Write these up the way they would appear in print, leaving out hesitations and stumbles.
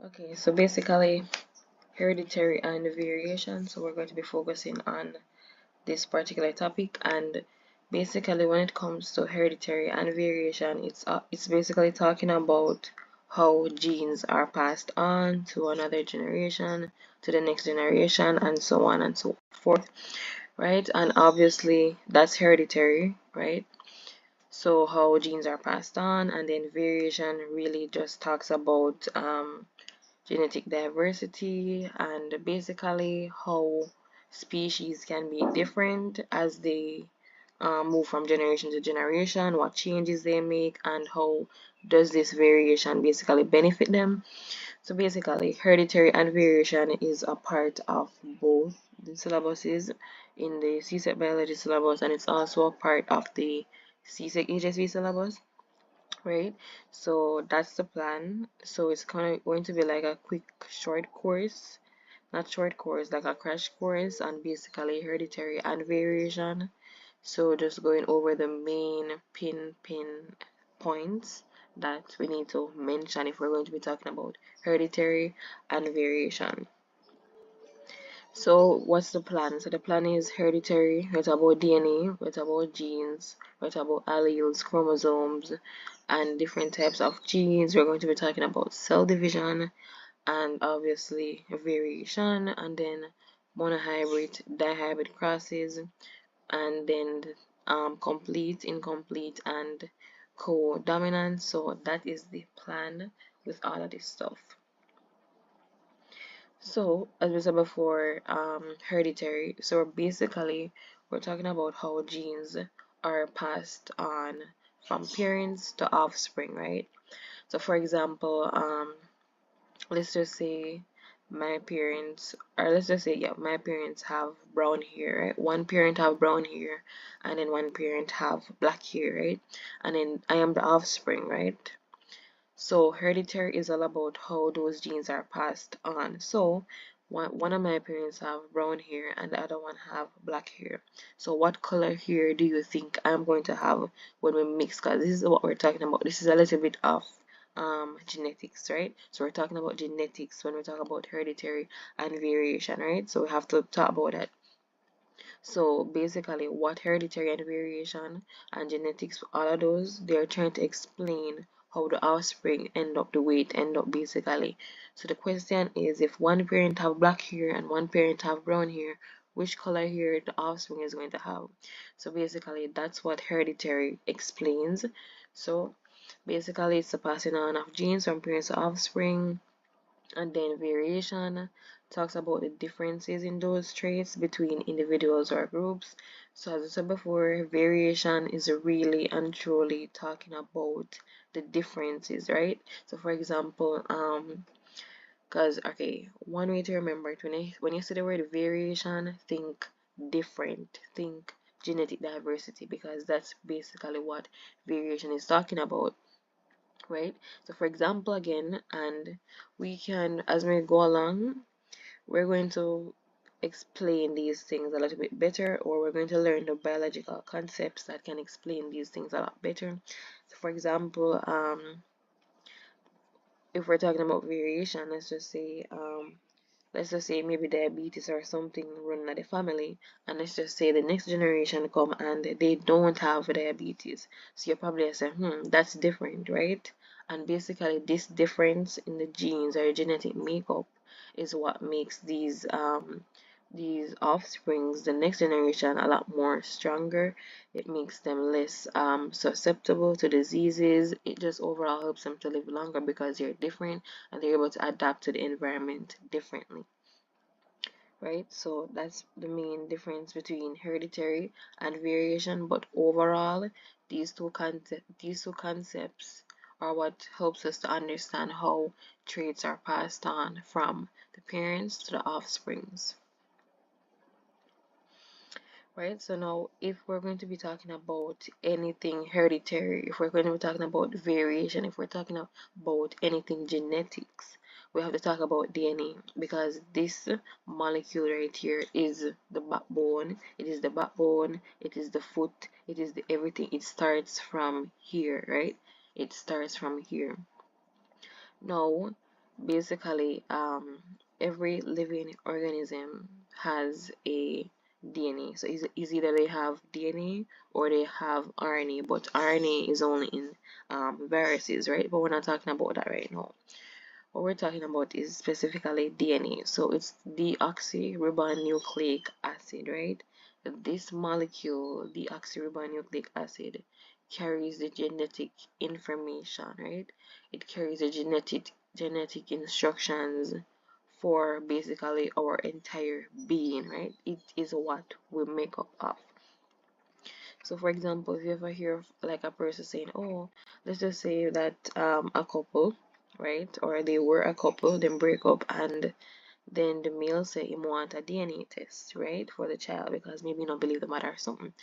Okay, so basically hereditary and variation. So we're going to be focusing on this particular topic, and basically when it comes to hereditary and variation, it's basically talking about how genes are passed on to another generation, to the next generation, and so on and so forth, right? And obviously that's hereditary, right? So how genes are passed on, and then variation really just talks about genetic diversity and basically how species can be different as they move from generation to generation, what changes they make, and how does this variation basically benefit them. So basically, hereditary and variation is a part of both the syllabuses in the CSEC biology syllabus, and it's also a part of the CSEC HSV syllabus, right? So that's the plan. So it's kind of going to be like a quick short course, not short course, like a crash course on basically hereditary and variation. So just going over the main pin points that we need to mention if we're going to be talking about hereditary and variation. So what's the plan? So the plan is hereditary, it's about DNA, it's about genes, it's about alleles, chromosomes, and different types of genes. We're going to be talking about cell division and obviously variation, and then monohybrid, dihybrid crosses, and then complete, incomplete, and co-dominant. So that is the plan with all of this stuff. So, as we said before, hereditary. So basically, we're talking about how genes are passed on from parents to offspring, right? So, for example, let's just say my parents, or let's just say, yeah, my parents have brown hair, right? One parent have brown hair, and then one parent have black hair, right? And then I am the offspring, right? So hereditary is all about how those genes are passed on. So one of my parents have brown hair and the other one have black hair. So what color hair do you think I'm going to have when we mix? Because this is what we're talking about. This is a little bit of genetics, right? So we're talking about genetics when we talk about hereditary and variation, right? So we have to talk about that. So basically, what hereditary and variation and genetics, all of those, they're trying to explain how the offspring end up the way it end up basically. So the question is, if one parent have black hair and one parent have brown hair, which color hair the offspring is going to have? So basically, that's what hereditary explains. So basically, it's the passing on of genes from parents to offspring. And then variation talks about the differences in those traits between individuals or groups. So as I said before, variation is really and truly talking about the differences, right? So for example, because okay, one way to remember it, when you say the word variation, think different, think genetic diversity, because that's basically what variation is talking about, right? So for example again, and we can, as we go along, we're going to explain these things a little bit better, or we're going to learn the biological concepts that can explain these things a lot better. So for example, if we're talking about variation, let's just say maybe diabetes or something running in the family, and let's just say the next generation come and they don't have diabetes. So you're probably say, that's different, right? And basically this difference in the genes or genetic makeup is what makes these offsprings, the next generation, a lot more stronger. It makes them less susceptible to diseases. It just overall helps them to live longer because they're different and they're able to adapt to the environment differently, right? So that's the main difference between hereditary and variation. But overall, these two concepts are what helps us to understand how traits are passed on from the parents to the offsprings. Right, so now if we're going to be talking about anything hereditary, if we're going to be talking about variation, if we're talking about anything genetics, we have to talk about DNA, because this molecule right here is the backbone. It is the backbone, it is the foot, it is the everything. It starts from here, right? It starts from here. Now, basically every living organism has a DNA. So it's either they have DNA or they have RNA, but RNA is only in viruses, right? But we're not talking about that right now. What we're talking about is specifically DNA. So it's deoxyribonucleic acid, right? This molecule, deoxyribonucleic acid, carries the genetic information, right? It carries the genetic instructions for basically our entire being, right? It is what we make up of. So for example, if you ever hear of like a person saying, oh, let's just say that a couple, right, or they were a couple, then break up, and then the male say he want a DNA test, right, for the child because maybe not believe the mother or something.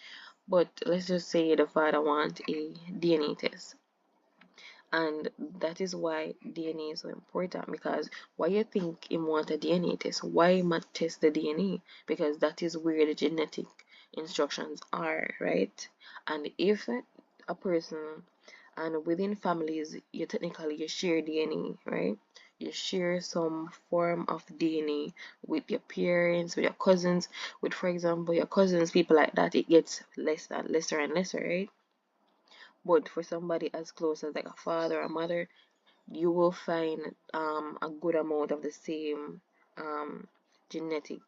But let's just say the father want a DNA test. And that is why DNA is so important, because why you think him want a DNA test? Why him test the DNA? Because that is where the genetic instructions are, right? And if a person, and within families, you share DNA, right? You share some form of DNA with your parents, with your cousins, with, for example, your cousins, people like that. It gets less and lesser and lesser, right? But for somebody as close as like a father or mother, you will find a good amount of the same genetic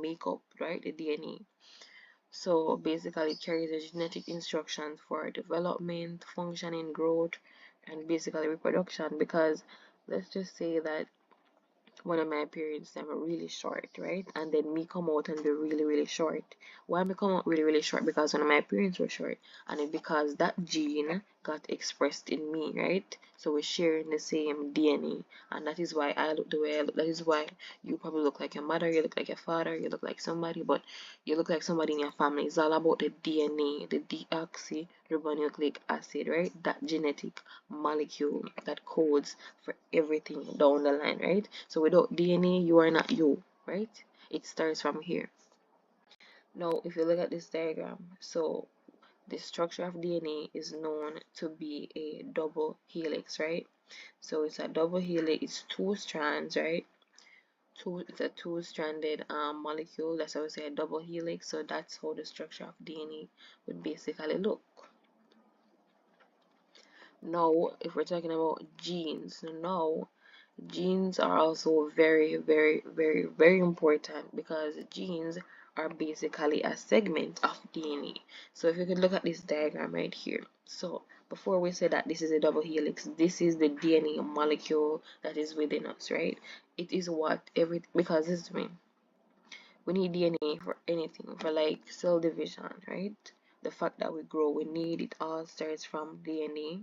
makeup, right? The DNA. So basically, it carries the genetic instructions for development, functioning, growth, and basically reproduction. Because let's just say that one of my periods them were really short, right? And then me come out and be really, really short. Why me come out really, really short? Because one of my parents were short, and it because that gene got expressed in me, right? So we're sharing the same DNA, and that is why I look the way I look. That is why you probably look like your mother, you look like your father, you look like somebody, but you look like somebody in your family. It's all about the DNA, the deoxyribonucleic acid, right? That genetic molecule that codes for everything down the line, right? So without DNA, you are not you, right? It starts from here. Now, if you look at this diagram, so the structure of DNA is known to be a double helix, right? So it's a double helix, it's two strands, right? It's a two-stranded molecule. That's how we say a double helix. So that's how the structure of DNA would basically look. Now, if we're talking about genes, now genes are also very, very, very, very important, because genes are basically a segment of DNA. So if you could look at this diagram right here. So before we say that this is a double helix, this is the DNA molecule that is within us, right? It is what because this is me. We need DNA for anything, for like cell division, right? The fact that we grow, we need it all starts from DNA.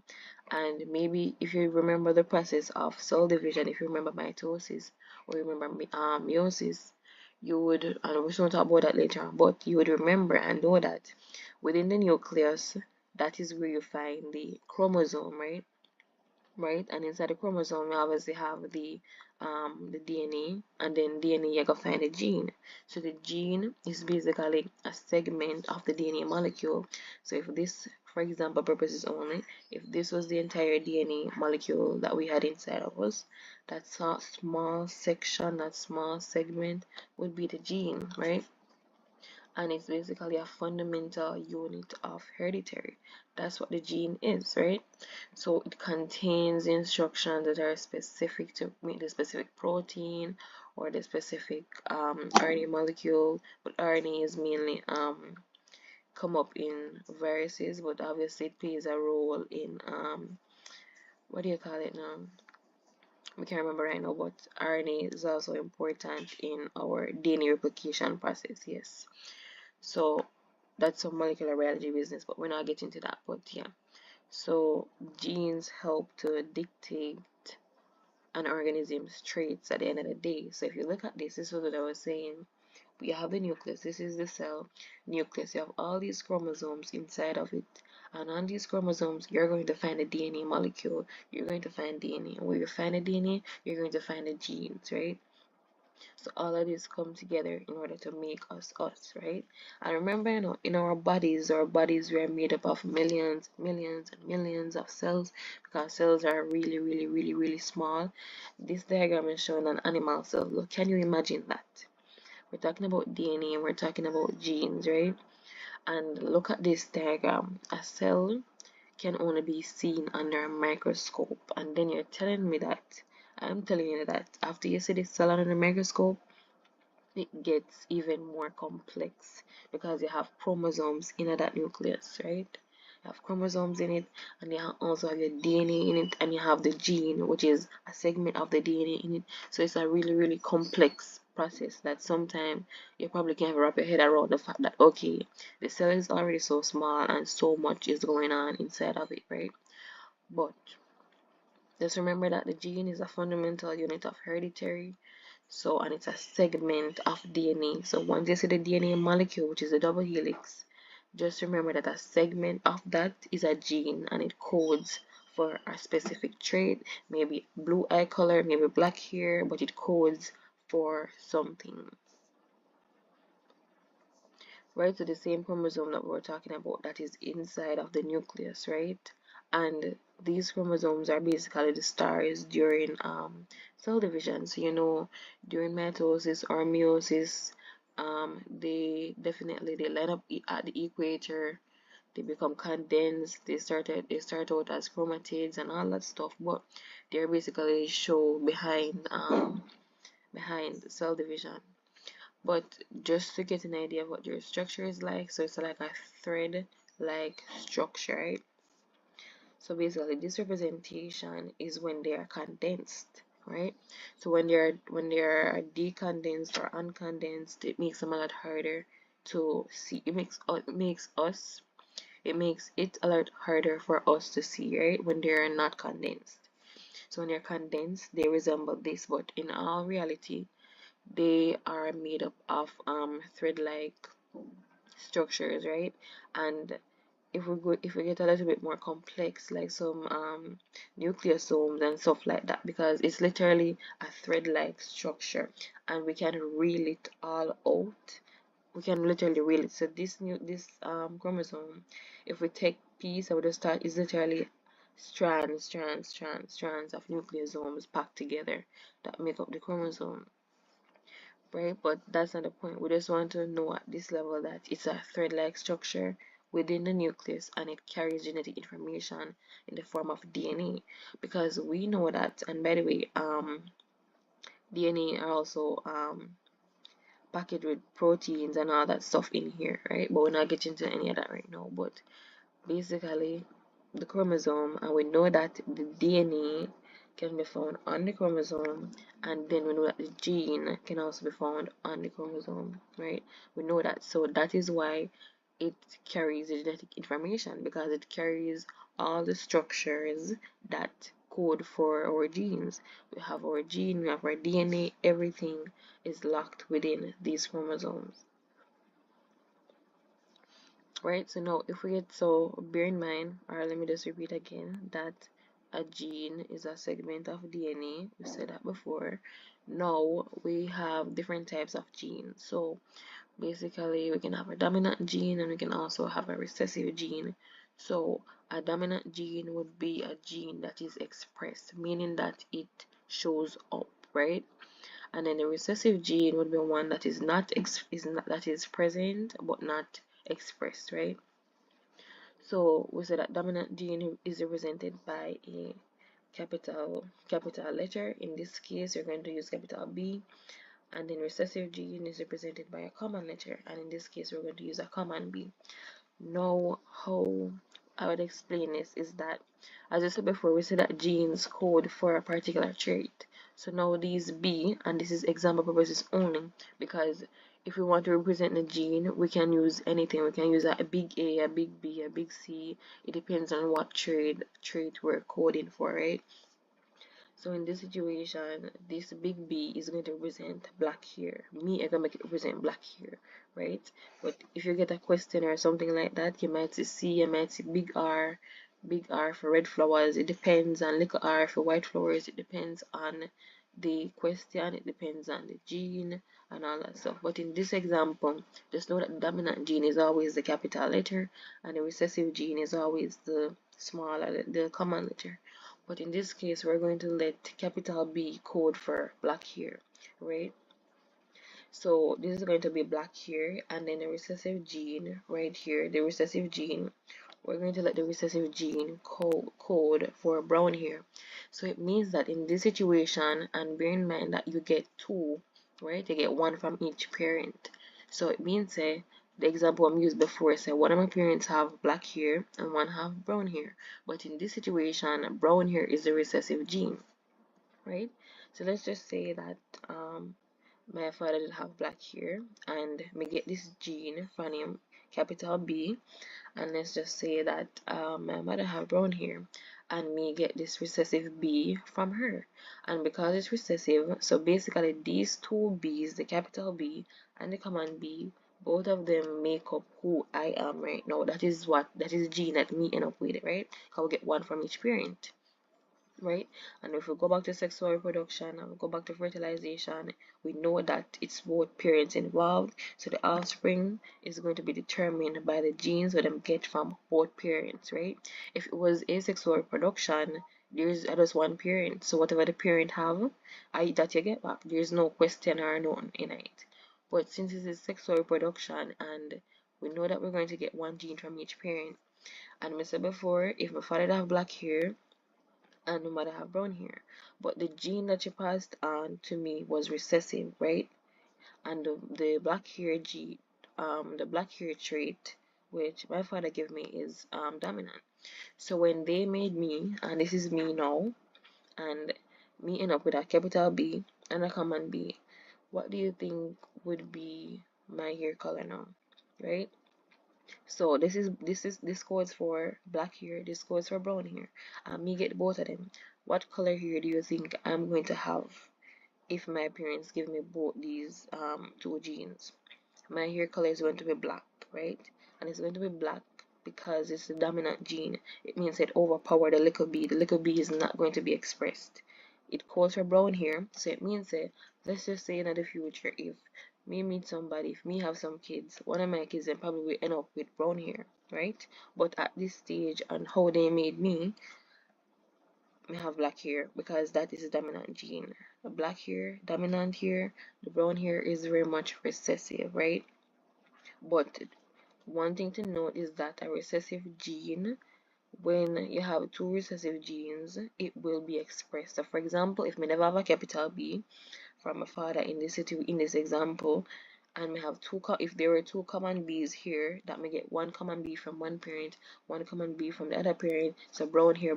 And maybe if you remember the process of cell division, if you remember mitosis or you remember meiosis, you would, and we're going to talk about that later on, but you would remember and know that within the nucleus, that is where you find the chromosome, right? And inside the chromosome, we obviously have the DNA, and then DNA you can find a gene. So the gene is basically a segment of the DNA molecule. So if this, for example, purposes only, if this was the entire DNA molecule that we had inside of us, that small section, that small segment would be the gene, right? And it's basically a fundamental unit of hereditary. That's what the gene is, right? So it contains instructions that are specific to make the specific protein or the specific RNA molecule, but RNA is mainly come up in viruses, but obviously it plays a role in what do you call it now? We can't remember right now, but RNA is also important in our DNA replication process, yes. So that's some molecular biology business, but we're not getting to that. But yeah, so genes help to dictate an organism's traits at the end of the day. So if you look at this is what I was saying. We have the nucleus. This is the cell nucleus. You have all these chromosomes inside of it, and on these chromosomes, you're going to find a DNA molecule. You're going to find DNA, and where you find a DNA, you're going to find the genes, right? So all of this come together in order to make us us, right? And remember, in our bodies were made up of millions, millions, and millions of cells, because cells are really, really, really, really small. This diagram is showing an animal cell. Look, can you imagine that? We're talking about DNA and we're talking about genes, right? And look at this diagram. A cell can only be seen under a microscope, and then you're telling me that I'm telling you that after you see this cell under the microscope, it gets even more complex because you have chromosomes in that nucleus, right? You have chromosomes in it, and you also have your DNA in it, and you have the gene, which is a segment of the DNA in it. So it's a really, really complex process that sometimes you probably can't wrap your head around the fact that, okay, the cell is already so small and so much is going on inside of it, right? But just remember that the gene is a fundamental unit of hereditary, so, and it's a segment of DNA. So once you see the DNA molecule, which is a double helix, just remember that a segment of that is a gene, and it codes for a specific trait, maybe blue eye color, maybe black hair, but it codes for something. Right, so the same chromosome that we were talking about that is inside of the nucleus, right? And these chromosomes are basically the stars during cell division. So during mitosis or meiosis, they definitely they line up at the equator. They become condensed. They start out as chromatids and all that stuff, but they're basically show behind cell division. But just to get an idea of what your structure is like, so it's like a thread like structure, right? So basically this representation is when they are condensed, right? So when they are decondensed or uncondensed, it makes them a lot harder to see. It makes it a lot harder for us to see, right? When they are not condensed. So when they're condensed, they resemble this, but in all reality, they are made up of thread-like structures, right? And if we get a little bit more complex, like some nucleosomes and stuff like that, because it's literally a thread-like structure, and we can reel it all out. We can literally reel it. So this chromosome, if we take piece, I would just start is literally strands of nucleosomes packed together that make up the chromosome, right? But that's not the point. We just want to know at this level that it's a thread-like structure within the nucleus, and it carries genetic information in the form of DNA, because we know that. And by the way, DNA are also packaged with proteins and all that stuff in here, right? But we're not getting into any of that right now. But basically, the chromosome, and we know that the DNA can be found on the chromosome, and then we know that the gene can also be found on the chromosome, right? We know that. So that is why it carries the genetic information, because it carries all the structures that code for our genes. We have our gene, we have our DNA, everything is locked within these chromosomes. Right, so now if we get, so bear in mind, or let me just repeat again, that a gene is a segment of DNA. We said that before. Now we have different types of genes. So basically we can have a dominant gene, and we can also have a recessive gene. So a dominant gene would be a gene that is expressed, meaning that it shows up, right? And then the recessive gene would be one that is not that is present but not expressed, right? So we say that dominant gene is represented by a capital letter. In this case, you're going to use capital B. And then recessive gene is represented by a common letter, and in this case we're going to use a common B. Now, how I would explain this is that, as I said before, we said that genes code for a particular trait. So now these B, and this is example purposes only, because if we want to represent the gene, we can use anything. We can use a big A, a big B, a big C. It depends on what trait we're coding for, right? So in this situation, this big B is going to represent black hair. Me, I'm gonna make it represent black hair, right? But if you get a question or something like that, you might see C, you might see big R for red flowers. It depends, and little R for white flowers. It depends on the question, it depends on the gene and all that stuff. But in this example, just know that the dominant gene is always the capital letter and the recessive gene is always the smaller, the common letter. But in this case, we're going to let capital B code for black hair, right? So this is going to be black hair, and then the recessive gene right here, the recessive gene, we're going to let the recessive gene code for brown hair. So it means that in this situation, and bear in mind that you get two, right? You get one from each parent. So it means the example I'm used before, say one of my parents have black hair and one have brown hair. But in this situation, brown hair is the recessive gene, right? So let's just say that my father did have black hair and me get this gene from him, capital B, and let's just say that my mother have brown hair and me get this recessive B from her, and because it's recessive, so basically these two B's, the capital B and the common B, both of them make up who I am right now. That is the gene that me end up with, right? I'll get one from each parent, right? And if we go back to sexual reproduction and we go back to fertilization, we know that it's both parents involved, so the offspring is going to be determined by the genes that them get from both parents, right? If it was asexual reproduction, there's just one parent, so whatever the parent have, that you get back. There's no question or none in it. But since this is sexual reproduction and we know that we're going to get one gene from each parent, and I said before, if my father have black hair and my mother have brown hair, but the gene that she passed on to me was recessive, right? And the black hair gene, the black hair trait which my father gave me is dominant. So when they made me, and this is me now, and me end up with a capital B and a common B, what do you think would be my hair color now, right? So this codes for black hair, this codes for brown hair. Me get both of them. What color hair do you think I'm going to have if my parents give me both these two genes? My hair color is going to be black, right? And it's going to be black because it's the dominant gene. It means it overpower the little b. The little b is not going to be expressed. It calls for brown hair, so it means that, let's just say in the future, if me meet somebody, if me have some kids, one of my kids then probably will end up with brown hair, right? But at this stage and how they made me have black hair because that is the dominant gene. The black hair, dominant hair, the brown hair is very much recessive, right? But one thing to note is that a recessive gene, when you have two recessive genes, it will be expressed. So for example, if me never have a capital B from my father in this example, and we have if there were two common B's here, that may get one common B from one parent, one common B from the other parent, so brown hair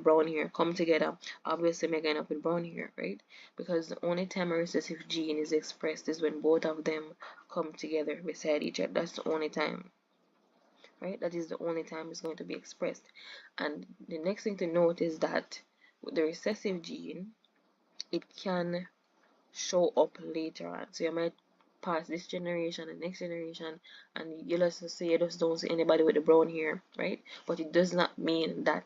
come together, obviously we're going up with brown hair, right? Because the only time a recessive gene is expressed is when both of them come together beside each other. That's the only time, right? That is the only time it's going to be expressed. And the next thing to note is that with the recessive gene, it can show up later on. So you might pass this generation and next generation, and you just say you just don't see anybody with the brown hair, right? But it does not mean that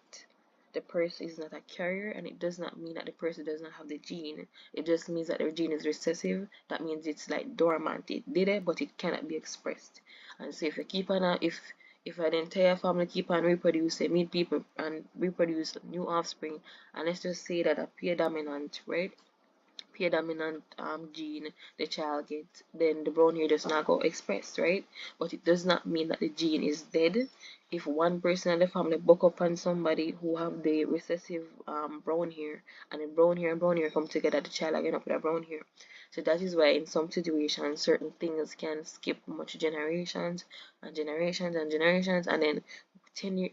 the person is not a carrier, and it does not mean that the person does not have the gene. It just means that their gene is recessive. That means it's like dormant. It did it, but it cannot be expressed. And so if you keep on if an entire family keep on reproducing, meet people and reproduce new offspring, and let's just say that a pair dominant, right? Pair dominant gene the child gets, then the brown hair does not go expressed, right? But it does not mean that the gene is dead. If one person in the family buck up on somebody who have the recessive brown hair, and the brown hair and brown hair come together, the child again up with a brown hair. So that is why in some situations certain things can skip much generations and generations and generations, and then 10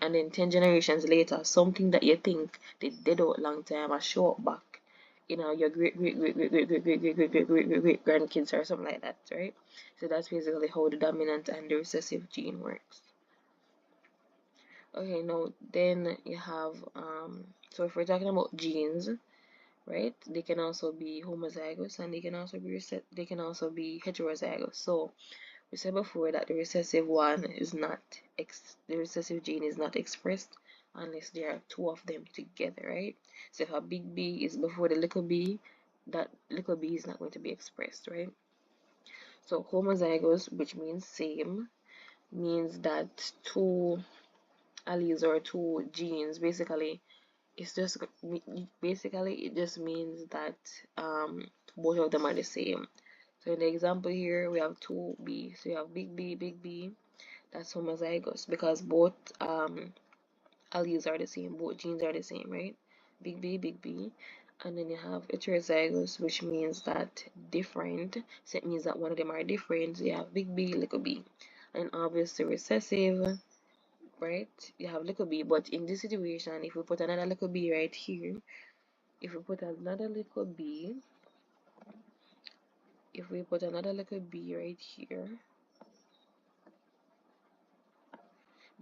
generations later, something that you think they did out long time a show up back, your great grandkids or something like that, right? So that's basically how the dominant and the recessive gene works. Okay, now then you have so if we're talking about genes, right, they can also be homozygous and they can also be heterozygous. So we said before that the recessive gene is not expressed unless there are two of them together, right? So if a big B is before the little b, that little b is not going to be expressed, right? So homozygous, which means same, means that two alleles or two genes, basically it's just basically it just means that both of them are the same. So in the example here we have 2b, so you have big B, that's homozygous because both alleles are the same, both genes are the same, right? Big B. And then you have heterozygous, which means that different. So it means that one of them are different. So you have big B, little b. And obviously recessive, right? You have little b. But in this situation, if we put another little b right here, if we put another little b, if we put another little b right here,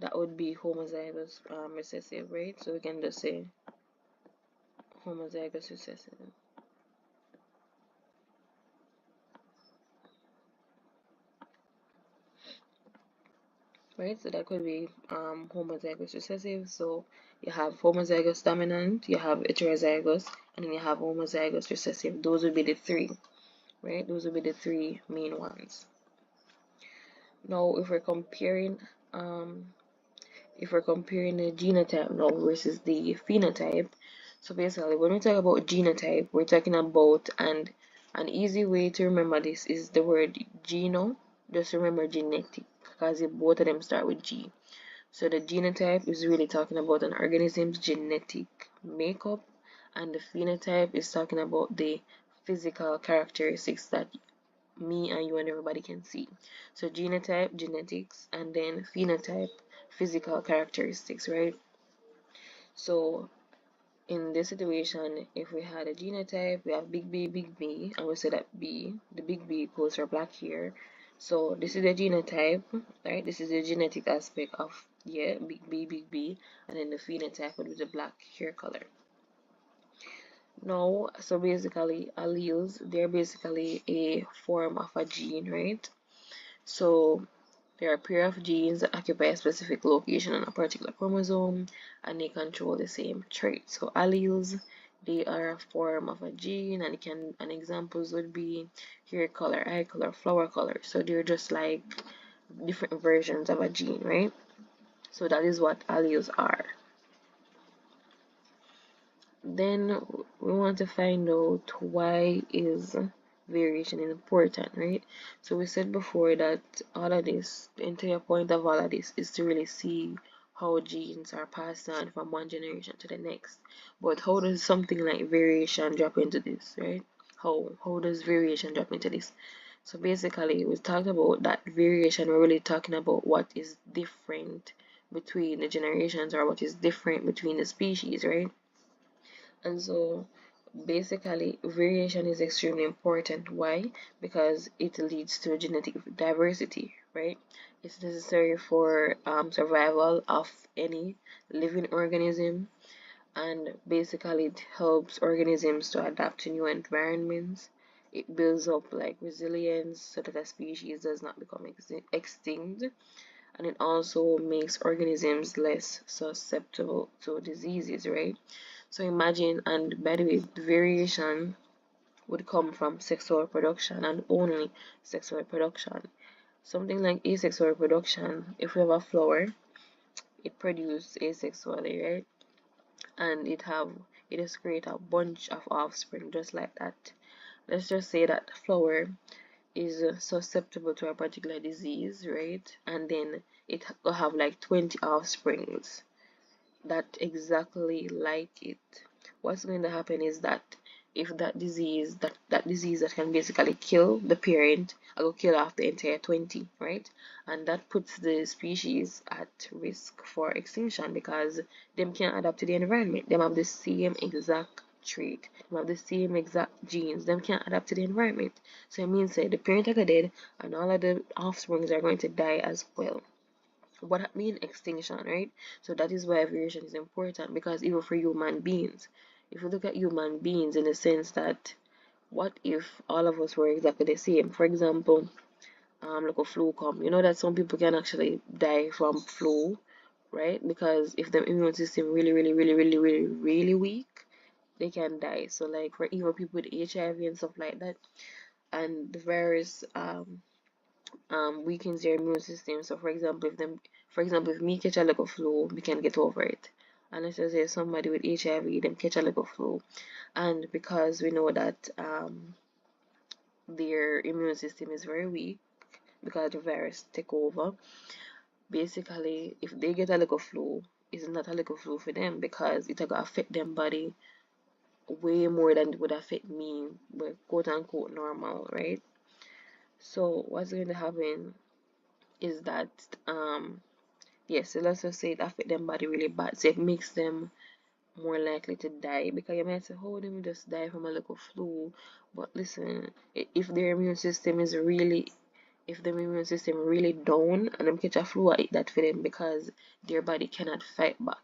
that would be homozygous recessive, right? So we can just say homozygous recessive. Right, so that could be homozygous recessive. So you have homozygous dominant, you have heterozygous, and then you have homozygous recessive. Those would be the three, right? Those would be the three main ones. Now if we're comparing the genotype now versus the phenotype, so basically when we talk about genotype, we're talking about, and an easy way to remember this is the word geno. Just remember genetic because both of them start with G. So the genotype is really talking about an organism's genetic makeup, and the phenotype is talking about the physical characteristics that me and you and everybody can see. So genotype, genetics, and then phenotype, physical characteristics, right? So in this situation, if we had a genotype, we have big B, and we say that B, the big B goes for black hair. So this is the genotype, right? This is the genetic aspect of, yeah, big B, and then the phenotype would be the black hair color. Now, so basically, alleles, they're basically a form of a gene, right? So there are a pair of genes that occupy a specific location on a particular chromosome and they control the same trait. So alleles, they are a form of a gene, and examples would be hair color, eye color, flower color. So they're just like different versions of a gene, right? So that is what alleles are. Then we want to find out why is variation is important, right? So we said before that all of this, the entire point of all of this is to really see how genes are passed on from one generation to the next. But how does something like variation drop into this, right? How does variation drop into this? So basically we talked about that variation, we're really talking about what is different between the generations or what is different between the species, right? And so basically variation is extremely important. Why? Because it leads to genetic diversity, right? It's necessary for survival of any living organism, and basically it helps organisms to adapt to new environments. It builds up like resilience so that a species does not become extinct, and it also makes organisms less susceptible to diseases, right? So imagine, and by the way, the variation would come from sexual reproduction and only sexual reproduction. Something like asexual reproduction, if we have a flower, it produces asexually, right? And it is create a bunch of offspring just like that. Let's just say that flower is susceptible to a particular disease, right? And then it will have like 20 offsprings that exactly like it. What's going to happen is that if that disease that can basically kill the parent, will kill off the entire 20, right? And that puts the species at risk for extinction because them can't adapt to the environment. Them have the same exact trait, them have the same exact genes, them can't adapt to the environment. So it means that the parent are dead and all of the offsprings are going to die as well. What that mean? Extinction, right? So that is why variation is important, because even for human beings, if you look at human beings in the sense that what if all of us were exactly the same? For example, like a flu come, you know that some people can actually die from flu, right? Because if the immune system really weak, they can die. So like for even people with HIV and stuff like that, and the virus weakens their immune system. So for example, if me catch a little flu, we can get over it. And let's just say somebody with HIV, them catch a little flu, and because we know that their immune system is very weak because the virus take over. Basically, if they get a little flu, it's not a little flu for them because it will affect them body way more than it would affect me, but quote unquote normal, right? So what's going to happen is that yes, so let's just say it affect them body really bad. So it makes them more likely to die because you might say, oh, them just die from a little flu. But listen, if their immune system is really if the immune system really down and them catch a flu, I eat that for them because their body cannot fight back.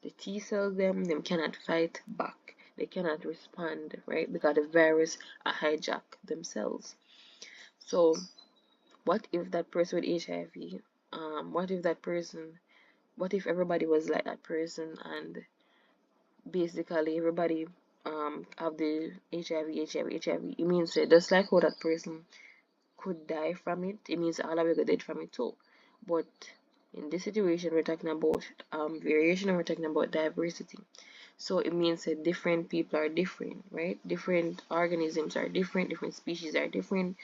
The T cells them cannot fight back. They cannot respond, right? Because the virus hijack themselves. So what if that person with HIV, what if everybody was like that person and basically everybody have the HIV, it means that just like how that person could die from it, it means all of you could dead from it too. But in this situation, we're talking about variation and we're talking about diversity. So it means that different people are different, right? Different organisms are different, different species are different,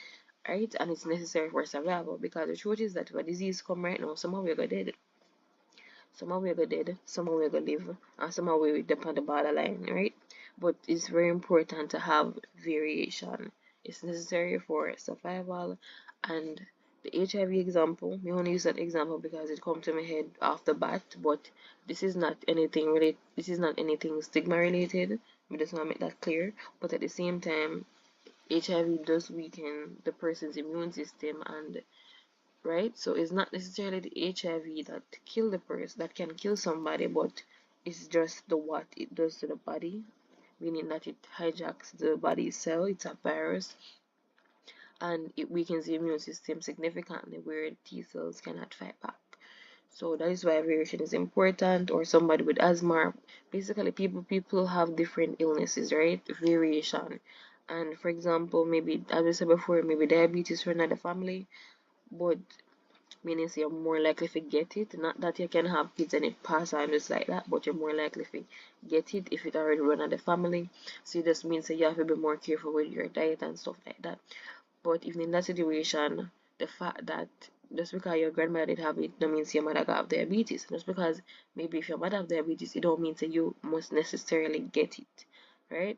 right? And it's necessary for survival because the truth is that if a disease come right now, somehow we're gonna dead. Somehow we're gonna dead, somehow we're gonna live, and somehow we depend on the borderline, right? But it's very important to have variation. It's necessary for survival. And the HIV example, we only use that example because it comes to my head off the bat, but this is not anything related, this is not anything stigma related. We just want to make that clear. But at the same time, HIV does weaken the person's immune system, and right, so it's not necessarily the HIV that kill the person that can kill somebody, but it's just the what it does to the body, meaning that it hijacks the body's cell. It's a virus, and it weakens the immune system significantly where T cells cannot fight back. So that is why variation is important. Or somebody with asthma, basically people have different illnesses, right? Variation. And for example, maybe as I said before, maybe diabetes run in the family, but meaning you're more likely to get it. Not that you can have kids and it pass on just like that, but you're more likely to get it if it already run in the family. So it just means that you have to be more careful with your diet and stuff like that. But even in that situation, the fact that just because your grandmother did have it, don't mean your mother got have diabetes. Just because maybe if your mother have diabetes, it don't mean that you must necessarily get it, right?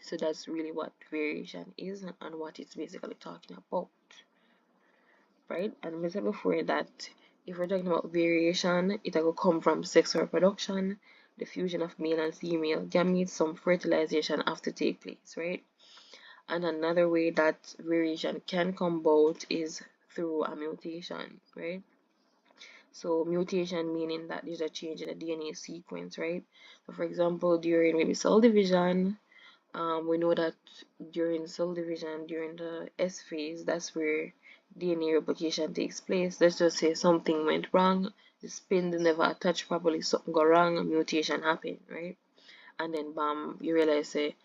So that's really what variation is and what it's basically talking about, right? And we said before that if we're talking about variation, it will come from sex reproduction, the fusion of male and female gametes, some fertilization have to take place, right? And another way that variation can come about is through a mutation, right? So mutation meaning that there's a change in the DNA sequence, right? So for example, during maybe cell division, we know that during cell division, during the S phase, that's where DNA replication takes place. Let's just say something went wrong, the spin never attached properly, something go wrong, a mutation happened, right? And then bam, you realize say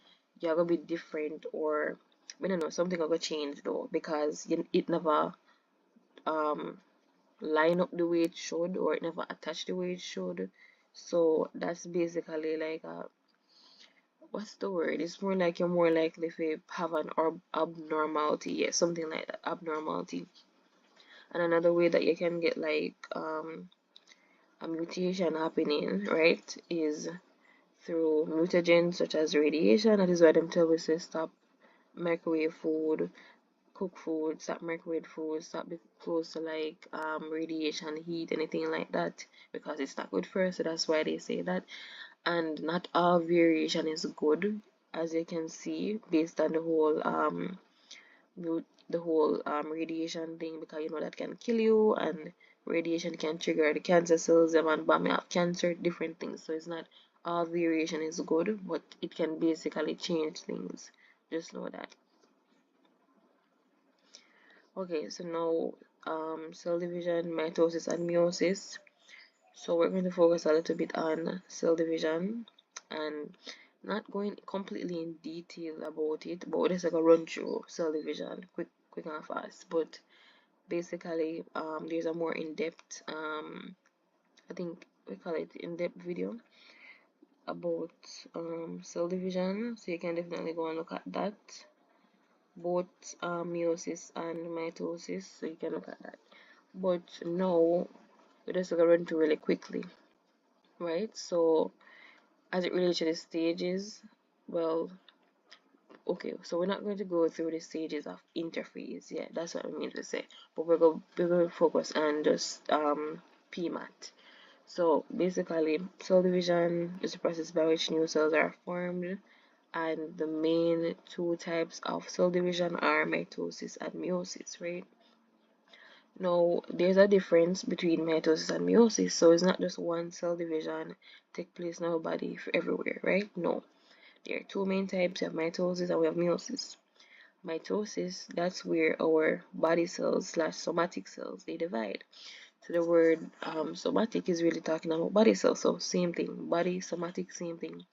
you're gonna be different, or I don't know, something gonna change though because it never um line up the way it should, or it never attached the way it should. So that's basically like a what's the word? It's more like you're more likely to have an abnormality, yeah, something like that, abnormality. And another way that you can get like a mutation happening, right, is through mutagens such as radiation. That is why them tell us to stop microwave food, cook food, stop microwave food, stop be close to like radiation, heat, anything like that, because it's not good for us. So that's why they say that. And not all variation is good, as you can see, based on the whole radiation thing, because you know that can kill you, and radiation can trigger the cancer cells and bam, you have cancer, different things. So it's not all variation is good, but it can basically change things. Just know that. Okay, so now cell division, mitosis, and meiosis. So we're going to focus a little bit on cell division, and not going completely in detail about it, but just like a run through cell division, quick and fast. But basically, there's a more in-depth, I think we call it in-depth video about cell division, so you can definitely go and look at that, both meiosis and mitosis, so you can look at that. But now we're just gonna run through really quickly, right? So as it relates to the stages, well, okay, so we're not going to go through the stages of interphase. Yeah, that's what I mean to say. But we're going to focus on just PMAT. So basically, cell division is the process by which new cells are formed, and the main two types of cell division are mitosis and meiosis, right? Now, there's a difference between mitosis and meiosis, so it's not just one cell division take place in our body for everywhere, right? No, there are two main types. We have mitosis and we have meiosis. Mitosis, that's where our body cells slash somatic cells they divide. So the word somatic is really talking about body cells. So same thing, body, somatic, same thing.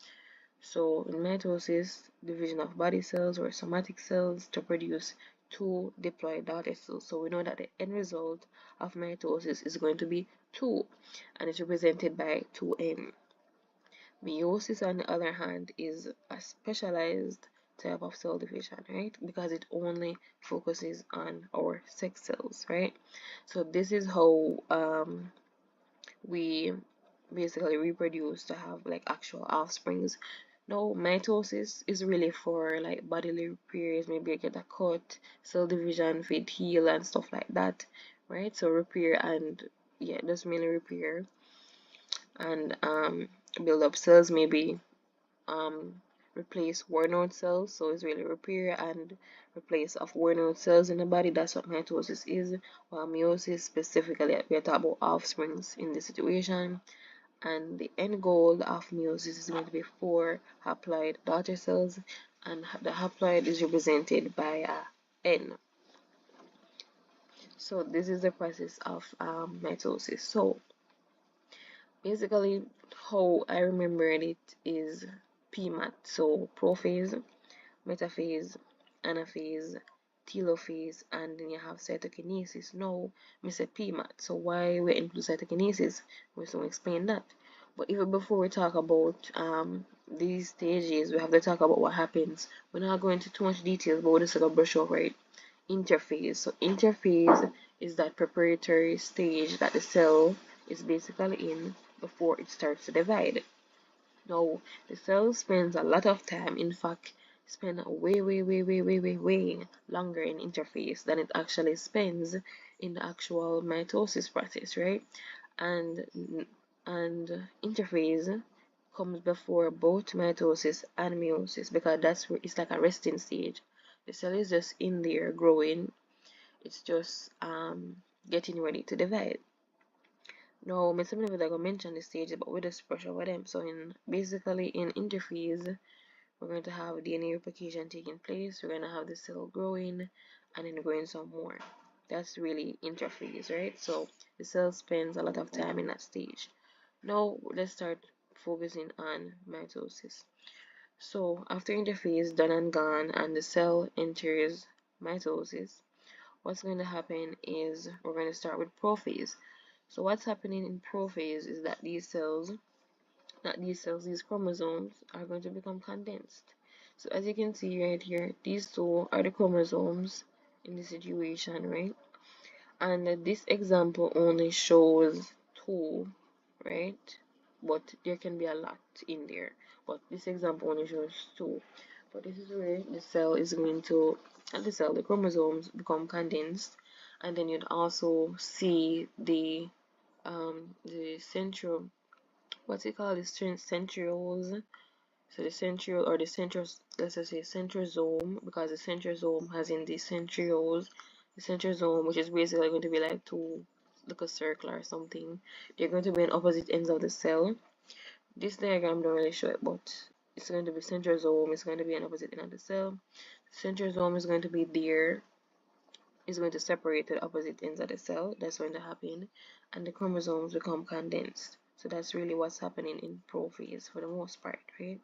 So in mitosis, division of body cells or somatic cells to produce two diploid daughter cells. So we know that the end result of mitosis is going to be 2, and it's represented by 2n. Meiosis, on the other hand, is a specialized type of cell division, right? Because it only focuses on our sex cells, right? So this is how we basically reproduce to have like actual offsprings. No, mitosis is really for like bodily repairs, maybe get a cut, cell division, feed, heal, and stuff like that, right? So repair and yeah, just mainly repair and build up cells, maybe replace worn out cells. So it's really repair and replace of worn out cells in the body. That's what mitosis is. While meiosis specifically, we're talking about offsprings in this situation. And the end goal of meiosis is going to be 4 haploid daughter cells, and the haploid is represented by a N. So this is the process of mitosis. So basically, how I remembered it is PMAT. So prophase, metaphase, anaphase, telophase, and then you have cytokinesis. Now, I say PMAT. So why we include cytokinesis? We're going to explain that. But even before we talk about these stages, we have to talk about what happens. We're not going into too much details, but we're just going to brush over it. Interphase. So interphase is that preparatory stage that the cell is basically in before it starts to divide. Now, the cell spends a lot of time, in fact, spend way longer in interphase than it actually spends in the actual mitosis process, right? And interphase comes before both mitosis and meiosis because that's where it's like a resting stage. The cell is just in there growing. It's just getting ready to divide. No, I'm not gonna mention the stages, but we just brush over them. So basically in interphase, we're going to have DNA replication taking place. We're going to have the cell growing and then growing some more. That's really interphase, right? So the cell spends a lot of time in that stage. Now let's start focusing on mitosis. So after interphase done and gone and the cell enters mitosis, what's going to happen is we're going to start with prophase. So what's happening in prophase is that these chromosomes are going to become condensed. So as you can see right here, these two are the chromosomes in this situation, right? And this example only shows 2, right? But there can be a lot in there. But this example only shows 2. But this is where the cell is going to, and the chromosomes become condensed. And then you'd also see the central, what's it called, the centrioles. So the centriole or the central, let's just say centrosome, because the centrosome has in the centrioles, the centrosome, which is basically going to be like like a circle or something. They're going to be on opposite ends of the cell. This diagram don't really show it, but it's going to be centrosome. It's going to be an opposite end of the cell. Centrosome is going to be there. Is going to separate to the opposite ends of the cell. That's going to happen, and the chromosomes become condensed. So that's really what's happening in prophase for the most part, right?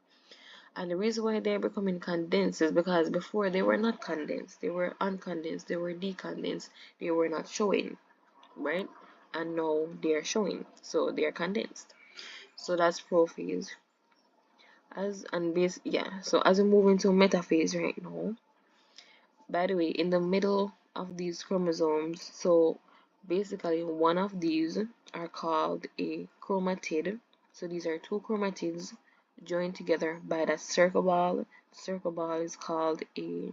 And the reason why they're becoming condensed is because before they were not condensed, they were uncondensed, they were decondensed, they were not showing, right? And now they're showing, so they're condensed. So that's prophase. So as we move into metaphase right now, by the way, in the middle of these chromosomes, so basically one of these are called a chromatid. So these are two chromatids joined together by that circle ball. The circle ball is called a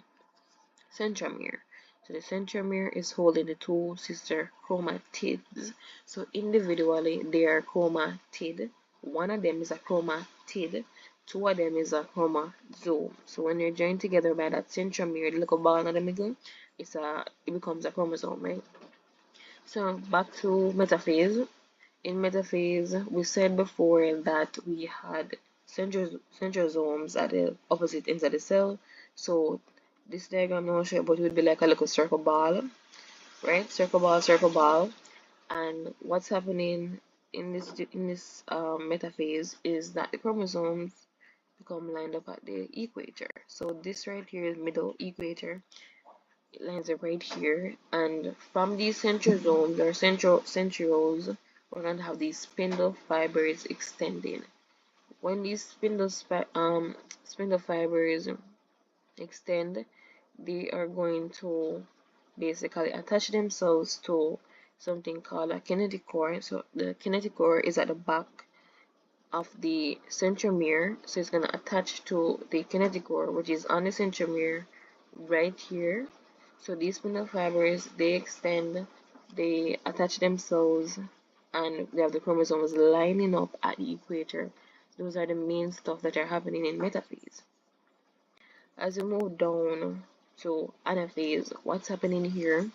centromere. So the centromere is holding the two sister chromatids. So individually they are chromatid. One of them is a chromatid. Two of them is a chromosome. So when they're joined together by that centromere, the little ball in the middle, it becomes a chromosome, right? So back to metaphase. In metaphase, we said before that we had centrosomes at the opposite ends of the cell. So this diagram I'm not sure, but it would be like a little circle ball, right? Circle ball. And what's happening in this metaphase is that the chromosomes become lined up at the equator. So this right here is middle equator. It lines up right here, and from these centrosomes or centrioles, we're going to have these spindle fibers extending. When these spindle fibers extend, they are going to basically attach themselves to something called a kinetic core. So the kinetic core is at the back of the centromere, so it's going to attach to the kinetic core, which is on the centromere right here. So these spindle fibers, they extend, they attach themselves, and we have the chromosomes lining up at the equator. Those are the main stuff that are happening in metaphase. As we move down to anaphase, what's happening here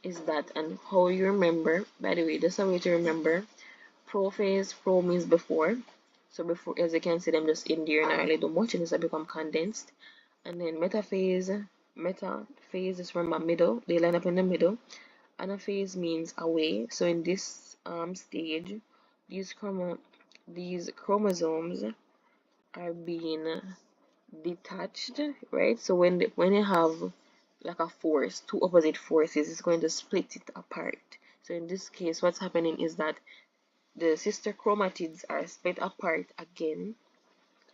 is that, and how you remember, by the way, this is a way to remember. Prophase, pro means before. So before, as you can see them just in there and I really don't much, and this become condensed. And then metaphase is from a middle, they line up in the middle. Anaphase means away. So in this stage, these chromosomes are being detached, right? So when you have like a force, two opposite forces, it's going to split it apart. So in this case, what's happening is that the sister chromatids are split apart again,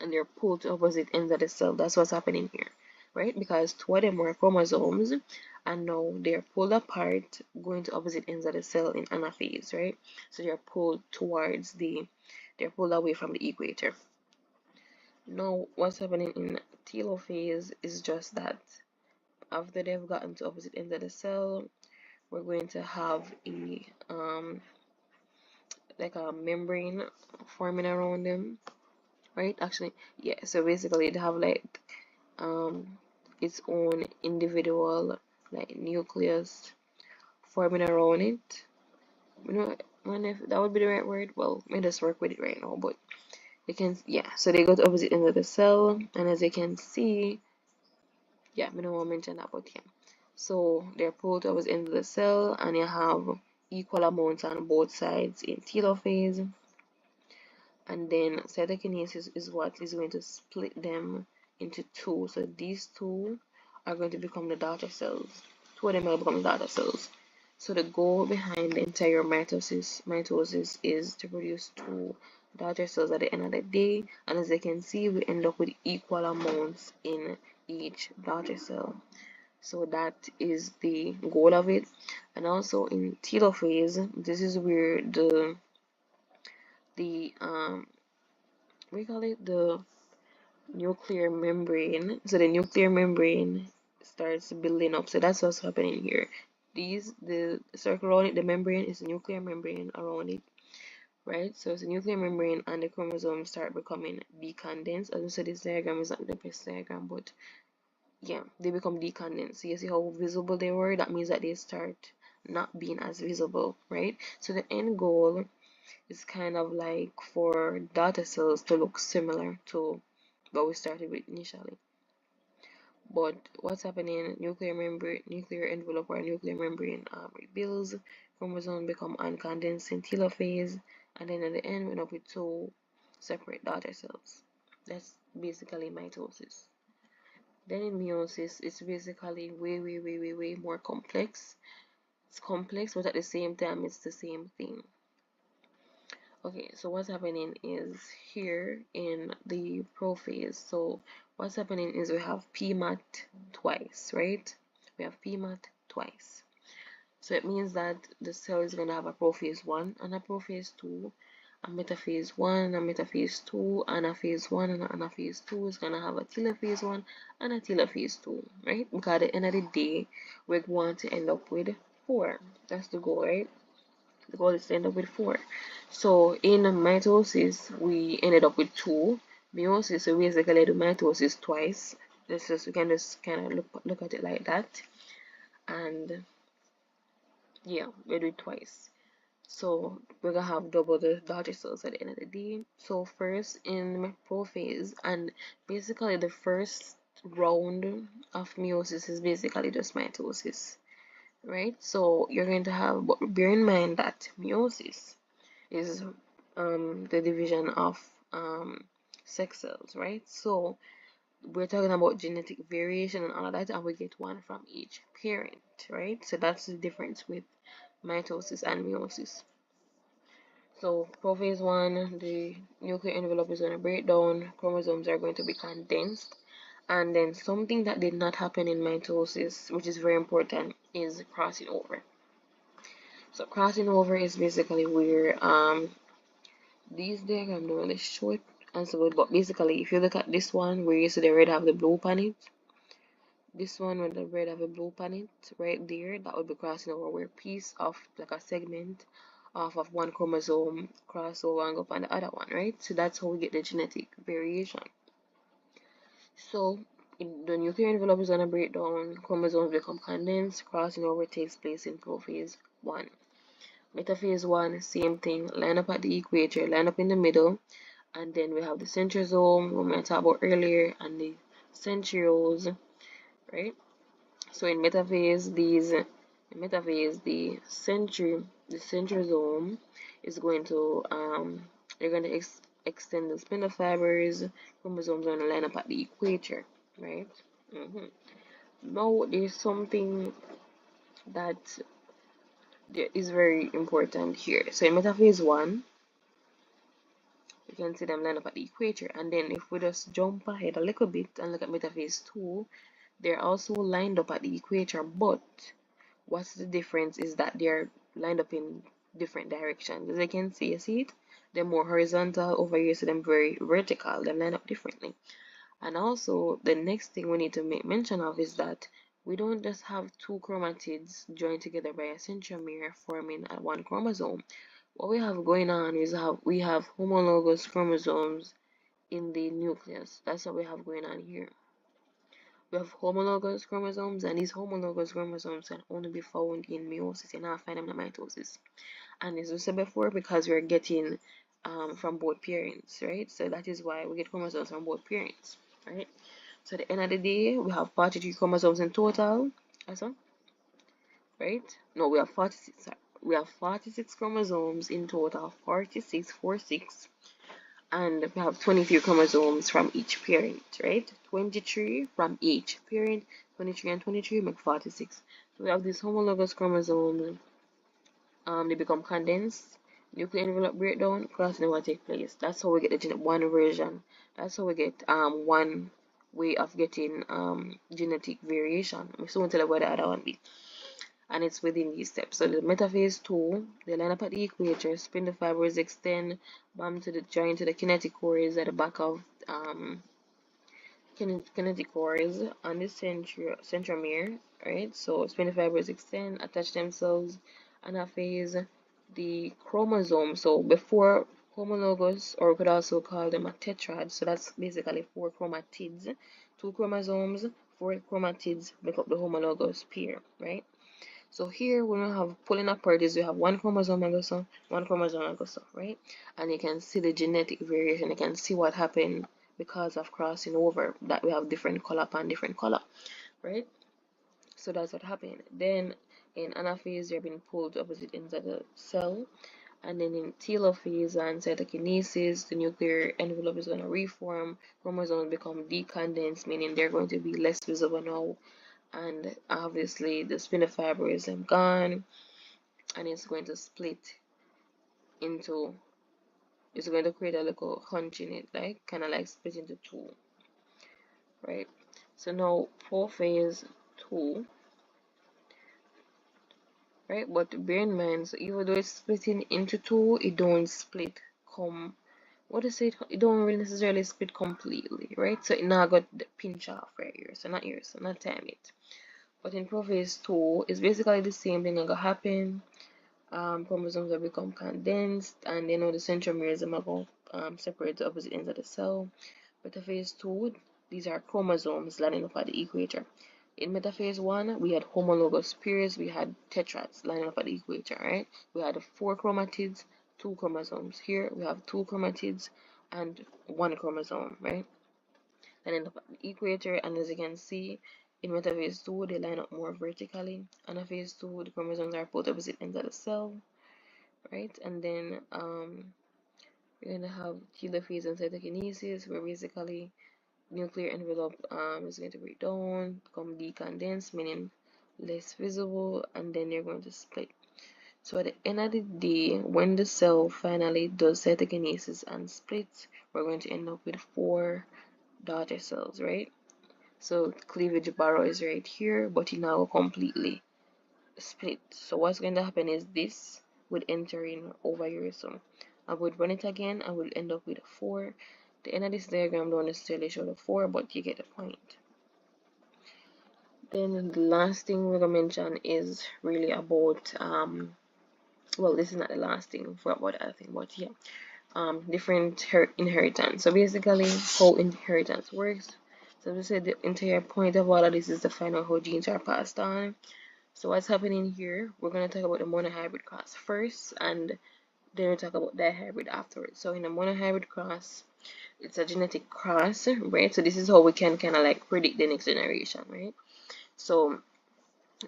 and they're pulled to opposite ends of the cell. That's what's happening here, right? Because two of them were chromosomes, and now they're pulled apart, going to opposite ends of the cell in anaphase, right? So they're pulled they're pulled away from the equator. Now, what's happening in telophase is just that after they've gotten to opposite ends of the cell, we're going to have a like a membrane forming around them, right? Actually, yeah. So basically, they have like its own individual like nucleus forming around it. You know, when if that would be the right word, well, let me just work with it right now. But you can, yeah. So they go to opposite ends of the cell, and as you can see, yeah, I don't want to mention that, but yeah. So they're pulled towards the end of the cell, and you have equal amounts on both sides in telophase. And then cytokinesis is what is going to split them into two. So these two are going to become the daughter cells. Two of them will become daughter cells. So the goal behind the entire mitosis is to produce two daughter cells at the end of the day. And as you can see, we end up with equal amounts in each daughter cell. So that is the goal of it. And also in telophase, this is where the we call it the nuclear membrane. So the nuclear membrane starts building up. So that's what's happening here. The circle around it, the membrane is a nuclear membrane around it, right? So it's a nuclear membrane, and the chromosomes start becoming decondensed. As I said, this diagram is not the best diagram, but yeah, they become decondensed. So you see how visible they were? That means that they start not being as visible, right? So the end goal is kind of like for data cells to look similar to what we started with initially. But what's happening? Nuclear envelope or nuclear membrane rebuilds, chromosomes become uncondensed in telophase, and then at the end we end up with two separate daughter cells. That's basically mitosis. Then in meiosis, it's basically way more complex. It's complex, but at the same time, it's the same thing. Okay, so what's happening is here in the prophase. So what's happening is we have PMAT twice, right? We have PMAT twice. So it means that the cell is going to have a prophase 1 and a prophase 2, a metaphase 1, a metaphase 2, and a phase 1 and a phase 2 is going to have a telophase 1 and a telophase 2, right? Because at the end of the day, we want to end up with 4. That's the goal, right? The goal is to end up with 4. So in mitosis, we ended up with 2. Meiosis, so we basically do mitosis twice. This is, we can just kind of look at it like that. And yeah, we do it twice. So we're gonna have double the daughter cells at the end of the day. So first in prophase, and basically the first round of meiosis is basically just mitosis, right? So you're going to have, but bear in mind that meiosis is the division of sex cells, right? So we're talking about genetic variation and all of that, and we get one from each parent, right? So that's the difference with mitosis and meiosis. So prophase 1, the nuclear envelope is going to break down, chromosomes are going to be condensed, and then something that did not happen in mitosis, which is very important, is crossing over. So crossing over is basically where these diagrams don't really show it and so good, but basically if you look at this one where you see the red have the blue on it, this one with the red have a blue on it right there, that would be crossing over where piece of like a segment off of one chromosome cross over and go up on the other one, right? So that's how we get the genetic variation. So the nuclear envelope is gonna break down, chromosomes become condensed, crossing over takes place in prophase 1. Metaphase 1, same thing, line up at the equator, line up in the middle, and then we have the centrosome, we might talk about earlier, and the centrioles, right? So in metaphase, the centrosome is going to they're going to extend the spindle fibers. Chromosomes are going to line up at the equator, right? Now there's something that is very important here. So in metaphase 1, you can see them line up at the equator, and then if we just jump ahead a little bit and look at metaphase 2, they're also lined up at the equator, but what's the difference is that they're lined up in different directions. As you can see, you see it? They're more horizontal over here, so them very vertical. They line up differently. And also, the next thing we need to make mention of is that we don't just have two chromatids joined together by a centromere forming one chromosome. What we have going on is we have homologous chromosomes in the nucleus. That's what we have going on here. We have homologous chromosomes, and these homologous chromosomes can only be found in meiosis. You cannot find them in mitosis. And as we said before, because we're getting from both parents, right? So that is why we get chromosomes from both parents, right? So at the end of the day, we have 43 chromosomes in total. Also, right? No, we have 46. Sorry. We have 46 chromosomes in total. 46, 46. And we have 23 chromosomes from each parent, right? 23 from each parent, 23 and 23 make 46. So we have these homologous chromosomes, they become condensed, nuclear envelope breakdown, crossing over take place. That's how we get the one version. That's how we get one way of getting genetic variation. I'm soon tell you what the other one be. And it's within these steps. So the metaphase 2, they line up at the equator, spindle fibers extend, bump to the join to the kinetic cores at the back of kinetic cores on the centromere, right? So spindle fibers extend, attach themselves, anaphase the chromosome. So before homologous, or we could also call them a tetrad. So that's basically 4 chromatids, 2 chromosomes, 4 chromatids make up the homologous pair, right? So here when we have pulling apart is we have one chromosome and go so, one chromosome and go so, right? And you can see the genetic variation. You can see what happened because of crossing over, that we have different color upon different color, right? So that's what happened. Then in anaphase, you're being pulled opposite ends of the cell, And then in telophase and cytokinesis, the nuclear envelope is going to reform, chromosomes become decondensed, meaning they're going to be less visible now, and obviously the spindle fiber is gone, and it's going to split into, it's going to create a little hunch in it, like kind of like split into two, right? So now prophase 2, right? But bear in mind, so even though it's splitting into two, it don't split come, what is it? It don't really necessarily split completely, right? So it now got the pinch off right here, so not here, so not time it. But in prophase 2, it's basically the same thing that gonna happen. Chromosomes will become condensed, and the centromeres are going to separate the opposite ends of the cell. Metaphase 2, these are chromosomes lining up at the equator. In metaphase 1, we had homologous pairs, we had tetrads lining up at the equator, right? We had 4 chromatids, 2 chromosomes. Here we have 2 chromatids and 1 chromosome, right? Lining up at the equator, and as you can see, in metaphase 2, they line up more vertically. Anaphase 2, the chromosomes are put opposite ends of the cell, right? And then we're gonna have telophase and cytokinesis, where basically nuclear envelope is going to break down, become decondensed, meaning less visible, and then you're going to split. So at the end of the day, when the cell finally does cytokinesis and splits, we're going to end up with 4 daughter cells, right? So cleavage barrow is right here, but it now completely split. So what's going to happen is this would enter in over here. So I would run it again, I will end up with a 4. The end of this diagram don't necessarily show the 4, but you get the point. Then the last thing we're gonna mention is really about well, this is not the last thing for about the other thing, but yeah, different inheritance. So basically how inheritance works. So we said the entire point of all of this is to find out how genes are passed on. So what's happening here, we're going to talk about the monohybrid cross first, and then we'll talk about dihybrid afterwards. So in a monohybrid cross, it's a genetic cross, right? So this is how we can kind of like predict the next generation, right? So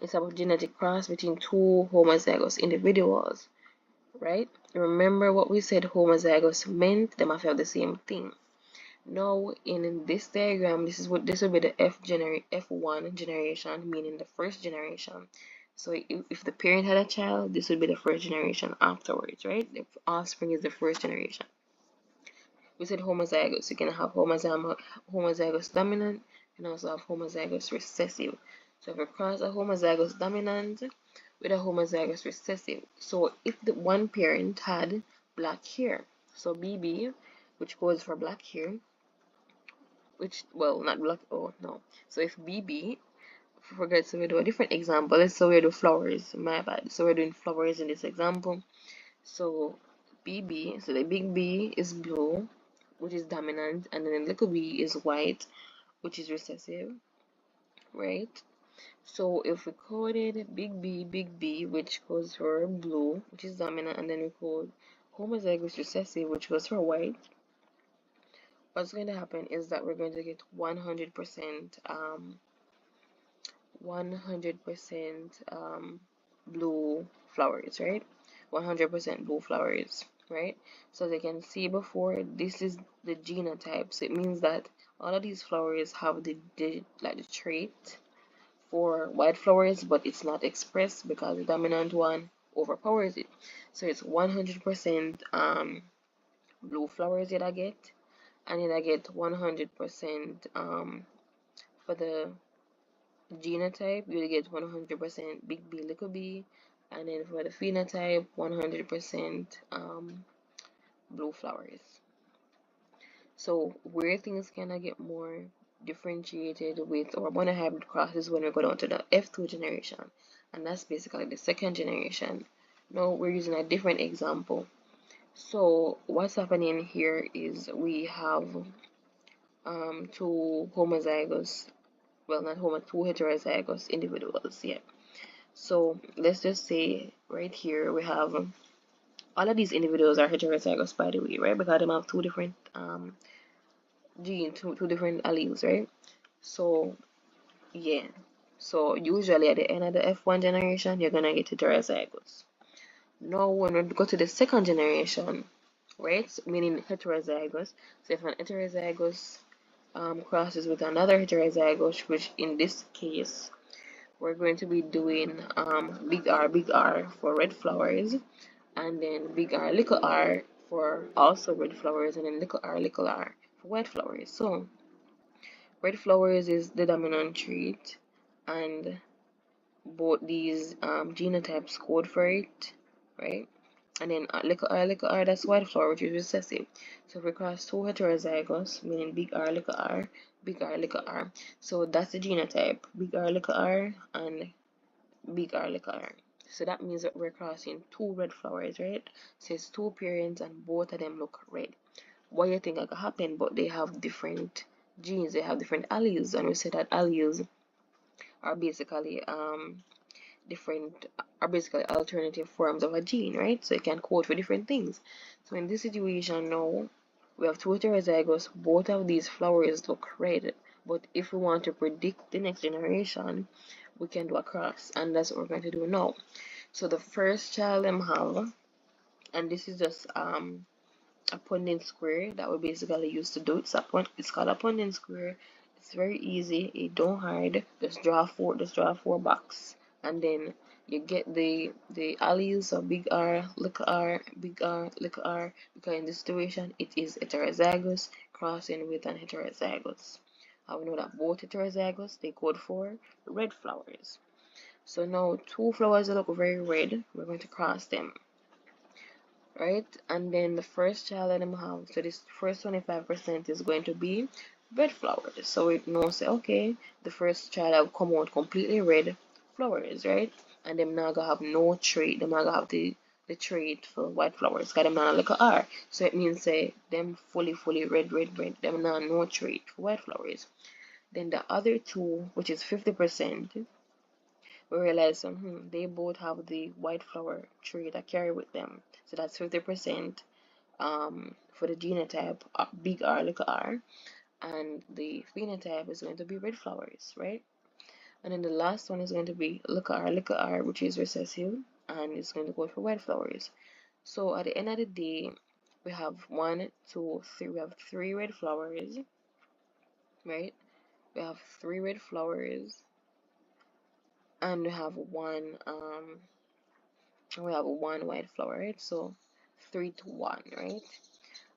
it's about genetic cross between 2 homozygous individuals, right? Remember what we said homozygous meant, they must have the same thing. Now in this diagram, this will be the F1 generation, meaning the first generation. So if the parent had a child, this would be the first generation afterwards, right? The offspring is the first generation. We said homozygous. You can have homozygous dominant and also have homozygous recessive. So if you cross a homozygous dominant with a homozygous recessive, so if the one parent had black hair, so BB, which goes for black hair, which, well, not black, oh no, so if BB, forget, so we do a different example. So we do flowers, my bad, so we're doing flowers in this example. So BB, so the big B is blue, which is dominant, and then the little b is white, which is recessive, right? So if we coded big B, which goes for blue, which is dominant, and then we code homozygous recessive, which goes for white, what's going to happen is that we're going to get 100% blue flowers, right? 100% blue flowers, right? So as you can see before, this is the genotype. So it means that all of these flowers have the trait for white flowers, but it's not expressed because the dominant one overpowers it. So it's 100% blue flowers that I get, and then I get 100% for the genotype, you'll get 100% big B, little b, and then for the phenotype, 100% blue flowers. So where things kind of get more differentiated with our monohybrid crosses when we go down to the F2 generation, and that's basically the second generation. Now we're using a different example. So what's happening here is we have 2 homozygous, well, not homo, 2 heterozygous individuals, yeah. So let's just say right here we have all of these individuals are heterozygous, by the way, right? Because they have 2 different genes, two different alleles, right? So yeah, so usually at the end of the F1 generation, you're gonna get heterozygous. Now when we go to the second generation, right, meaning heterozygous. So if an heterozygous crosses with another heterozygous, which in this case we're going to be doing big R for red flowers, and then big little r for also red flowers, and then little r for white flowers. So red flowers is the dominant trait, and both these genotypes code for it, right? And then little r, that's white flower, which is recessive. So if we cross two heterozygous, meaning big R, little r. So that's the genotype, big R, little r, and big R, little r. So that means that we're crossing two red flowers, right? So it's two parents and both of them look red. What do you think could happen? But they have different genes, they have different alleles, and we say that alleles are basically different are basically alternative forms of a gene, right? So it can code for different things. So in this situation now, we have two heterozygous, both of these flowers look red. But if we want to predict the next generation, we can do a cross, and that's what we're going to do now. So the first child them have, and this is just a Punnett square that we basically use to do it. It's called a Punnett square. It's very easy. It don't hard. Just draw four box, and then you get the alleles of big R, little r, big R, little r. Because in this situation, it is heterozygous crossing with an heterozygous. And we know that both heterozygous they code for red flowers. So now two flowers that look very red, we're going to cross them, right? And then the first child that I'm have, so this first 25% is going to be red flowers. So it knows, say, okay, the first child will come out completely red flowers, right? And them not gonna have no trait, them not gonna have the trait for white flowers, because them not like a R. So it means, say, them fully red, them not no trait for white flowers. Then the other two, which is 50%, we realize they both have the white flower trait that carry with them. So that's 50% for the genotype big R, little r, and the phenotype is going to be red flowers, right? And then the last one is going to be little r, which is recessive, and it's going to go for white flowers. So at the end of the day, we have one, two, three. We have three red flowers, right? We have three red flowers, and we have one white flower, right? So 3 to 1, right?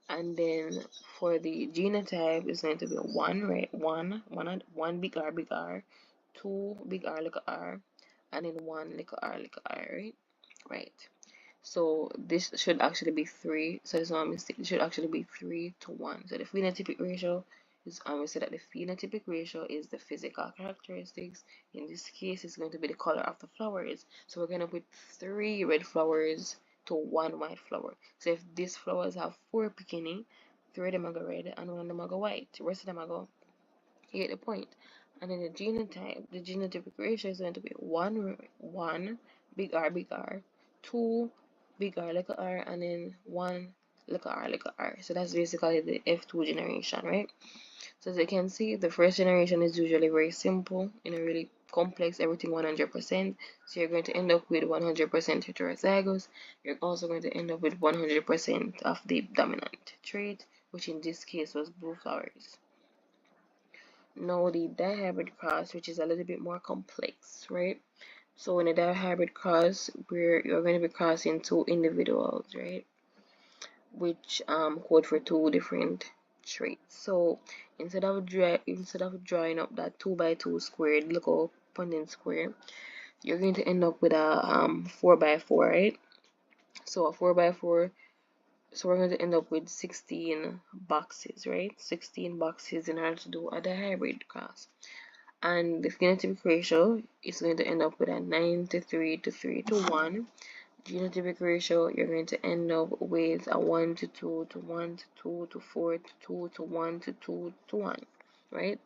And then for the genotype, it's going to be one, right? One big R, two big R, little r, and then one little r, right? Right. So this should actually be 3. So it's not a mistake. It should actually be 3 to 1. So the phenotypic ratio is, we say that the phenotypic ratio is the physical characteristics. In this case, it's going to be the color of the flowers. So we're going to put 3 red flowers to 1 white flower. So if these flowers have 4 beginning, 3 of them are go red and 1 of them are go white. The rest of them are go, you get the point. And then the genotypic ratio is going to be 1 big R, 2 big R, little r, and then 1 little r. So that's basically the F2 generation, right? So as you can see, the first generation is usually very simple, really complex, everything 100%. So you're going to end up with 100% heterozygous. You're also going to end up with 100% of the dominant trait, which in this case was blue flowers. Now the dihybrid cross, which is a little bit more complex, right? So in a dihybrid cross, where you're going to be crossing two individuals, right? Which code for two different traits. So instead of drawing up that 2 by 2 squared little Punnett square, you're going to end up with a 4 by 4, right? So a 4 by 4. So we're going to end up with 16 boxes, right? 16 boxes in order to do a dihybrid cross. And the phenotypic ratio is going to end up with a 93 to 3 to 1. Genotypic ratio, you're going to end up with a 1 to 2 to 1 to 2 to 4 to 2 to 1 to 2 to 1, right?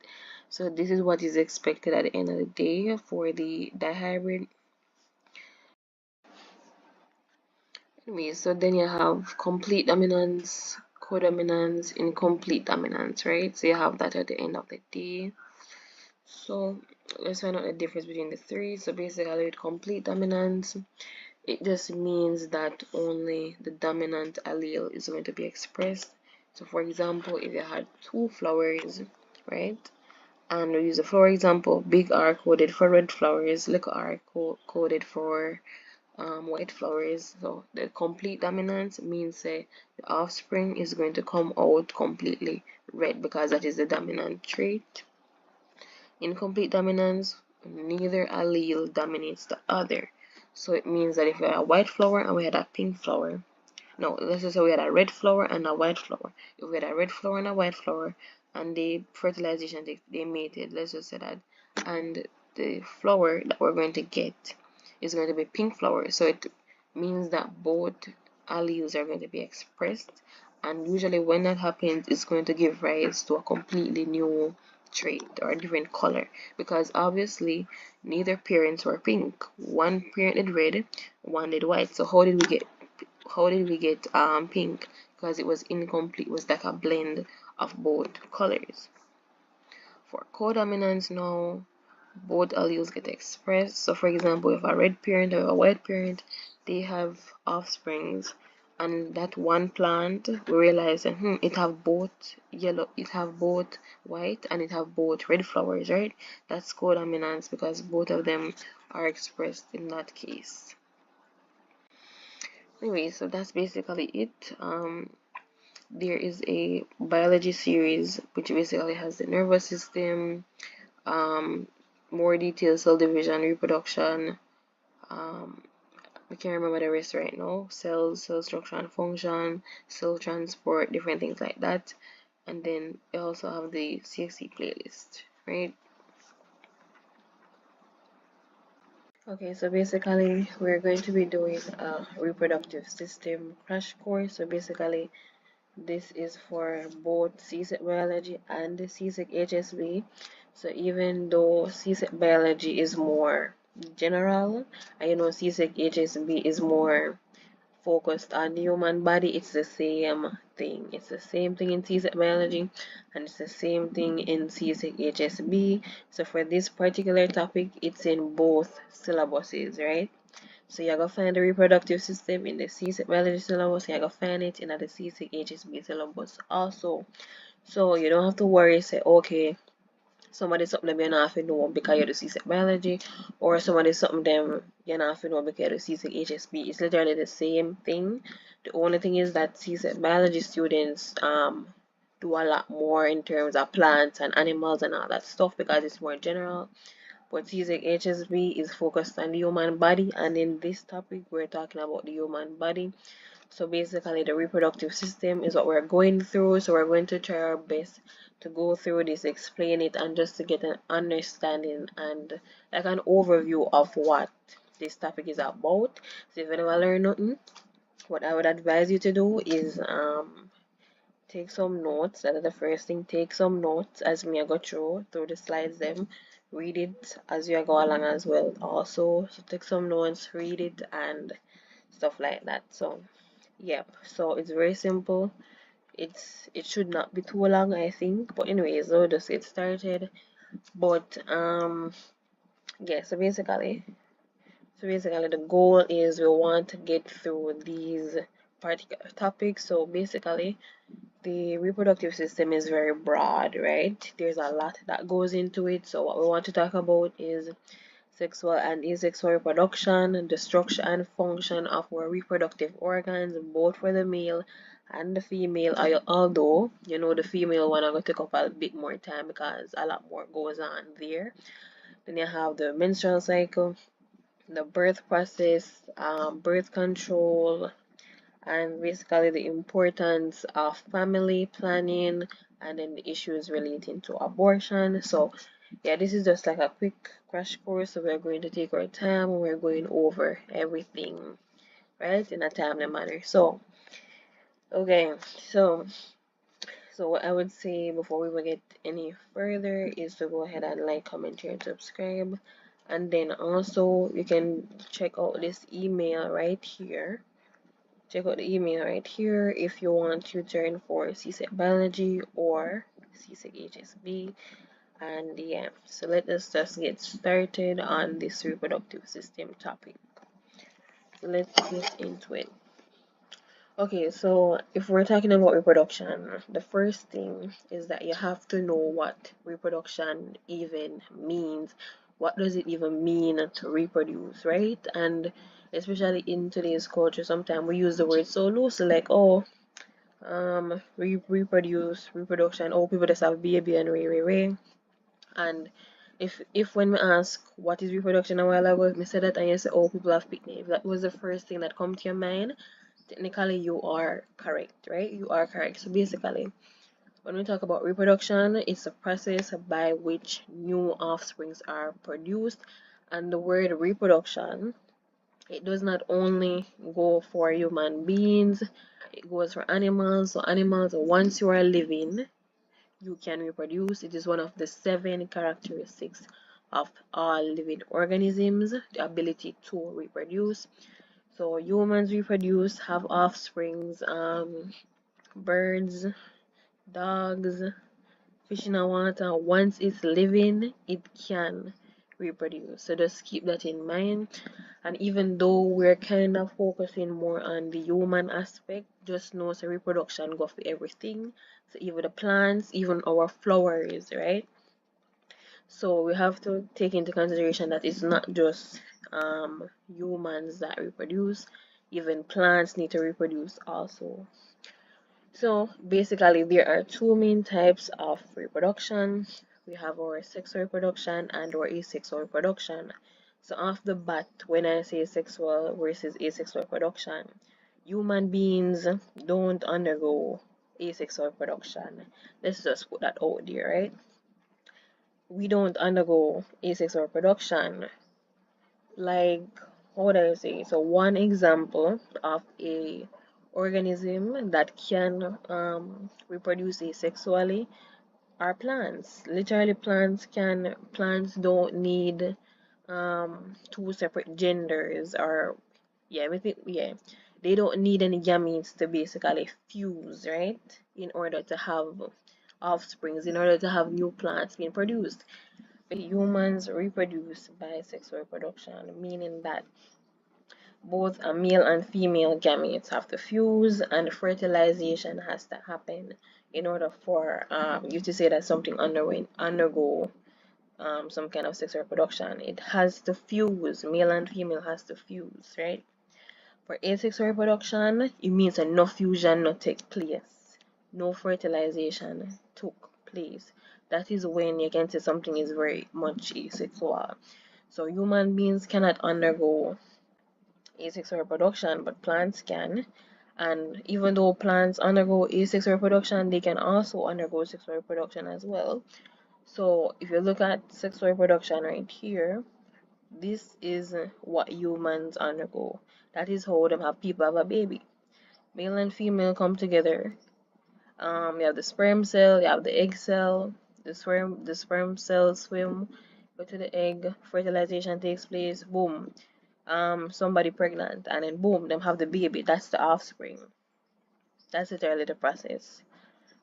So this is what is expected at the end of the day for the dihybrid. Anyway, so then you have complete dominance, codominance, incomplete dominance, right? So you have that at the end of the day. So let's find out the difference between the three. So basically with complete dominance, It just means that only the dominant allele is going to be expressed. So for example, if you had two flowers, right? And we use a flower example, big R coded for red flowers, little r coded for white flowers. So the complete dominance means the offspring is going to come out completely red because that is the dominant trait. Incomplete dominance, neither allele dominates the other. So it means that if we had a white flower and we had a pink flower, no, let's just say we had a red flower and a white flower. If we had a red flower and a white flower and they fertilization, they mated, let's just say that, and the flower that we're going to get is going to be pink flower. So it means that both alleles are going to be expressed, and usually when that happens, it's going to give rise to a completely new trait or a different color, because obviously neither parents were pink. One parent did red, one did white. So how did we get pink? Because it was incomplete. It was like a blend of both colors. For codominance now, both alleles get expressed. So for example, if a red parent or a white parent, they have offsprings, and that one plant, we realize that it have both yellow, it have both white, and it have both red flowers, right? That's codominance because both of them are expressed in that case. Anyway, so that's basically it. There is a biology series which basically has the nervous system, more detailed cell division, reproduction. I can't remember the rest right now. Cells, cell structure and function, cell transport, different things like that. And then we also have the CXC playlist, right? Okay, so basically we're going to be doing a reproductive system crash course. So basically this is for both CSEC biology and the CSEC HSB. So even though CSEC biology is more general, and CSEC HSB is more focused on the human body, it's the same thing. It's the same thing in CSEC biology, and it's the same thing in CSEC HSB. So for this particular topic, it's in both syllabuses, right? So you're gonna find the reproductive system in the CSEC biology syllabus, you're gonna find it in the CSEC HSB syllabus also. So you don't have to worry, say, okay, somebody something them you not have to know because you do CSEC biology, or somebody something them you not have to know because you do CSEC HSB. It's literally the same thing. The only thing is that CSEC biology students do a lot more in terms of plants and animals and all that stuff because it's more general. But CSEC HSB is focused on the human body, and in this topic we're talking about the human body. So basically the reproductive system is what we're going through. So we're going to try our best to go through this, explain it, and just to get an understanding and like an overview of what this topic is about. So if you never learn nothing, what I would advise you to do is take some notes. That is the first thing. Take some notes as me I go through the slides them. Read it as you go along as well. Also, so take some notes, read it, and stuff like that. So yep, so it's very simple. It should not be too long, I think, but anyways, we'll just get started. But yeah, so basically the goal is we want to get through these particular topics. So basically the reproductive system is very broad, right? There's a lot that goes into it. So what we want to talk about is sexual and asexual reproduction, the structure and function of our reproductive organs, both for the male and the female. Although, the female one I'm going to take up a bit more time because a lot more goes on there. Then you have the menstrual cycle, the birth process, birth control, and basically the importance of family planning, and then the issues relating to abortion. So yeah, this is just like a quick crash course. So we're going to take our time and we're going over everything, right, in a timely manner. So okay, so what I would say before we will get any further is to go ahead and like, comment, share, and subscribe. And then also you can check out this email right here. Check out the email right here if you want tutoring for CSEC biology or CSEC HSB. And yeah, so let us just get started on this reproductive system topic. let's get into it. Okay, so if we're talking about reproduction, the first thing is that you have to know what reproduction even means. What does it even mean to reproduce, right? And especially in today's culture, sometimes we use the word so loosely, like, oh, reproduction, oh, people just have baby and way. And if when we ask what is reproduction a while ago, if we said that and you say, oh, people have picnic, if that was the first thing that come to your mind, technically you are correct, right? You are correct. So basically, when we talk about reproduction, it's a process by which new offsprings are produced. And the word reproduction, it does not only go for human beings, it goes for animals. So animals, once you are living, you can reproduce. It is one of the 7 characteristics of all living organisms, the ability to reproduce. So humans reproduce, have offsprings, birds, dogs, fish in the water. Once it's living, it can reproduce. So just keep that in mind. And even though we're kind of focusing more on the human aspect, just know so reproduction go for everything. So even the plants, even our flowers, right? So we have to take into consideration that it's not just humans that reproduce, even plants need to reproduce also. So basically, there are 2 main types of reproduction. We have our sexual reproduction and our asexual reproduction. So off the bat, when I say sexual versus asexual reproduction, human beings don't undergo asexual reproduction. Let's just put that out there, right? We don't undergo asexual reproduction. Like, how would I say? So one example of a organism that can reproduce asexually are plants. Literally, plants don't need 2 separate genders, or yeah, we think, yeah, they don't need any gametes to basically fuse, right? In order to have offsprings, in order to have new plants being produced. Humans reproduce by sexual reproduction, meaning that both a male and female gametes have to fuse and fertilization has to happen in order for you to say that something undergo some kind of sexual reproduction. It has to fuse, male and female has to fuse, right? For asexual reproduction, it means that no fusion not take place, no fertilization took place. That is when you can say something is very much asexual. So human beings cannot undergo asexual reproduction, but plants can. And even though plants undergo asexual reproduction, they can also undergo sexual reproduction as well. So if you look at sexual reproduction right here, this is what humans undergo. That is how them have people have a baby. Male and female come together. You have the sperm cell, you have the egg cell, the sperm cells swim, go to the egg, fertilization takes place, boom. Somebody pregnant, and then boom, them have the baby. That's the offspring. That's literally the process.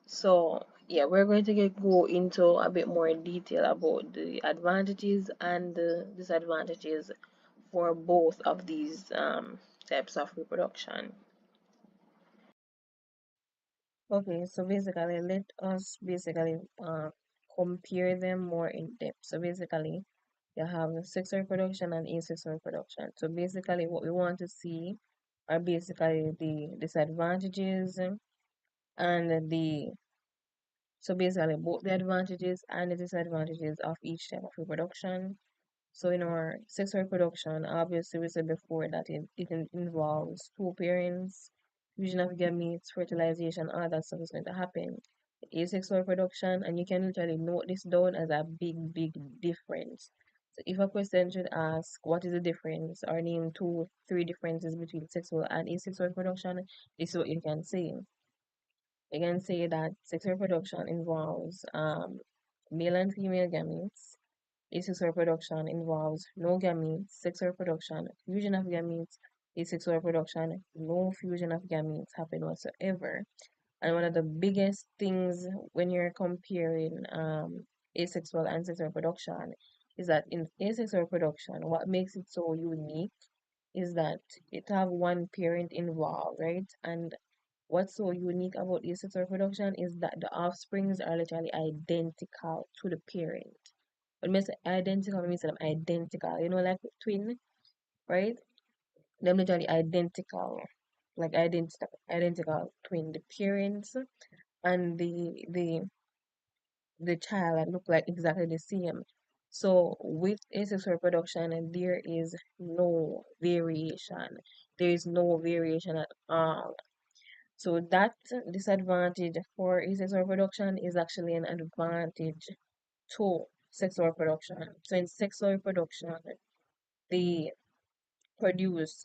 So yeah, we're going to go into a bit more detail about the advantages and the disadvantages for both of these types of reproduction. Okay, so basically, let us basically compare them more in depth. So basically, you have sexual reproduction and asexual reproduction. So basically, what we want to see are basically the disadvantages and the so basically both the advantages and the disadvantages of each type of reproduction. So in our sexual reproduction, obviously we said before that it involves 2 parents, fusion of gametes, fertilization, all that stuff is going to happen. Asexual reproduction, and you can literally note this down as a big difference. So if a question should ask what is the difference or name 2, 3 differences between sexual and asexual reproduction, this is what you can say. You can say that sexual reproduction involves male and female gametes. Asexual reproduction involves no gametes, sexual reproduction, fusion of gametes. Asexual reproduction, no fusion of gametes happen whatsoever. And one of the biggest things when you're comparing asexual and sexual reproduction is that in asexual reproduction, what makes it so unique is that it have one parent involved, right? And what's so unique about asexual reproduction is that the offsprings are literally identical to the parent. When I say identical, I mean them identical. You know, like twin, right? Them literally identical, like identical twin. The parents and the child that look like exactly the same. So with asexual reproduction, there is no variation. There is no variation at all. So that disadvantage for asexual reproduction is actually an advantage to sexual reproduction. So in sexual reproduction, they produce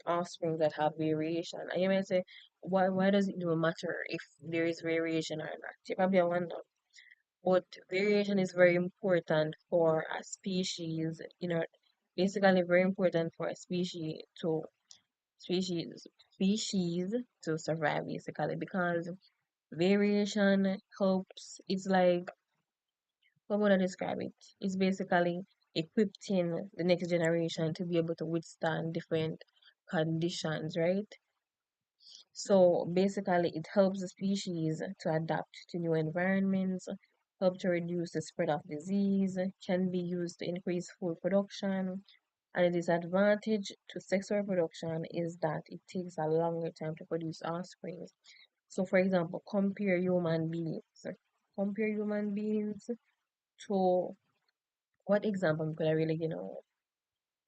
offspring that have variation. And you might say, why does it even matter if there is variation or not? You probably wonder. But variation is very important for a species, basically very important for a species species to survive basically because variation helps. It's like, how would I describe it? It's basically equipping the next generation to be able to withstand different conditions, right? So basically, it helps the species to adapt to new environments, help to reduce the spread of disease, can be used to increase food production. And the disadvantage to sexual reproduction is that it takes a longer time to produce offspring. So, for example, compare human beings to what example could I really,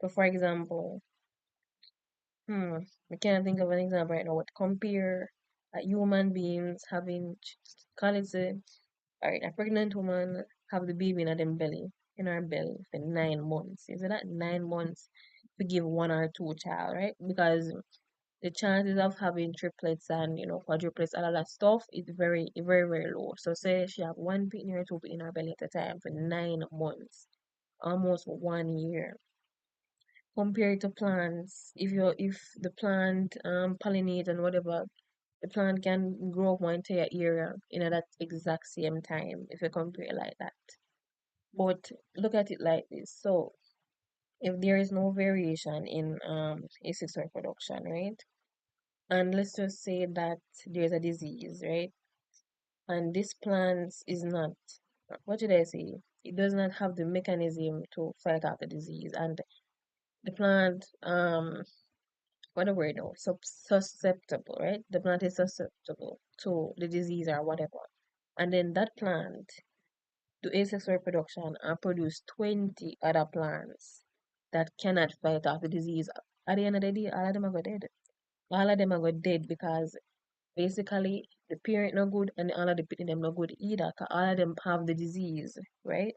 So, for example, I can't think of an example right now. But compare human beings having, call it, say, all right, a pregnant woman have the baby in them belly, in her belly for 9 months. Is it that 9 months to give one or two child, right? Because the chances of having triplets and quadruplets, all of that stuff is very, very, very low. So say she have one baby or two baby in her belly at a time for 9 months, almost 1 year. Compared to plants, if the plant pollinate and whatever, the plant can grow one entire area in that exact same time if you compare it like that. But look at it like this. So if there is no variation in asexual reproduction, right? And let's just say that there's a disease, right? And this plant is not, what should I say? It does not have the mechanism to fight off the disease, and the plant what a word now, susceptible, right? The plant is susceptible to the disease or whatever. And then that plant do asexual reproduction and produce 20 other plants that cannot fight off the disease. At the end of the day, all of them are go dead. All of them are go dead because basically the parent no good and all of the them no good either. 'Cause all of them have the disease, right?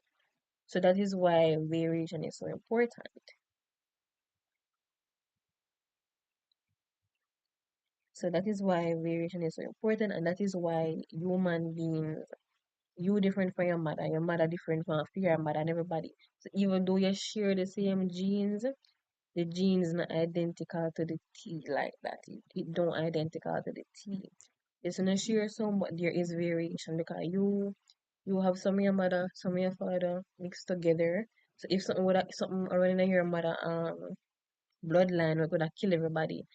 So that is why variation is so important. So that is why variation is so important, and that is why human beings, you different from your mother different from your mother, and everybody. So even though you share the same genes, the genes not identical to the T like that. It don't identical to the T. It's not share some, but there is variation because you have some of your mother, some of your father mixed together. So if something already in your mother bloodline, we could have kill everybody.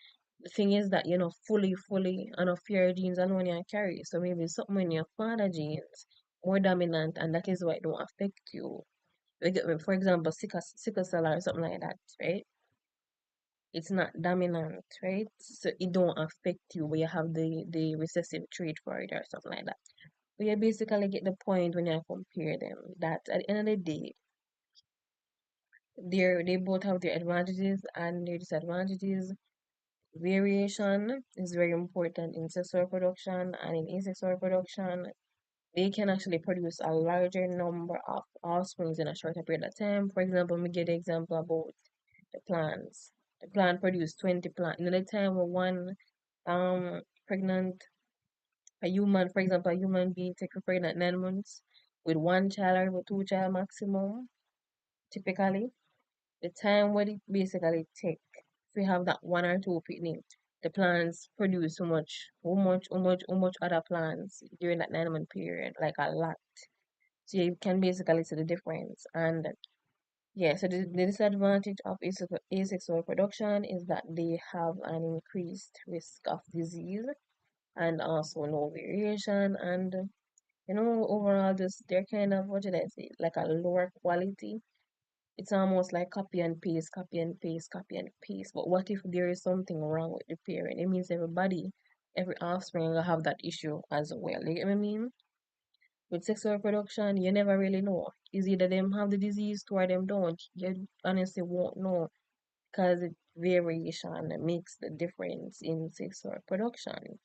The thing is that fully enough your genes alone you carry. So maybe something in your father genes more dominant, and that is why it don't affect you. For example, sickle cell or something like that, right? It's not dominant, right? So it don't affect you, but you have the recessive trait for it or something like that. But you basically get the point when you compare them. That at the end of the day, they both have their advantages and their disadvantages. Variation is very important in sexual reproduction and in asexual reproduction. They can actually produce a larger number of offspring in a shorter period of time. For example, we get the example about the plants. The plant produce 20 plants. In the time when one pregnant a human, for example, a human being take pregnant 9 months with one child or two child maximum, typically. The time what it basically take to have that one or two picnic, the plants produce so much other plants during that 9 month period, like a lot. So you can basically see the difference. And Yeah, so the disadvantage of asexual reproduction is that they have an increased risk of disease and also no variation, and overall just they're kind of, what should I say, like a lower quality. It's almost like copy and paste, copy and paste, copy and paste. But what if there is something wrong with the parent? It means every offspring will have that issue as well. You get what I mean? With sexual reproduction, you never really know. Is either them have the disease or them don't. You honestly won't know because variation makes the difference in sexual reproduction.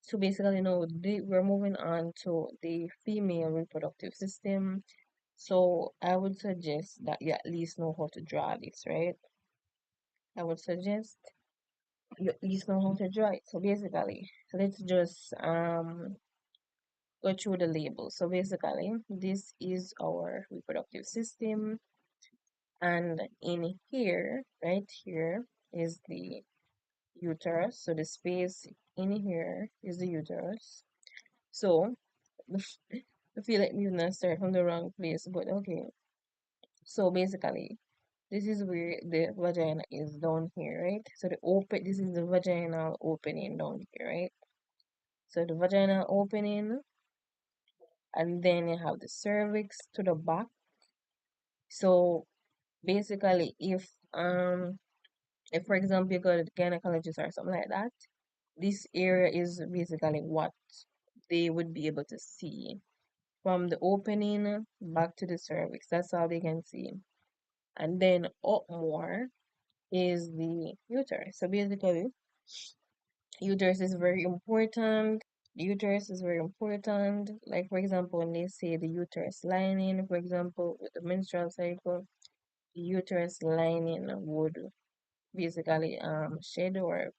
So basically, we're moving on to the female reproductive system. So I would suggest that you at least know how to draw this, right? I would suggest you at least know how to draw it. So basically, let's just go through the label. So basically, this is our reproductive system, and in here, right here, is the uterus. So the space in here is the uterus. So I feel like we've not started from the wrong place, but okay. So basically, this is where the vagina is down here, right? So this is the vaginal opening down here, right? So the vaginal opening, and then you have the cervix to the back. So basically, if for example you go to the gynecologist or something like that, this area is basically what they would be able to see from the opening back to the cervix. That's all they can see. And then up more is the uterus. So basically, uterus is very important. The uterus is very important. Like for example, when they say the uterus lining, for example, with the menstrual cycle, the uterus lining would basically shed, or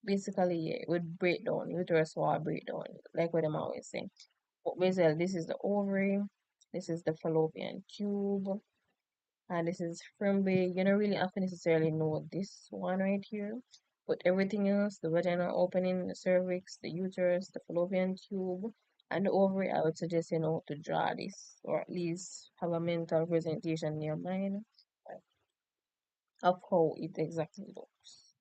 basically yeah, it would break down. Uterus wall break down, like what I'm always saying. But basically, this is the ovary, this is the fallopian tube, and this is Frimbe. You don't really have to necessarily know this one right here, but everything else, the vaginal opening, the cervix, the uterus, the fallopian tube, and the ovary, I would suggest you know to draw this, or at least have a mental presentation in your mind of how it exactly looks.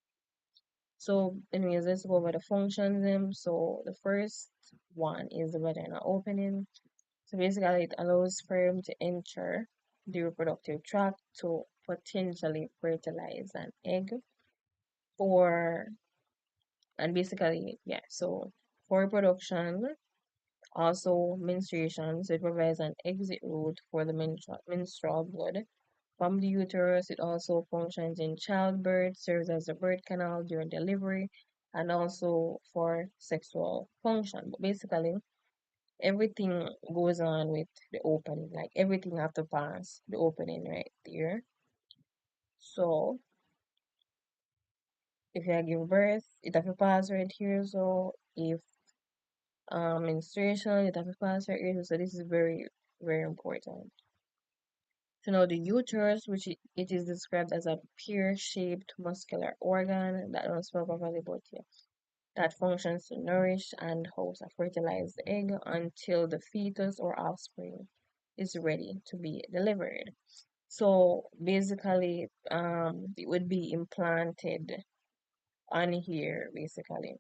So anyways, let's go over the functions then. So the first one is the vaginal opening. So basically, it allows sperm to enter the reproductive tract to potentially fertilize an egg for, and basically, yeah, so for reproduction, also menstruation, so it provides an exit route for the menstrual blood from the uterus. It also functions in childbirth, serves as a birth canal during delivery, and also for sexual function. But basically, everything goes on with the opening, like everything have to pass the opening right there. So if you give birth, it have to pass right here. So if menstruation, it have to pass right here. So this is very, very important. So now the uterus, which it is described as a pear-shaped muscular organ that don't spoke properly about here, that functions to nourish and host a fertilized egg until the fetus or offspring is ready to be delivered. So basically, it would be implanted on here, basically.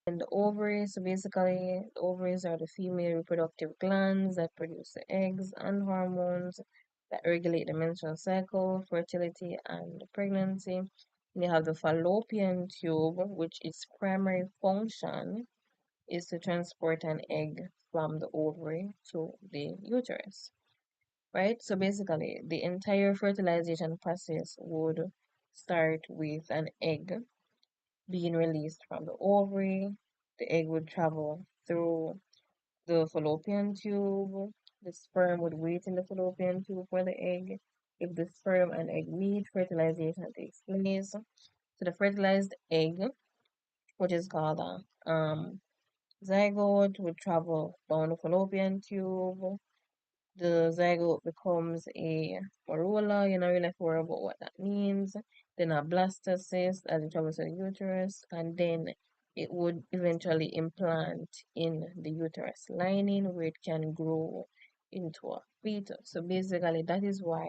And the ovaries, so basically, the ovaries are the female reproductive glands that produce the eggs and hormones that regulate the menstrual cycle, fertility, and pregnancy. And you have the fallopian tube, which its primary function is to transport an egg from the ovary to the uterus, right? So basically, the entire fertilization process would start with an egg being released from the ovary. The egg would travel through the fallopian tube. The sperm would wait in the fallopian tube for the egg. If the sperm and egg meet, fertilization takes place. So the fertilized egg, which is called a zygote, would travel down the fallopian tube. The zygote becomes a corolla. You're not really sure about what that means. Then a blastocyst as it travels to the uterus, and then it would eventually implant in the uterus lining where it can grow into a fetus. So basically, that is why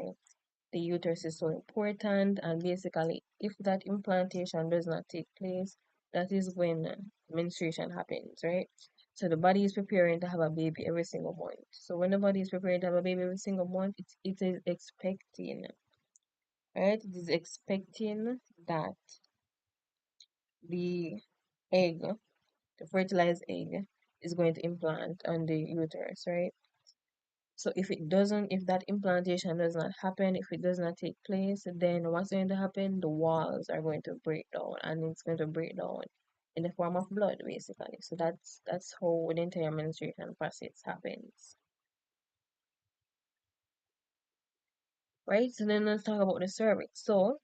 the uterus is so important. And basically, if that implantation does not take place, that is when menstruation happens, right? So the body is preparing to have a baby every single month. So when the body is preparing to have a baby every single month, it is expecting, right? It is expecting that the egg, the fertilized egg, is going to implant on the uterus, right? So if that implantation does not happen, if it does not take place, then what's going to happen? The walls are going to break down, and it's going to break down in the form of blood, basically. So that's how the entire menstruation process happens, right? So then let's talk about the cervix. So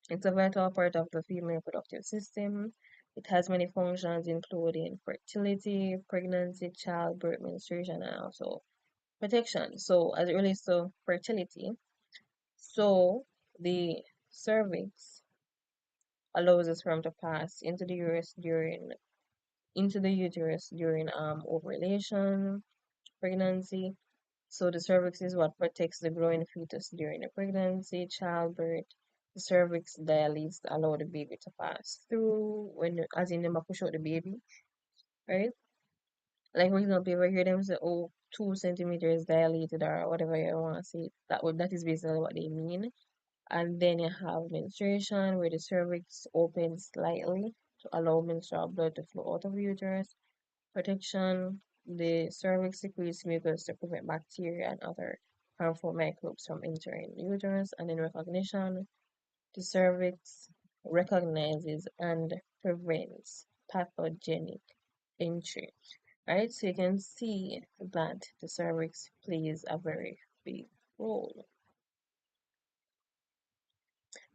it's a vital part of the female reproductive system. It has many functions, including fertility, pregnancy, childbirth, menstruation, and also protection. So as it relates to fertility, so the cervix allows the sperm to pass into the uterus during ovulation, pregnancy. So the cervix is what protects the growing fetus during the pregnancy, childbirth. The cervix dilates to allow the baby to pass through when as in them a push out the baby, right? Like for example, if I hear them say, "Oh, 2 centimeters dilated" or whatever you want to say, that is basically what they mean. And then you have menstruation where the cervix opens slightly to allow menstrual blood to flow out of the uterus. Protection, the cervix secretes mucus to prevent bacteria and other harmful microbes from entering the uterus. And then recognition, the cervix recognizes and prevents pathogenic entry. Right, so you can see that the cervix plays a very big role.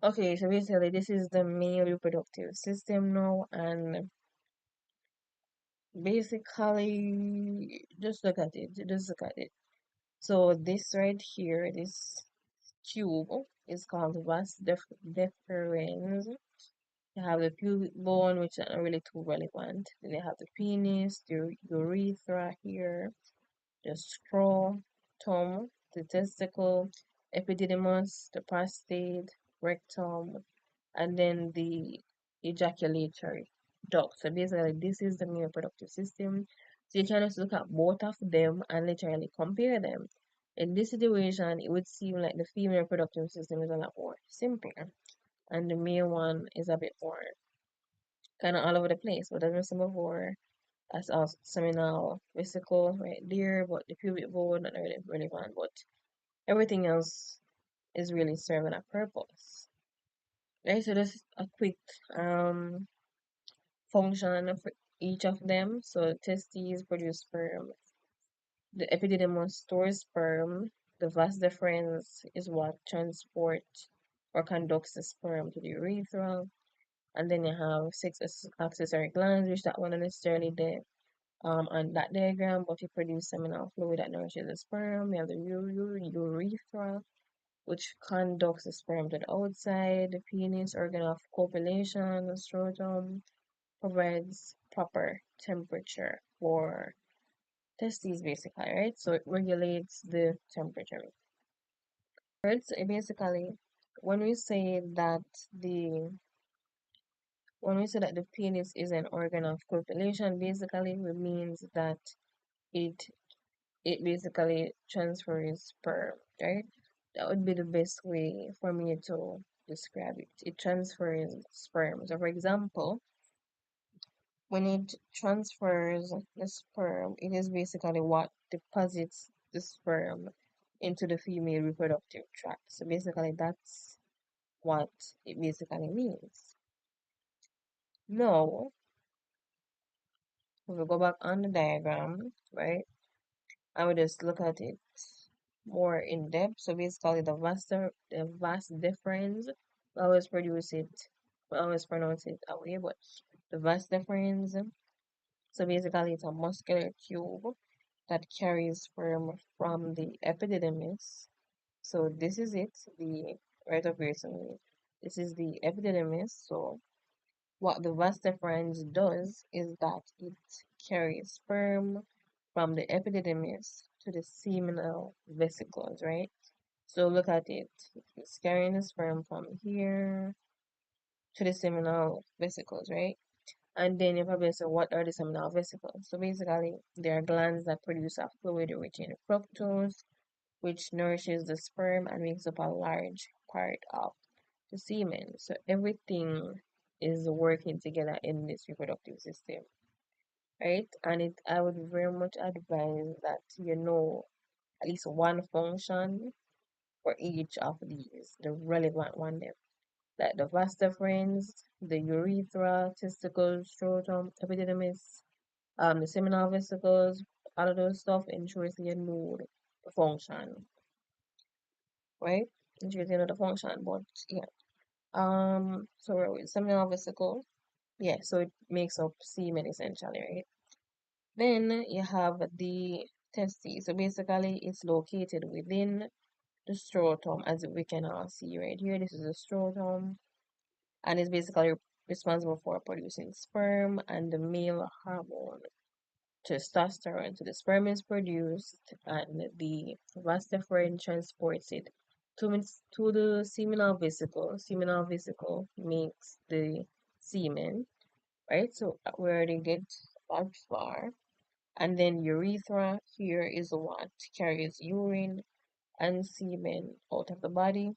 Okay, so basically this is the male reproductive system now, and basically just look at it, just look at it. So this right here, this tube is called vas deferens. You have the pubic bone, which are not really too relevant. Then you have the penis, the urethra here, the scrotum, the testicle, epididymis, the prostate, rectum, and then the ejaculatory duct. So basically, this is the male reproductive system. So you can just look at both of them and literally compare them. In this situation, it would seem like the female reproductive system is a lot more simpler, and the male one is a bit more kind of all over the place. But as I said before, that's our seminal vesicle right there, but the pubic bone not really relevant, but everything else is really serving a purpose. Right, so this is a quick function for each of them. So testes produce sperm, the epididymis stores sperm, the vas deferens is what transports or conducts the sperm to the urethra, and then you have six accessory glands, which that one not necessarily there on that diagram, but you produce seminal fluid that nourishes the sperm. You have the urethra, which conducts the sperm to the outside, the penis, organ of copulation, the scrotum, provides proper temperature for testes basically, right? So it regulates the temperature. Right? So basically, when we say that the when we say that the penis is an organ of copulation, basically it means that it it basically transfers sperm, right? That would be the best way for me to describe it. It transfers sperm. So for example, when it transfers the sperm, it is basically what deposits the sperm into the female reproductive tract. So basically, that's what it basically means. Now, if we go back on the diagram, right, I would just look at it more in depth. So basically, the vas deferens, we always produce it, we always pronounce it away, but the vas deferens. So basically, it's a muscular tube that carries sperm from the epididymis. So this is it, the right of graceful. This is the epididymis. So what the vas deferens does is that it carries sperm from the epididymis to the seminal vesicles, right? So look at it. It's carrying the sperm from here to the seminal vesicles, right? And then you probably say, what are the seminal vesicles? So basically, they are glands that produce a fluid rich in fructose, which nourishes the sperm and makes up a large part of the semen. So everything is working together in this reproductive system, right? And I would very much advise that you know at least one function for each of these, the relevant one there. Like the vas deferens, the urethra, testicles, scrotum, epididymis, the seminal vesicles, all of those stuff ensures you know the function, right? Ensures you know the function, but yeah. So we're with seminal vesicle. Yeah, so it makes up semen essentially, right? Then you have the testes. So basically, it's located within the scrotum, as we can all see right here. This is the scrotum, and it's basically responsible for producing sperm and the male hormone testosterone. So the sperm is produced, and the vas deferens transports it to the seminal vesicle. Seminal vesicle makes the semen, right? So we already get that far. And then urethra here is what carries urine and semen out of the body,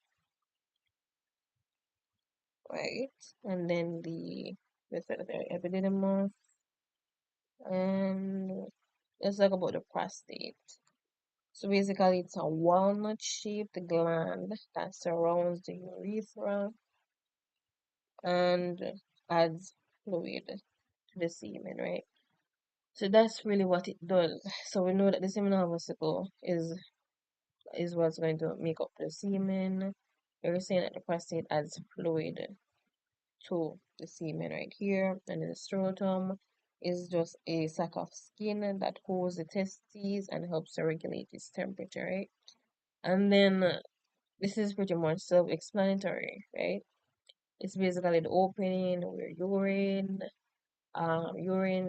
right? And then the epididymis, and let's talk about the prostate. So basically, it's a walnut-shaped gland that surrounds the urethra and adds fluid to the semen, right? So that's really what it does. So we know that the seminal vesicle is what's going to make up the semen. We're saying that the prostate adds fluid to the semen right here, and the scrotum is just a sack of skin that holds the testes and helps to regulate its temperature, right? And then this is pretty much self-explanatory, right? It's basically the opening where urine,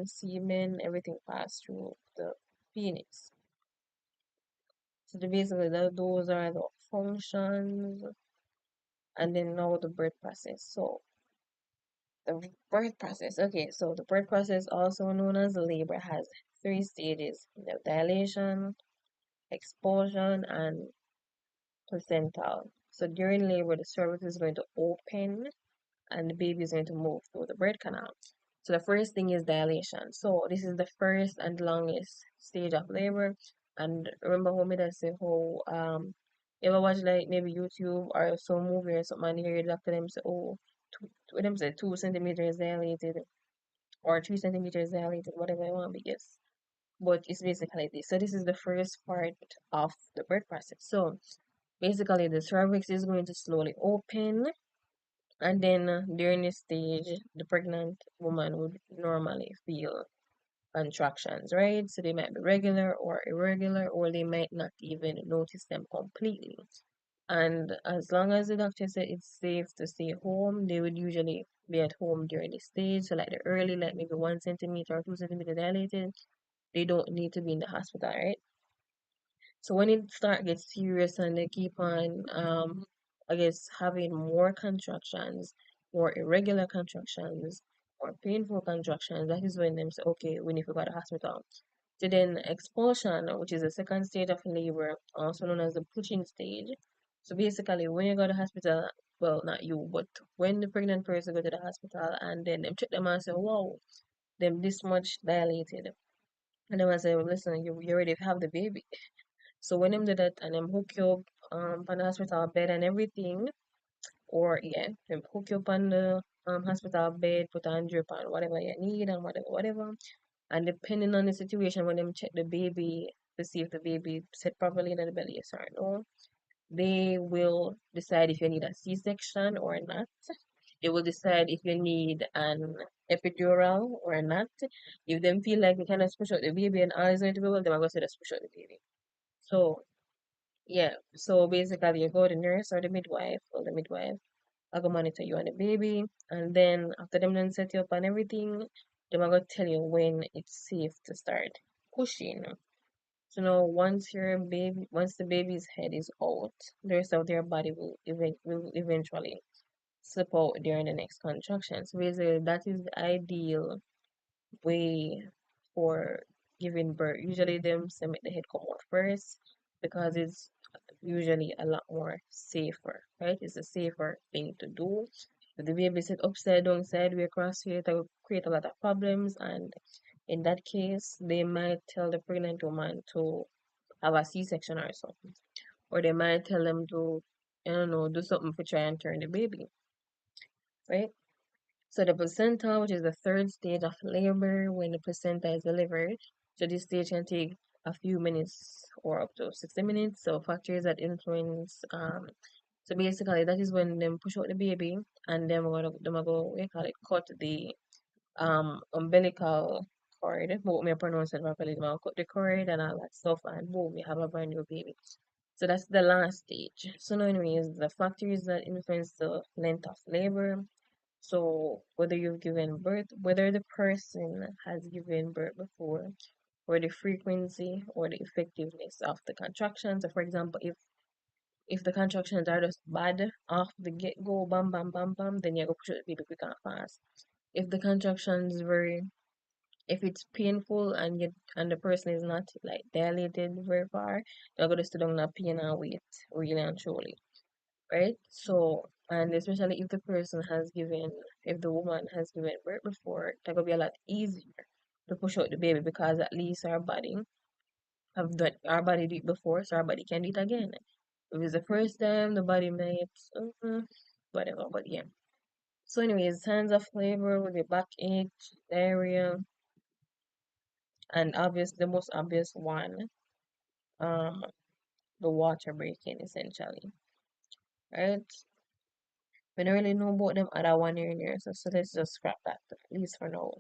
semen, everything pass through the penis. So basically those are the functions, and then now the birth process. So the birth process. Okay, so the birth process, also known as labor, has three stages: the dilation, expulsion, and placental. So during labor, the cervix is going to open and the baby is going to move through the birth canal. So the first thing is dilation. So this is the first and longest stage of labor. And remember how me that say how you ever watch like maybe YouTube or some movie or something and you hear the doctor them say, oh, them say 2 centimeters dilated or 3 centimeters dilated, whatever you want to guess. But it's basically this. So this is the first part of the birth process. So basically the cervix is going to slowly open, and then during this stage, the pregnant woman would normally feel contractions, right? So they might be regular or irregular, or they might not even notice them completely. And as long as the doctor said it's safe to stay home, they would usually be at home during this stage. So like the early, like maybe 1 centimeter or 2 centimeter dilated, they don't need to be in the hospital, right? So when it start gets serious and they keep on, I guess having more contractions, more irregular contractions, more painful contractions, that is when them say, okay, we need to go to the hospital. So then expulsion, which is the second stage of labor, also known as the pushing stage. So basically, when you go to the hospital, well, not you, but when the pregnant person go to the hospital and then them check them and say, wow, them this much dilated. And then I say, well, listen, you already have the baby. So when them do that and them hook you up on the hospital bed and everything, or yeah, them hook you up on the hospital bed, put on drip on whatever you need and whatever. And depending on the situation, when them check the baby to see if the baby sit properly in the belly, yes or no, they will decide if you need a C-section or not. They will decide if you need an epidural or not. If them feel like they cannot push out the baby and all is going to be well, they're going to say just push out the baby. So yeah, so basically you go to the nurse or the midwife, I go monitor you and the baby, and then after them done set you up and everything, them I go tell you when it's safe to start pushing. So now once the baby's head is out, the rest of their body will eventually slip out during the next contraction. So basically, that is the ideal way for giving birth. Usually, them say make the head come out first because it's usually a lot more safer, right? It's a safer thing to do. If the baby sit upside down, sideways, across here, it will create a lot of problems. And in that case, they might tell the pregnant woman to have a C-section or something, or they might tell them to, I don't know, do something to try and turn the baby, right? So the placenta, which is the third stage of labor when the placenta is delivered, so this stage can take a few minutes or up to 60 minutes. So factors that influence, so basically that is when them push out the baby and them go we call it cut the umbilical cord. But me pronounce it properly. Them cut the cord and all that stuff, and boom, we have a brand new baby. So that's the last stage. So now anyways, the factors that influence the length of labor. So whether you've given birth, whether the person has given birth before, or the frequency or the effectiveness of the contractions. So for example, if the contractions are just bad off the get go, bam bam bam bam, then you go push out the baby quick and fast. If the contractions very if it's painful and the person is not like dilated very far, you're gonna sit down and pain and wait really and truly, right? So, and especially if the person has given, if the woman has given birth before, that gonna be a lot easier to push out the baby because at least our body did it before, so our body can do it again. If it's the first time, the body might, whatever, but yeah. So, anyways, signs of labor with the backache, diarrhea, and the most obvious one, um, the water breaking essentially, right? We don't really know about them other one here and there, so let's just scrap that at least for now.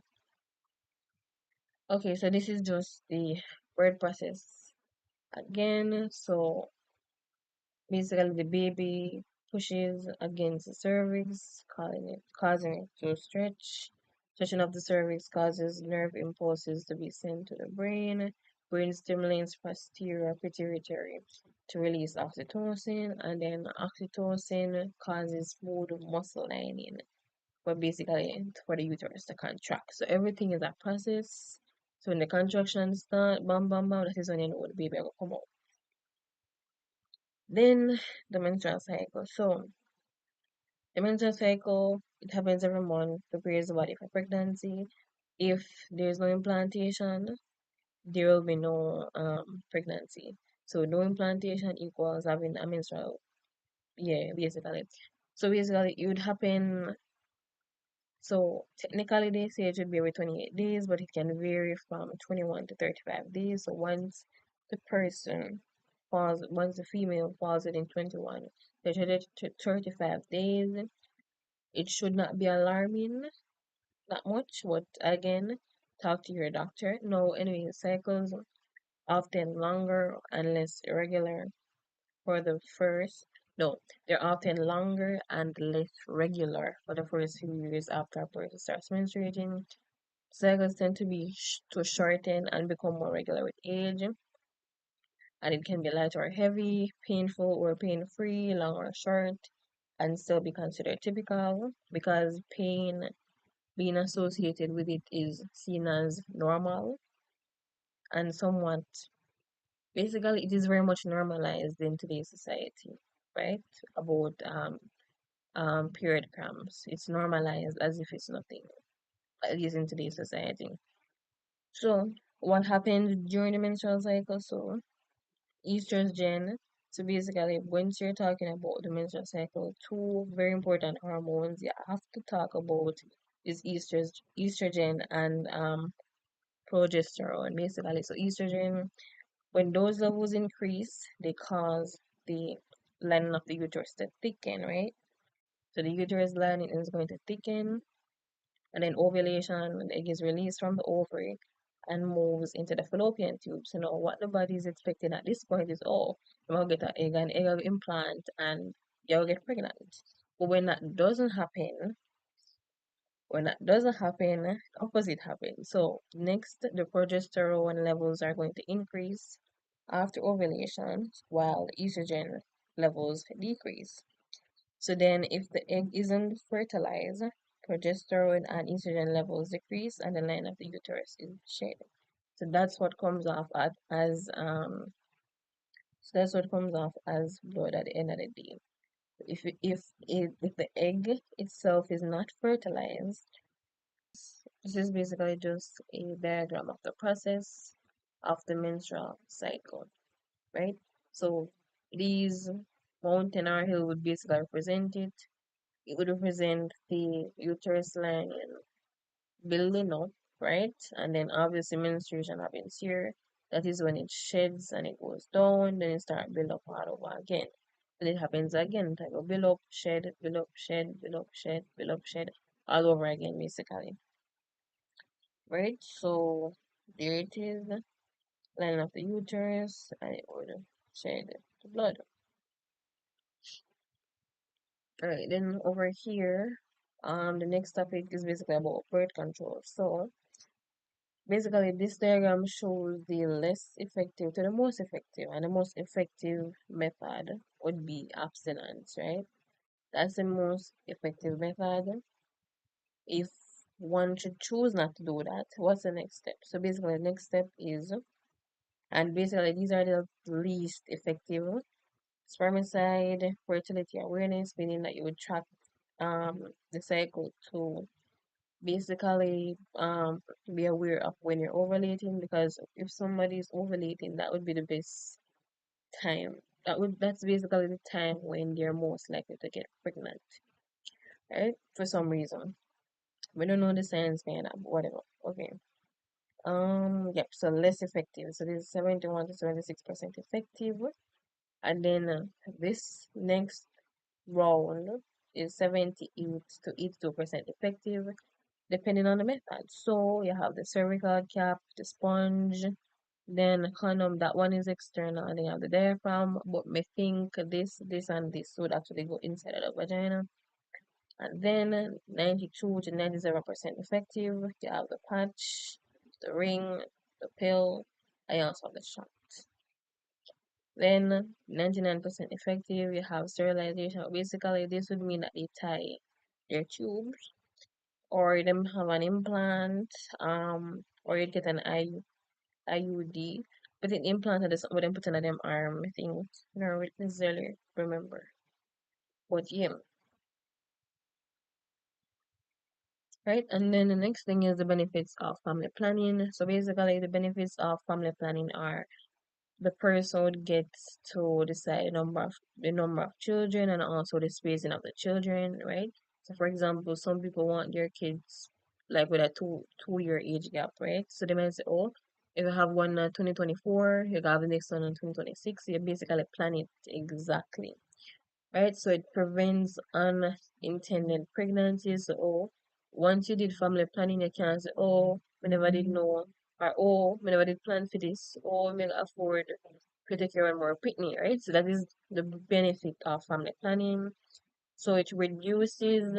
Okay, so this is just the birth process again. So basically, the baby pushes against the cervix, causing it to stretch. Stretching of the cervix causes nerve impulses to be sent to the brain. Brain stimulates posterior pituitary to release oxytocin, and then oxytocin causes smooth muscle lining, but basically for the uterus to contract. So everything is a process. So when the contractions start, bam, bam, bam, that is when you know the baby will come out. Then the menstrual cycle. So the menstrual cycle, it happens every month, prepares the body for pregnancy. If there's no implantation, there will be no pregnancy. So no implantation equals having a menstrual, yeah, basically. So basically it would happen. So technically they say it should be every 28 days, but it can vary from 21 to 35 days. So once the female falls within 21 to 35 days, it should not be alarming that much, but again, talk to your doctor. No, anyway, cycles often longer and less irregular for the first. No, they're often longer and less regular for the first few years after a person starts menstruating. Cycles tend to shorten and become more regular with age, and it can be light or heavy, painful or pain-free, long or short, and still be considered typical because pain being associated with it is seen as normal and somewhat basically it is very much normalized in today's society, right? About period cramps. It's normalized as if it's nothing, at least in today's society. So what happens during the menstrual cycle? So estrogen. So basically, once you're talking about the menstrual cycle, two very important hormones you have to talk about is estrogen and progesterone. Basically, so estrogen, when those levels increase, they cause the lining of the uterus to thicken, right? So the uterus lining is going to thicken, and then ovulation, the egg is released from the ovary and moves into the fallopian tube. So now what the body is expecting at this point is, oh, I'm gonna get an egg and egg will implant and you'll get pregnant. But when that doesn't happen, opposite happens. So next, the progesterone levels are going to increase after ovulation, while estrogen levels decrease. So then, if the egg isn't fertilized, progesterone and estrogen levels decrease, and the line of the uterus is shed. So that's what comes off as blood at the end of the day. If the egg itself is not fertilized, this is basically just a diagram of the process of the menstrual cycle, right? So these mountain or hill would basically represent it. It would represent the uterus line building up, right? And then obviously menstruation happens here. That is when it sheds and it goes down, then it starts build up all over again. Then it happens again, type of build up, shed, build up, shed, build up, shed, build up, shed, all over again basically. Right? So there it is, line of the uterus, and it would shed the blood. Alright, then over here, the next topic is basically about birth control. So basically, this diagram shows the less effective to the most effective, and the most effective method would be abstinence, right? That's the most effective method. If one should choose not to do that, what's the next step? So basically, the next step is, and basically, these are the least effective: spermicide, fertility awareness, meaning that you would track the cycle to basically be aware of when you're ovulating, because if somebody is ovulating, that would be the best time. That's basically the time when they're most likely to get pregnant, right? For some reason. We don't know the science behind that, but whatever. Okay. Yep, so less effective. So this is 71 to 76% effective. And then this next round is 78 to 82% effective, depending on the method. So you have the cervical cap, the sponge, then condom, that one is external, and then you have the diaphragm, but me think this, and this would actually go inside of the vagina. And then 92 to 97% effective, you have the patch, the ring, the pill, and you also have the shot. Then 99% effective, you have sterilization. Basically, this would mean that they tie their tubes, or them have an implant, or you get an IUD. But an implant is what them put in them arm, I think. I don't necessarily remember. But yeah, right? And then the next thing is the benefits of family planning. So basically, the benefits of family planning are the person gets to decide the number of children, and also the spacing of the children, right? So for example, some people want their kids like with a two-year age gap, right? So they might say, oh, if you have one in 2024, you have the next one in 2026. So you basically plan it exactly, right? So it prevents unintended pregnancies. So once you did family planning, you can't say, oh, we never did know, or oh, we never did plan for this, or we can afford to take care of more pitney, right? So that is the benefit of family planning. So it reduces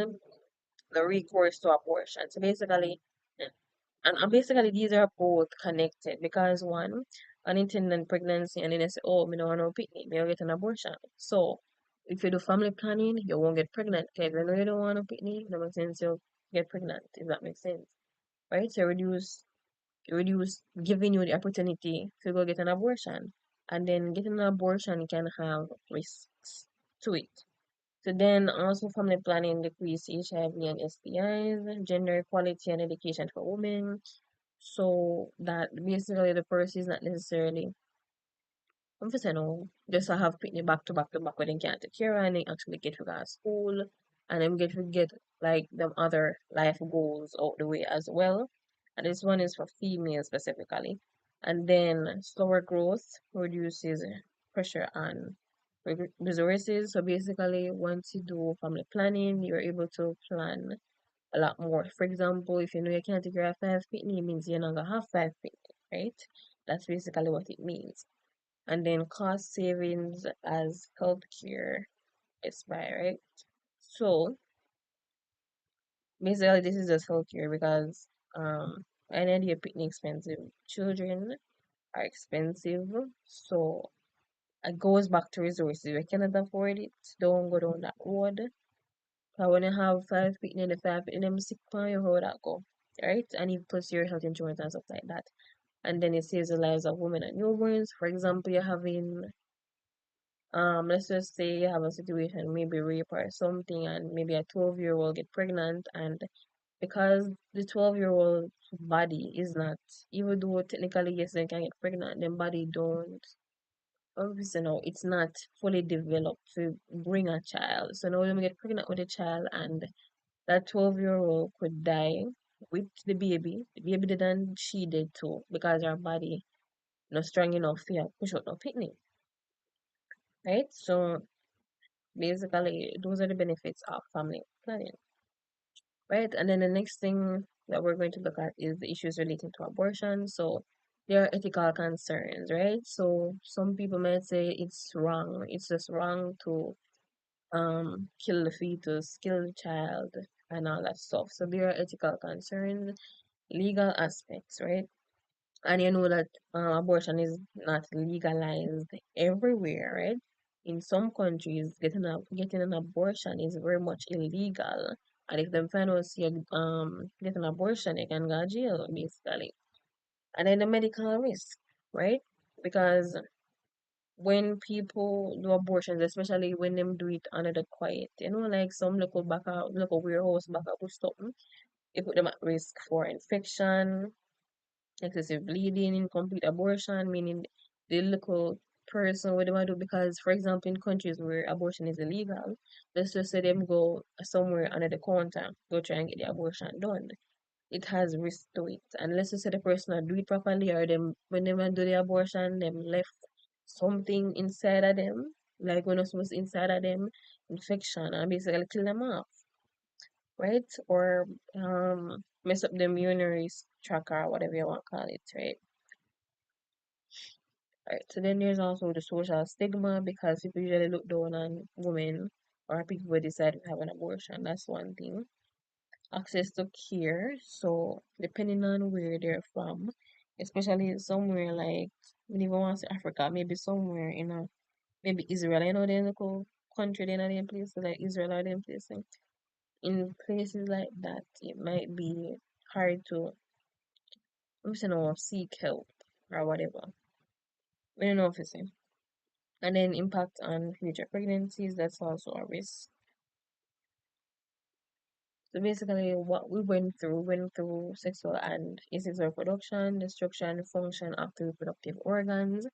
the recourse to abortion. So basically, and basically these are both connected, because one, unintended pregnancy, and then they say, oh, me don't want no pitney, me will get an abortion. So if you do family planning, you won't get pregnant. Okay, if you know you don't want no pitney, that makes sense you'll get pregnant, if that makes sense. Right? So reduce giving you the opportunity to go get an abortion. And then getting an abortion can have risks to it. So then also family planning decrease HIV and STIs, gender equality and education for women. So that basically the person is not necessarily, I'm just saying, no, just to have pitney back to back to back when they can't take care, and they actually get to go to school, and then get like them other life goals out the way as well. And this one is for females specifically. And then slower growth reduces pressure on resources. So basically, once you do family planning, you're able to plan a lot more. For example, if you know you can't take care of 5 pitney, it means you're not gonna have 5 pitney, right? That's basically what it means. And then cost savings as healthcare is by, right? So basically, this is just healthcare because I know you're picking expensive. Children are expensive, so it goes back to resources. If you cannot afford it, don't go down that road. Because when you have five people in the five in them sick pan, you how that go, right? And you plus your health insurance and stuff like that, and then it saves the lives of women and newborns. For example, you're having let's just say you have a situation, maybe rape or something, and maybe a 12-year-old get pregnant, and because the 12-year-old body is not, even though technically yes they can get pregnant, their body don't obviously no, it's not fully developed to bring a child. So now when we get pregnant with a child and that 12-year-old could die with the baby. The baby didn't she did too because her body not strong enough to push out no picnic. Right? So basically those are the benefits of family planning. Right? And then the next thing that we're going to look at is the issues relating to abortion. So there are ethical concerns, right? So some people might say it's wrong. It's just wrong to kill the fetus, kill the child, and all that stuff. So there are ethical concerns, legal aspects, right? And you know that abortion is not legalized everywhere, right? In some countries, getting an abortion is very much illegal, and if them find out you get an abortion, they can go to jail basically. And then the medical risk, right? Because when people do abortions, especially when them do it under the quiet, like some local warehouse back up with something, it put them at risk for infection, excessive bleeding, incomplete abortion, meaning the little person what they want to do because for example in countries where abortion is illegal, let's just say them go somewhere under the counter, go try and get the abortion done. It has risk to it. And let's just say the person not do it properly or them when they want to do the abortion, them left something inside of them, like when it's supposed to inside of them, infection and basically kill them off, right? Or mess up the urinary tract or whatever you want to call it, right? Right. So then there's also the social stigma because people usually look down on women or people who decide to have an abortion. That's one thing. Access to care. So depending on where they're from, especially somewhere like when you want to say Africa, maybe somewhere in a maybe Israel. I know there's a cool country they in places like Israel or them places. In places like that, it might be hard to seek help or whatever. We don't know if it's and then impact on future pregnancies, that's also a risk. So basically what we went through sexual and asexual reproduction, destruction, function of the reproductive organs,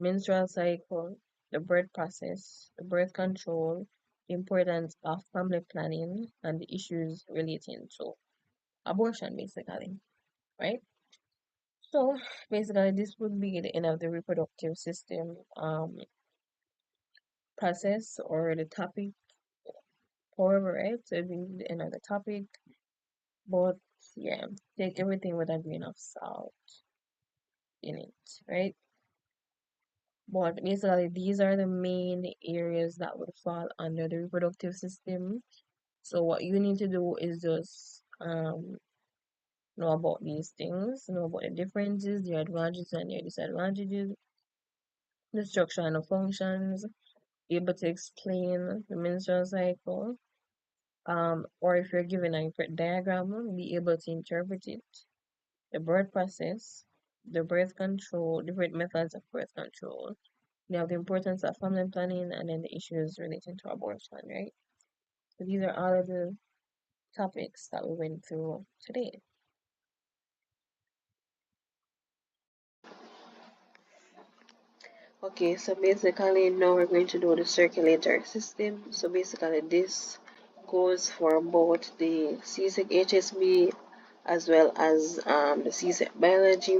menstrual cycle, the birth process, the birth control, the importance of family planning, and the issues relating to abortion basically, right? So basically this would be the end of the reproductive system process or the topic. However, right, so it'd be the end of the topic. But yeah, take everything with a grain of salt in it, right? But basically, these are the main areas that would fall under the reproductive system. So what you need to do is just know about these things, know about the differences, the advantages and the disadvantages, the structure and the functions, be able to explain the menstrual cycle, or if you're given a diagram, be able to interpret it, the birth process, the birth control, different methods of birth control. You have the importance of family planning and then the issues relating to abortion, right? So these are all of the topics that we went through today. Okay, so basically now we're going to do the circulatory system. So basically this goes for both the CSEC HSB as well as the CSEC biology.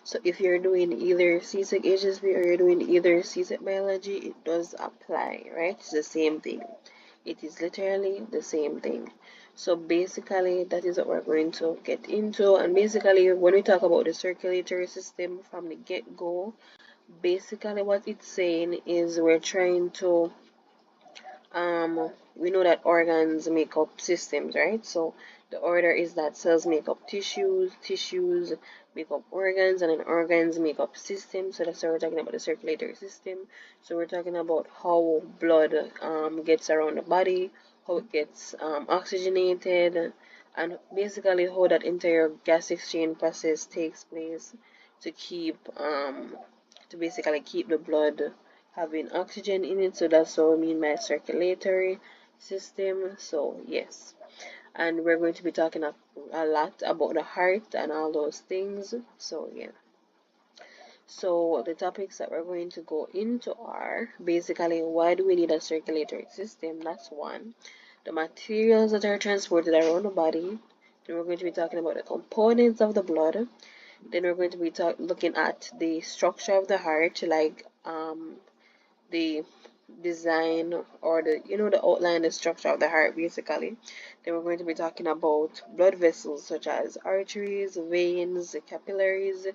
So if you're doing either CSEC HSB or you're doing either CSEC biology, it does apply, right? It's the same thing. It is literally the same thing. So basically, that is what we're going to get into. And basically, when we talk about the circulatory system from the get-go, basically what it's saying is we're trying to we know that organs make up systems, right? So the order is that cells make up tissues, tissues make up organs, and then organs make up systems. So that's why we're talking about the circulatory system. So we're talking about how blood gets around the body, how it gets oxygenated, and basically how that entire gas exchange process takes place to keep to basically keep the blood having oxygen in it. So that's what we mean by circulatory system. So yes, and we're going to be talking a lot about the heart and all those things. So yeah, so the topics that we're going to go into are basically why do we need a circulatory system. That's one. The materials that are transported around the body. Then we're going to be talking about the components of the blood. Then we're going to be looking at the structure of the heart, like the design, or the the outline, the structure of the heart basically. Then we're going to be talking about blood vessels such as arteries, veins, capillaries,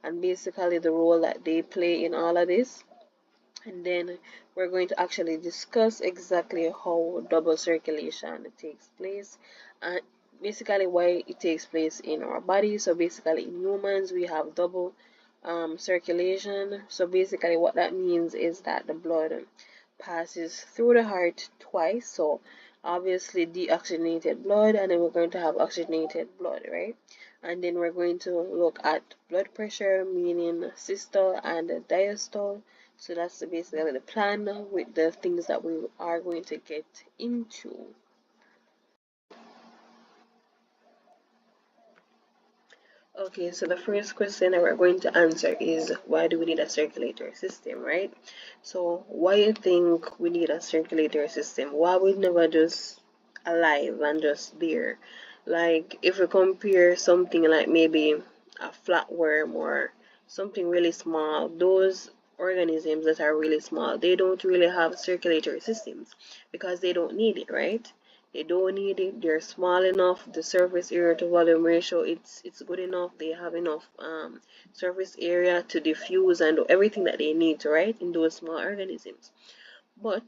and basically the role that they play in all of this. And then we're going to actually discuss exactly how double circulation takes place, and basically why it takes place in our body. So basically in humans we have double circulation. So basically what that means is that the blood passes through the heart twice. So obviously deoxygenated blood, and then we're going to have oxygenated blood, right? And then we're going to look at blood pressure, meaning systole and diastole. So that's basically the plan with the things that we are going to get into. Okay, so the first question that we're going to answer is why do we need a circulatory system, right? So why you think we need a circulatory system? Why we never just alive and just there? Like if we compare something like maybe a flatworm or something really small, those organisms that are really small, they don't really have circulatory systems because they don't need it, right? They don't need it. They're small enough. The surface area to volume ratio, it's good enough. They have enough surface area to diffuse and do everything that they need to, right, in those small organisms. But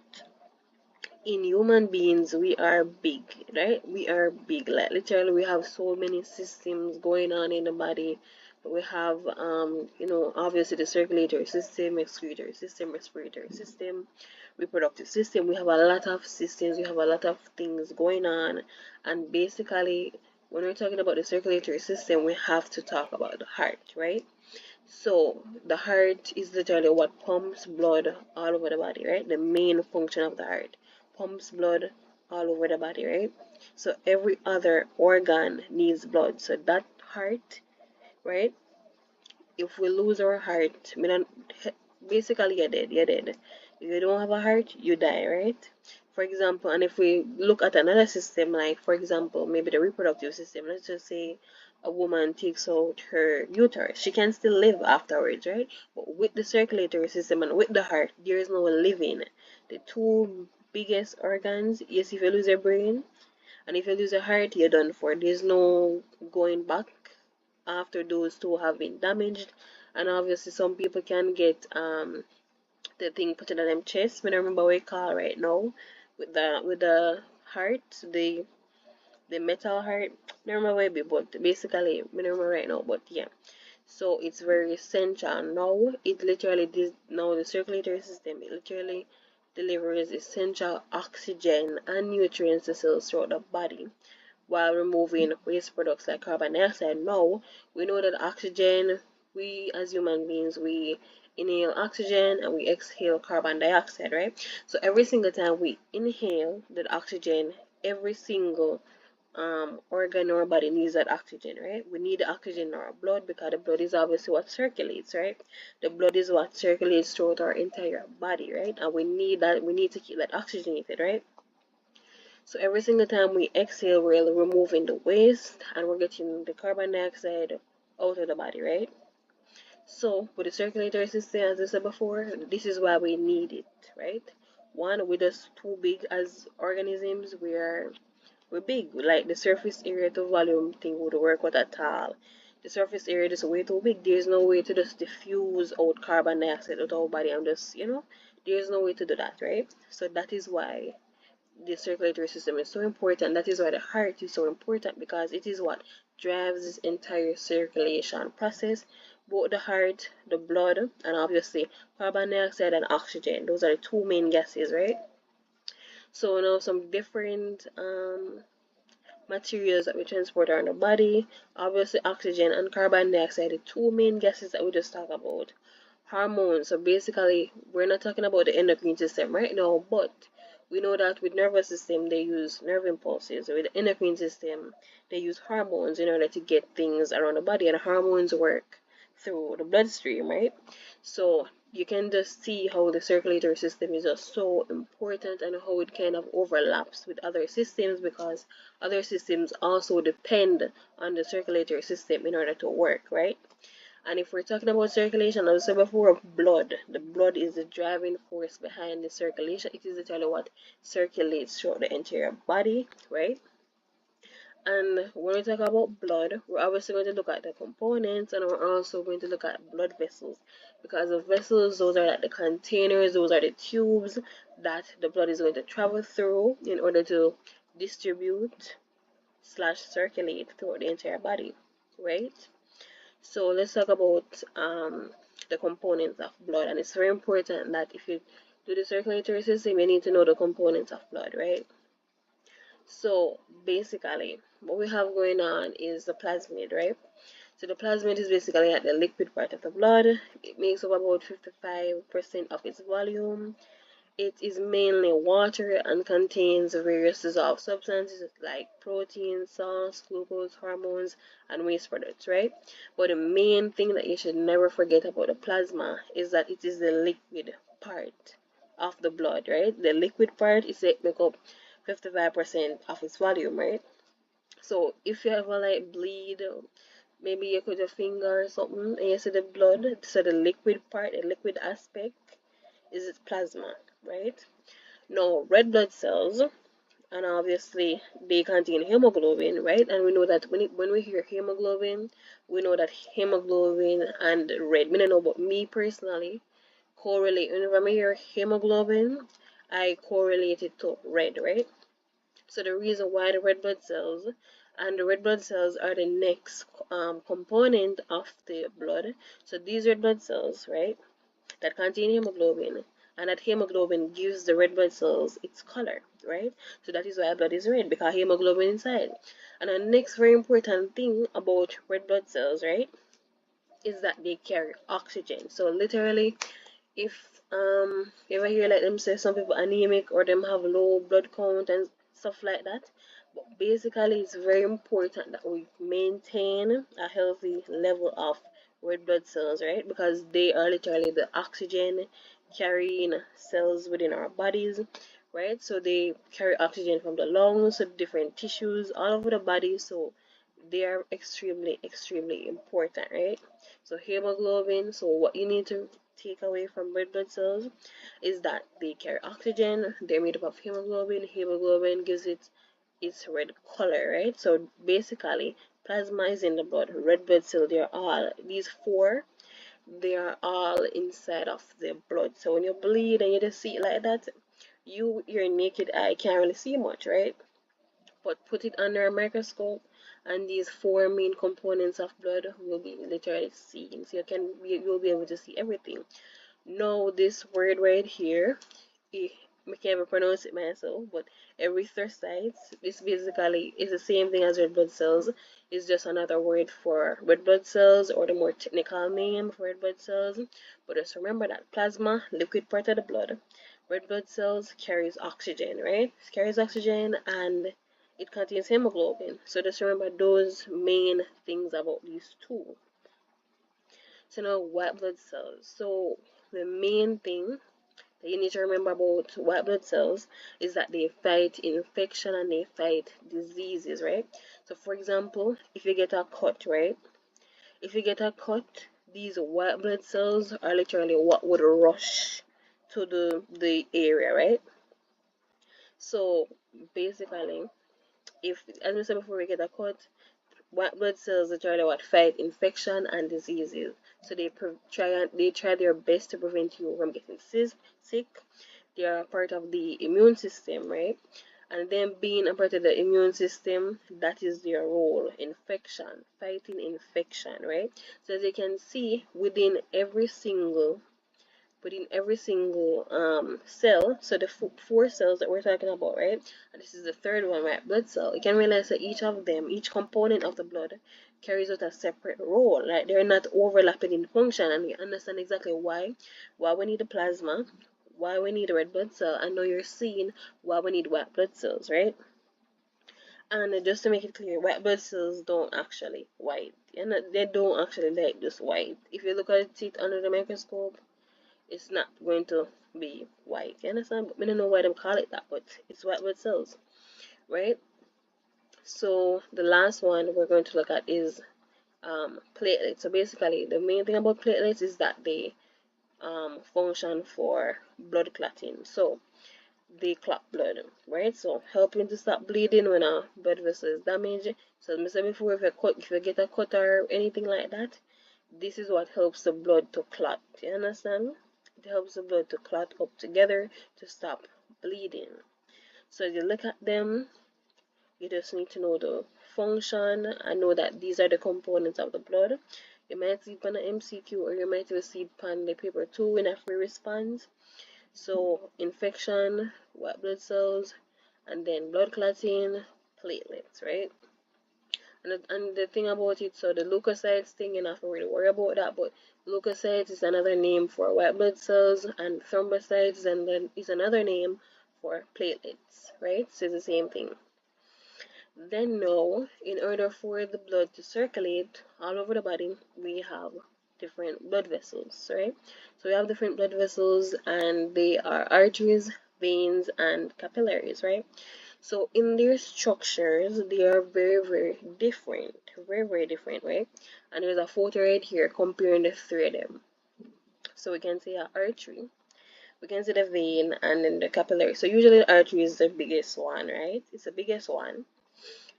in human beings we are big, right? We are big, like literally we have so many systems going on in the body. We have obviously the circulatory system, excretory system, respiratory system, reproductive system. We have a lot of systems, we have a lot of things going on. And basically when we're talking about the circulatory system we have to talk about the heart, right? So the heart is literally what pumps blood all over the body, right? The main function of the heart pumps blood all over the body, right? So every other organ needs blood. So that heart, right? If we lose our heart, basically you're dead. You're dead. If you don't have a heart, you die, right? For example, and if we look at another system, like for example, maybe the reproductive system, let's just say a woman takes out her uterus, she can still live afterwards, right? But with the circulatory system and with the heart, there is no living. The two biggest organs, yes, if you lose your brain and if you lose your heart, you're done for. There's no going back after those two have been damaged. And obviously some people can get the thing put in them chest. I don't remember what it called right now with the heart, the metal heart. I don't remember what it be, but basically I don't remember right now, but yeah. So it's very essential now. It literally now the circulatory system, it literally delivers essential oxygen and nutrients to cells throughout the body while removing waste products like carbon dioxide. Now, we know that oxygen, we as human beings, we inhale oxygen and we exhale carbon dioxide, right? So every single time we inhale that oxygen, every single organ in our body needs that oxygen, right? We need the oxygen in our blood because the blood is obviously what circulates, right? The blood is what circulates throughout our entire body, right? And we need that, we need to keep that oxygenated, right? So every single time we exhale, we're removing the waste and we're getting the carbon dioxide out of the body, right? So with the circulatory system, as I said before, this is why we need it, right? One, we're just too big as organisms. We're big. Like the surface area to volume thing would work with at all. The surface area is way too big. There's no way to just diffuse out carbon dioxide out of our body and just, there's no way to do that, right? So that is why the circulatory system is so important. That is why the heart is so important, because it is what drives this entire circulation process. Both the heart, the blood, and obviously carbon dioxide and oxygen. Those are the two main gases, right? So now some different materials that we transport around the body. Obviously, oxygen and carbon dioxide, the two main gases that we just talked about. Hormones. So basically, we're not talking about the endocrine system right now, but we know that with nervous system they use nerve impulses. With the endocrine system, they use hormones in order to get things around the body, and hormones work through the bloodstream, right? So you can just see how the circulatory system is just so important, and how it kind of overlaps with other systems, because other systems also depend on the circulatory system in order to work, right? And if we're talking about circulation, as I said before, blood. The blood is the driving force behind the circulation. It is literally what circulates throughout the entire body, right? And when we talk about blood, we're obviously going to look at the components, and we're also going to look at blood vessels. Because the vessels, those are like the containers, those are the tubes that the blood is going to travel through in order to distribute slash circulate throughout the entire body, right? So let's talk about the components of blood, and it's very important that if you do the circulatory system, you need to know the components of blood, right? So basically, what we have going on is the plasmid, right? So the plasmid is basically like the liquid part of the blood. It makes up about 55% of its volume. It is mainly water and contains various dissolved substances like protein, salts, glucose, hormones, and waste products, right? But the main thing that you should never forget about the plasma is that it is the liquid part of the blood, right? The liquid part is like make up 55% of its volume, right? So if you ever like bleed, maybe you cut your finger or something, and you see the blood, so the liquid part, the liquid aspect, is its plasma, right? Now, red blood cells, and obviously they contain hemoglobin, right? And we know that when we hear hemoglobin, we know that hemoglobin and red, I don't know, but me personally, correlate. Whenever I hear hemoglobin, I correlate it to red, right? So the reason why the red blood cells, and the red blood cells are the next component of the blood. So these red blood cells, right, that contain hemoglobin, and that hemoglobin gives the red blood cells its color, right? So that is why blood is red, because hemoglobin inside. And the next very important thing about red blood cells, right, is that they carry oxygen. So literally, if you ever hear like them say some people anemic or them have low blood count and stuff like that, but basically it's very important that we maintain a healthy level of red blood cells, right? Because they are literally the oxygen carrying cells within our bodies, right? So they carry oxygen from the lungs to different tissues all over the body. So they are extremely important, right? So hemoglobin, so what you need to take away from red blood cells is that they carry oxygen, they're made up of hemoglobin. Hemoglobin gives it its red color, right? So basically plasma is in the blood, red blood cell, they're all these four, they are all inside of the blood. So when you bleed and you just see it like that, your naked eye can't really see much, right? But put it under a microscope, and these four main components of blood will be literally seen. So you'll be able to see everything. Now this word right here, eh, I can't even pronounce it myself, but erythrocytes, this basically is the same thing as red blood cells. It's just another word for red blood cells, or the more technical name for red blood cells. But just remember that plasma, liquid part of the blood, red blood cells carries oxygen, right? It carries oxygen, and it contains hemoglobin. So just remember those main things about these two. So now white blood cells. So the main thing that you need to remember about white blood cells is that they fight infection and they fight diseases, right? So for example, if you get a cut, right? If you get a cut, these white blood cells are literally what would rush to the area, right? So basically, if, as we said before, we get a cut, white blood cells literally what fight infection and diseases. So they try their best to prevent you from getting sick. they are part of the immune system, right? And then being a part of the immune system, that is their role: infection, fighting infection, right? So as you can see, within every single cell, so the four cells that we're talking about, right? And this is the third one, right? Blood cell. You can realize that each of them, each component of the blood, carries out a separate role. Like they're not overlapping in function, and you understand exactly why we need the plasma, why we need a red blood cell. I know you're seeing why we need white blood cells, right? And just to make it clear, white blood cells don't actually white. They don't actually like just white. If you look at it under the microscope, it's not going to be white. You understand? But we don't know why they call it that, but it's white blood cells, right? So the last one we're going to look at is platelets. So basically, the main thing about platelets is that they function for blood clotting. So they clot blood, right? So helping to stop bleeding when a blood vessel is damaged. So as I said before, if you get a cut or anything like that, this is what helps the blood to clot. You understand? It helps the blood to clot up together to stop bleeding. So as you look at them, you just need to know the function and know that these are the components of the blood. You might see it on an MCQ, or you might see it on the paper 2 in a free response. So infection, white blood cells, and then blood clotting, platelets, right? And the thing about it, so the leukocytes thing, you don't have to really worry about that, but leukocytes is another name for white blood cells, and thrombocytes and then is another name for platelets, right? So it's the same thing. Then now, in order for the blood to circulate all over the body, we have different blood vessels, right? So we have different blood vessels, and they are arteries, veins, and capillaries, right? So in their structures, they are very different, very different, right? And there's a photo right here comparing the three of them. So we can see an artery, we can see the vein, and then the capillary. So usually the artery is the biggest one, right? It's the biggest one,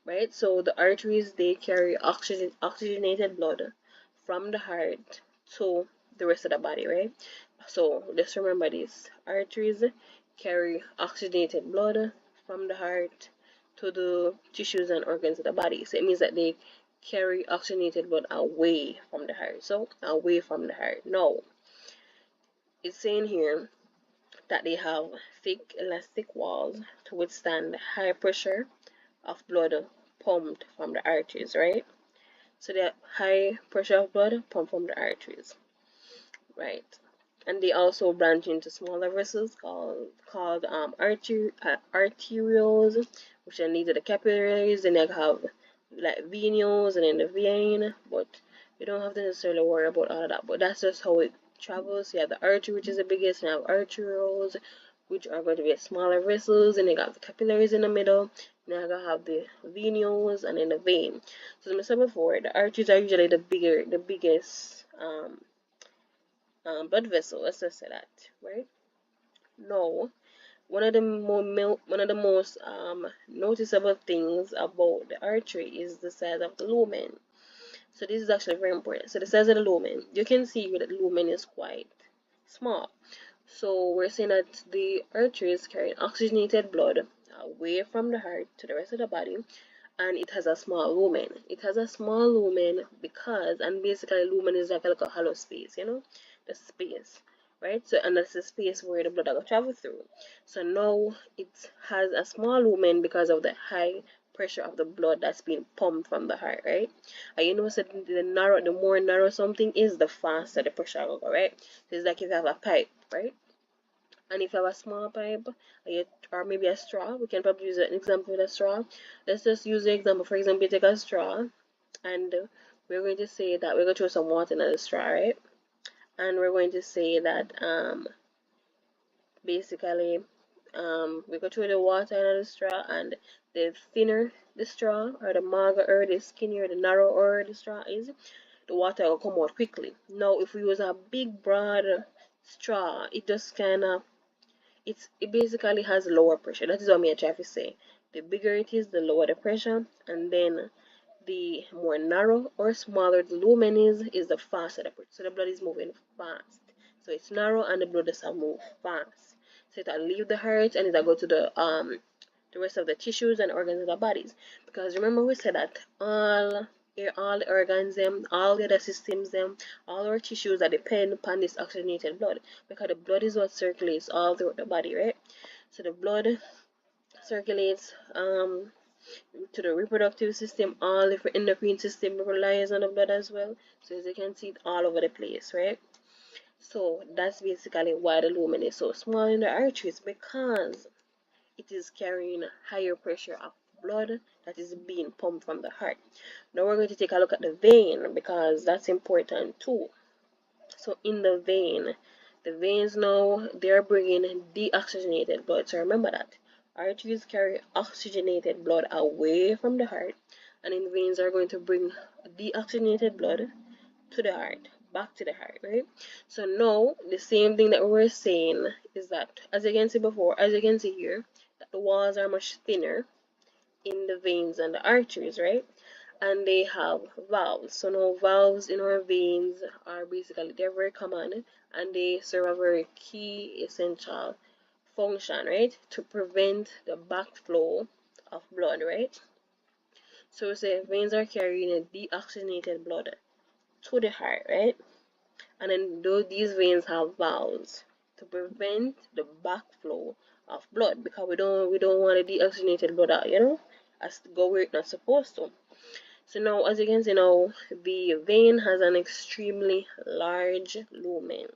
right? So the arteries, they carry oxygenated blood from the heart to the rest of the body, right? So just remember this: arteries carry oxygenated blood from the heart to the tissues and organs of the body. So it means that they carry oxygenated blood away from the heart. So away from the heart. Now it's saying here that they have thick elastic walls to withstand high pressure of blood pumped from the arteries, right? So the high pressure of blood pumped from the arteries, right? And they also branch into smaller vessels called arterioles, which then lead to the capillaries. Then they have like venules and then the vein, but you don't have to necessarily worry about all of that. But that's just how it travels. You have the artery, which is the biggest, and you have arterioles, which are going to be smaller vessels, and you got the capillaries in the middle. Now I have the venules and then the vein. So as I said before, the arteries are usually the biggest blood vessel. Let's just say that, right? No, one of the most noticeable things about the artery is the size of the lumen. So this is actually very important. So the size of the lumen, you can see that the lumen is quite small. So we're saying that the arteries carry oxygenated blood away from the heart to the rest of the body, and it has a small lumen. It has a small lumen because, and basically lumen is like a little hollow space, the space, right? So, and that's the space where the blood will travel through. So now it has a small lumen because of the high pressure of the blood that's being pumped from the heart, right? And you know, so the more narrow something is, the faster the pressure will go, right? So it's like if you have a pipe, right? And if you have a small pipe or maybe a straw, we can probably use an example with a straw. Let's just use the example. For example, you take a straw, and we're going to say that we're going to throw some water in the straw, right? And we're going to say that basically we go through the water in the straw, and the thinner the straw, or the mager, the skinnier, the narrower the straw is, the water will come out quickly. Now if we use a big broad straw, it just kind of it basically has lower pressure. That is what me I try to say. The bigger it is, the lower the pressure, and then the more narrow or smaller the lumen is the faster the pressure. So the blood is moving fast. So it's narrow and the blood does not move fast. So it'll leave the heart and it'll go to the rest of the tissues and organs of the bodies. Because remember we said that all the organs them, all the other systems them, all our tissues that depend upon this oxygenated blood. Because the blood is what circulates all throughout the body, right? So the blood circulates to the reproductive system, all the endocrine system relies on the blood as well. So as you can see it all over the place, right? So that's basically why the lumen is so small in the arteries, because it is carrying higher pressure of blood that is being pumped from the heart. Now we're going to take a look at the vein because that's important too. So in the veins now they're bringing deoxygenated blood. So remember that arteries carry oxygenated blood away from the heart, and in veins are going to bring deoxygenated blood to the heart, back to the heart, right? So now the same thing that we were saying is that, as you can see before, as you can see here, that the walls are much thinner in the veins and the arteries, right? And they have valves. So now valves in our veins are basically, they're very common, and they serve a very key essential function, right? To prevent the backflow of blood, right? So we say veins are carrying a deoxygenated blood to the heart, right? And then these veins have valves to prevent the backflow of blood, because we don't want the deoxygenated blood out, as to go where it's not supposed to. So now, as you can see now, the vein has an extremely large lumen.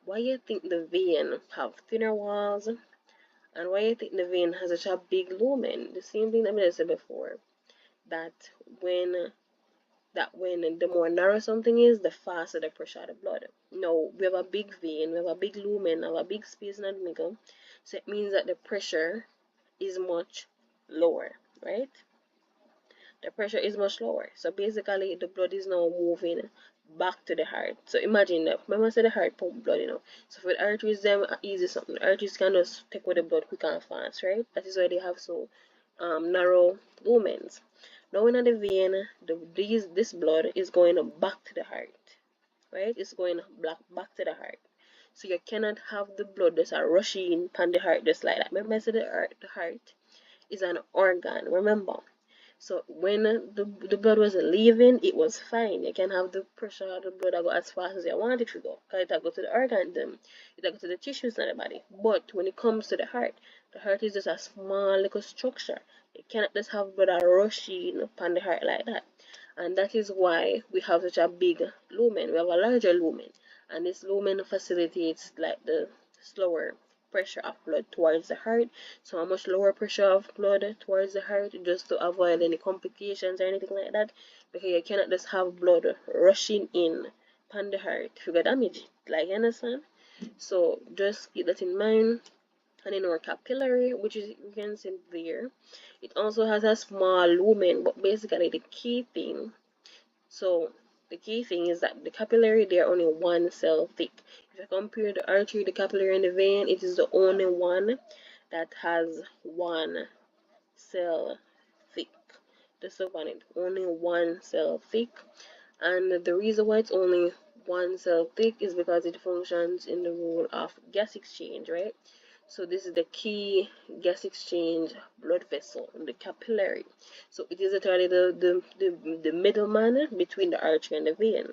Why you think the vein have thinner walls, and why you think the vein has such a big lumen? The same thing that I said before, that when when the more narrow something is, the faster the pressure of the blood. Now, we have a big vein, we have a big lumen, we have a big space in the middle, so it means that the pressure is much lower, right? The pressure is much lower. So basically, the blood is now moving back to the heart. So imagine that, remember I said the heart pump blood. So for the arteries, them easy something. The arteries can just take away the blood quick and fast, right? That is why they have so narrow lumens. Now in the vein, this blood is going back to the heart, right? It's going back to the heart. So you cannot have the blood just rushing pan the heart just like that. Remember I said the heart is an organ, remember? So when the blood was leaving, it was fine. You can have the pressure of the blood go as fast as you want it to go, because it go to the organs, it go to the tissues in the body. But when it comes to the heart is just a small little structure. You cannot just have blood rushing upon the heart like that. And that is why we have such a big lumen. We have a larger lumen, and this lumen facilitates like the slower pressure of blood towards the heart. So a much lower pressure of blood towards the heart, just to avoid any complications or anything like that, because you cannot just have blood rushing in upon the heart if you get damage, like, you understand? So just keep that in mind. And in our capillary, which is, you can see there, it also has a small lumen, but basically the key thing is that the capillary, they are only one cell thick. If you compare the artery, the capillary, and the vein, it is the only one that has one cell thick. Just look on it, only one cell thick. And the reason why it's only one cell thick is because it functions in the role of gas exchange, right? So this is the key gas exchange blood vessel, the capillary. So it is literally the middleman between the artery and the vein.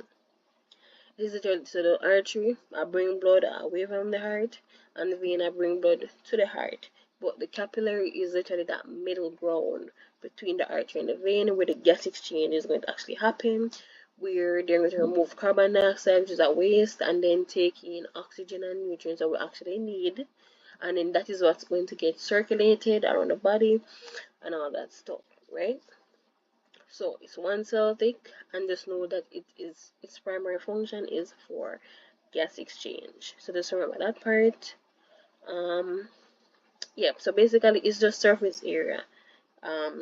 This is literally, so the artery I bring blood away from the heart, and the vein I bring blood to the heart. But the capillary is literally that middle ground between the artery and the vein, where the gas exchange is going to actually happen, where they're going to remove carbon dioxide, which is a waste, and then take in oxygen and nutrients that we actually need. And then that is what's going to get circulated around the body and all that stuff, right? So it's one cell thick, and just know that its primary function is for gas exchange. So just remember that part. Yeah, so basically it's just surface area.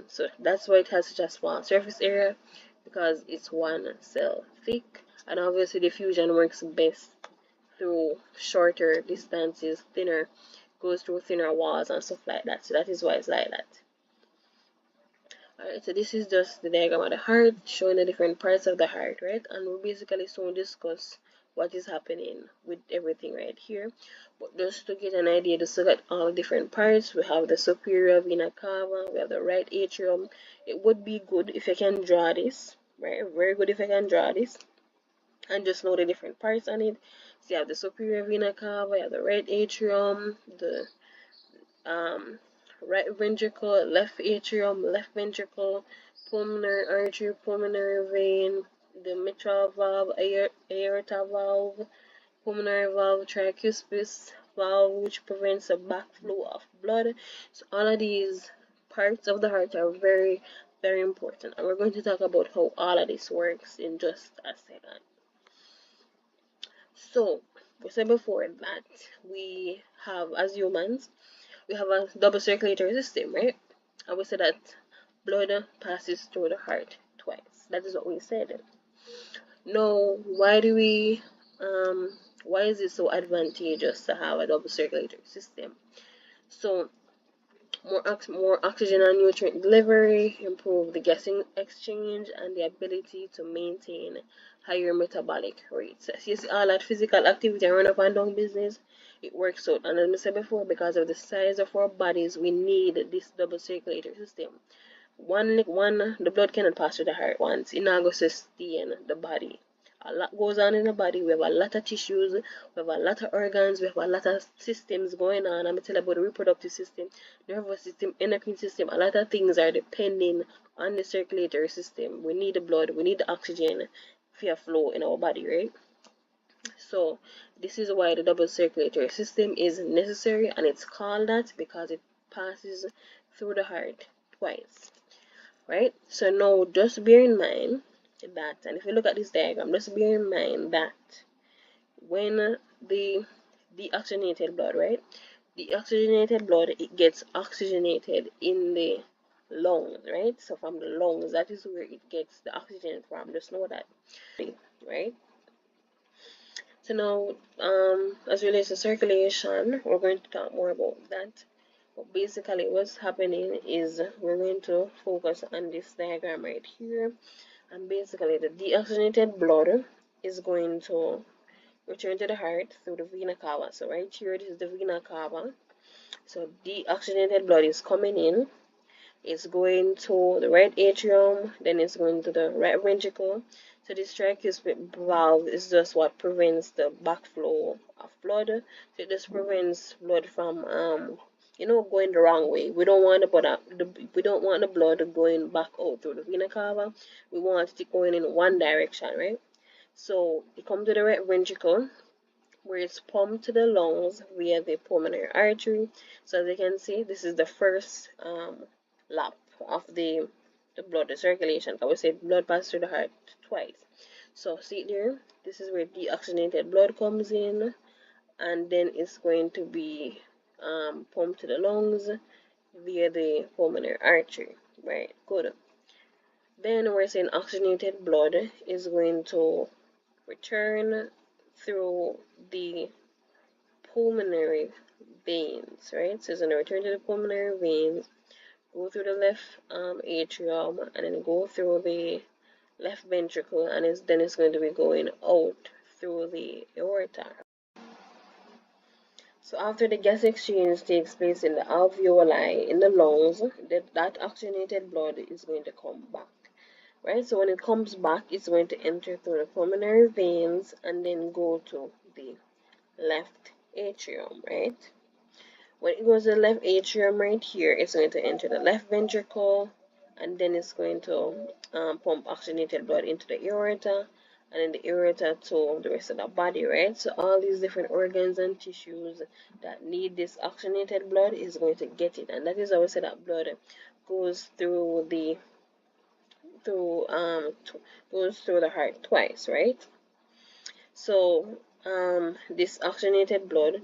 So that's why it has such a small surface area, because it's one cell thick, and obviously the fusion works best through shorter distances, goes through thinner walls and stuff like that. So that is why it's like that. Alright, so this is just the diagram of the heart showing the different parts of the heart, right? And we'll basically soon discuss what is happening with everything right here. But just to get an idea, just look at all the different parts. We have the superior vena cava, we have the right atrium. It would be good if I can draw this, right? Very good if I can draw this and just know the different parts on it. So you have the superior vena cava, you have the right atrium, the um, right ventricle, left atrium, left ventricle, pulmonary artery, pulmonary vein, the mitral valve, aorta valve, pulmonary valve, tricuspid valve, which prevents the backflow of blood. So all of these parts of the heart are very, very important. And we're going to talk about how all of this works in just a second. So, we said before that we have, as humans, we have a double circulatory system, right? And we said that blood passes through the heart twice. That is what we said. Now, why is it so advantageous to have a double circulatory system? So, more oxygen and nutrient delivery, improve the gassing exchange, and the ability to maintain higher metabolic rates. So you see all that physical activity and run up and down business, it works out. And as I said before, because of the size of our bodies, we need this double circulatory system. The blood cannot pass through the heart once. It now goes to sustain the body. A lot goes on in the body. We have a lot of tissues, we have a lot of organs, we have a lot of systems going on. I'm telling you about the reproductive system, nervous system, endocrine system. A lot of things are depending on the circulatory system. We need the blood, we need the oxygen for flow in our body, right? So this is why the double circulatory system is necessary, and it's called that because it passes through the heart twice, right? So now just bear in mind that, and if you look at this diagram, just bear in mind that when the deoxygenated blood, right? The oxygenated blood, it gets oxygenated in the lungs, right? So from the lungs, that is where it gets the oxygen from. Just know that, right? So now, as relates to circulation, we're going to talk more about that. But basically, what's happening is we're going to focus on this diagram right here. And basically, the deoxygenated blood is going to return to the heart through the vena cava. So right here, this is the vena cava. So deoxygenated blood is coming in. It's going to the right atrium, then it's going to the right ventricle. So this tricuspid valve is just what prevents the backflow of blood. So it just prevents blood from going the wrong way. We don't want the blood going back out through the vena cava. We want it going in one direction, right? So it comes to the right ventricle, where it's pumped to the lungs via the pulmonary artery. So as you can see, this is the first lap of the blood, the circulation. I would say blood passes through the heart twice. So see there, this is where deoxygenated blood comes in, and then it's going to be pumped to the lungs via the pulmonary artery. Right, good. Then we're saying oxygenated blood is going to return through the pulmonary veins, right? So it's going to return to the pulmonary veins, go through the left atrium, and then go through the left ventricle, and then it's going to be going out through the aorta. So after the gas exchange takes place in the alveoli in the lungs, that oxygenated blood is going to come back. Right, so when it comes back, it's going to enter through the pulmonary veins and then go to the left atrium, right? When it goes to the left atrium right here, it's going to enter the left ventricle, and then it's going to pump oxygenated blood into the aorta, and then the aorta to the rest of the body, right? So all these different organs and tissues that need this oxygenated blood is going to get it, and that is how we say that blood goes through the goes through the heart twice, right? So this deoxygenated blood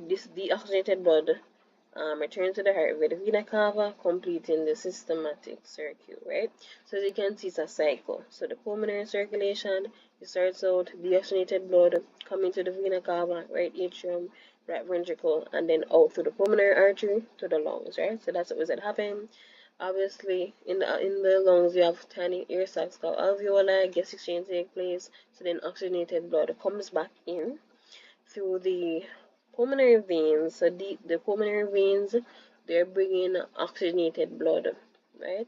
returns to the heart with the vena cava, completing the systematic circuit, right? So as you can see, it's a cycle. So the pulmonary circulation, it starts out deoxygenated blood coming to the vena cava, right atrium, right ventricle, and then out through the pulmonary artery to the lungs, right? So that's what was that happen. Obviously, in the lungs, you have tiny air sacs called alveoli. Gas exchange take place, so then oxygenated blood comes back in through the pulmonary veins. So the pulmonary veins, they're bringing oxygenated blood, right,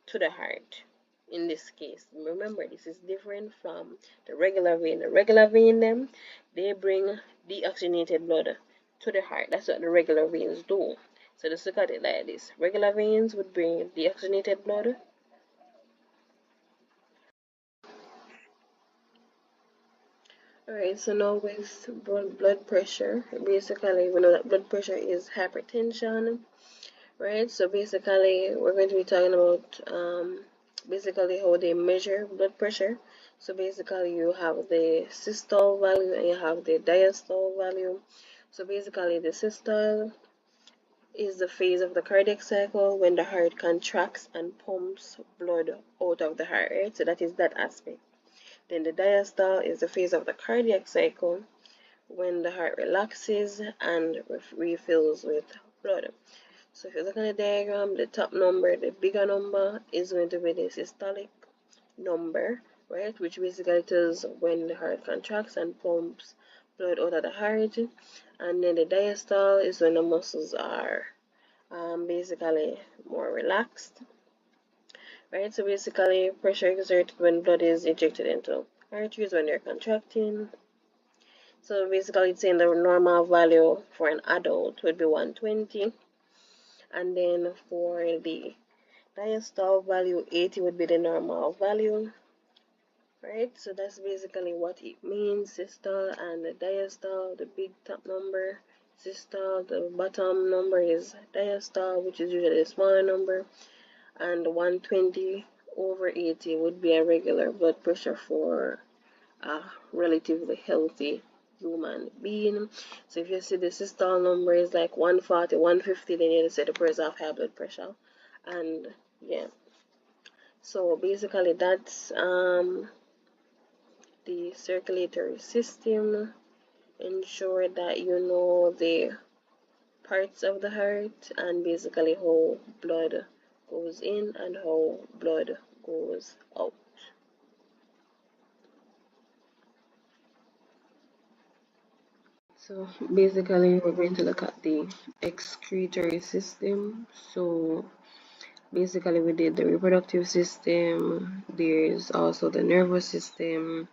to the heart. In this case, remember this is different from the regular vein. The regular vein, them, they bring deoxygenated blood to the heart. That's what the regular veins do. So just look at it like this. Regular veins would bring deoxygenated blood. Alright, so now with blood pressure, basically we know that blood pressure is hypertension, right? So basically we're going to be talking about basically how they measure blood pressure. So basically you have the systole value and you have the diastole value. So basically the systole is the phase of the cardiac cycle when the heart contracts and pumps blood out of the heart, right? So that is that aspect. Then the diastole is the phase of the cardiac cycle when the heart relaxes and refills with blood. So if you look at the diagram, the top number, the bigger number, is going to be the systolic number, right? Which basically tells when the heart contracts and pumps blood out of the heart. And then the diastole is when the muscles are basically more relaxed, right? So basically, pressure exerted when blood is injected into arteries when they're contracting. So basically, it's saying the normal value for an adult would be 120, and then for the diastole value, 80 would be the normal value, right? So that's basically what it means. Systole and the diastole, the big top number, systole, the bottom number is diastole, which is usually a smaller number, and 120 over 80 would be a regular blood pressure for a relatively healthy human being. So if you see the systole number is like 140, 150, then you say the person have high blood pressure. And yeah, so basically that's the circulatory system. Ensure that you know the parts of the heart and basically how blood goes in and how blood goes out. So basically we're going to look at the excretory system. So basically we did the reproductive system, there's also the nervous system,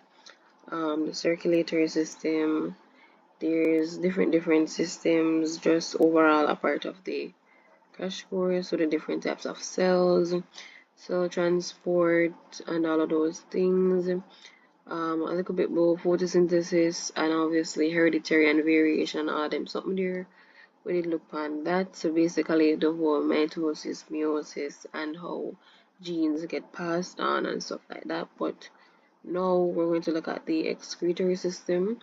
the circulatory system, there's different systems just overall a part of the crash course, so the different types of cells, cell transport, and all of those things. A little bit about photosynthesis and obviously hereditary and variation, all them something there. We did look on that. So basically the whole mitosis, meiosis, and how genes get passed on and stuff like that. But now we're going to look at the excretory system.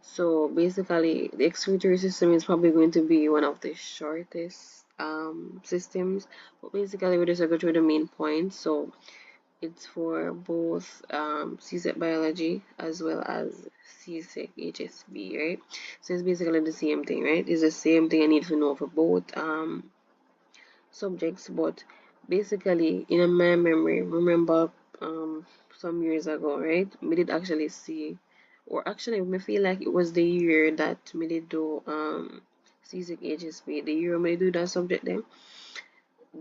So basically, the excretory system is probably going to be one of the shortest systems. But basically, we just go through the main points. So it's for both CSEC biology as well as CSEC HSB, right? So it's basically the same thing, right? It's the same thing I need to know for both subjects, but basically, in my memory, remember some years ago, right? We did actually see, or actually, me feel like it was the year that we did do CSEC HSB, the year we do that subject then.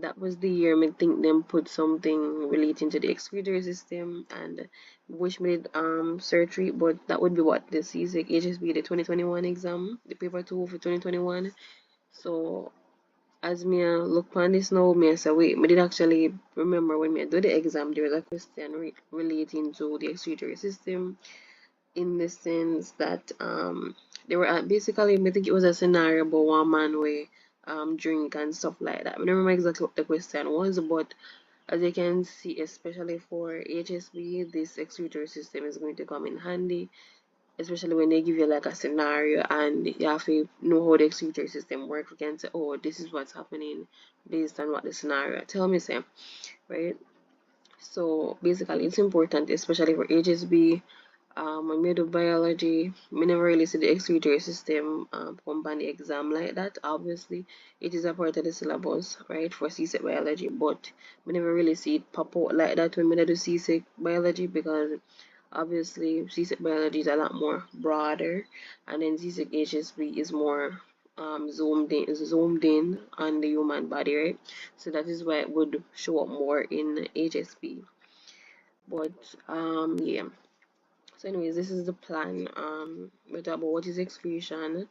That was the year me think them put something relating to the excretory system and wish me did surgery, but that would be what the CSEC HSB, the 2021 exam, the paper 2 for 2021. So as me look on this now, me say wait, me did actually remember when me do the exam, there was a question relating to the excretory system in the sense that they were basically I think it was a scenario about one man where drink and stuff like that. I don't remember exactly what the question was, but as you can see, especially for HSB, this excretory system is going to come in handy, especially when they give you like a scenario and you have to know how the excretory system works. You can say, oh, this is what's happening based on what the scenario tell me, say, right? So basically, it's important, especially for HSB, When we do biology, we never really see the excretory system come on the exam like that. Obviously, it is a part of the syllabus, right, for CSEC biology, but we never really see it pop out like that when we do CSEC biology, because obviously CSEC biology is a lot more broader, and then CSEC HSP is more zoomed in on the human body, right? So that is why it would show up more in HSP. But yeah. So anyways, this is the plan. We talk about what is excretion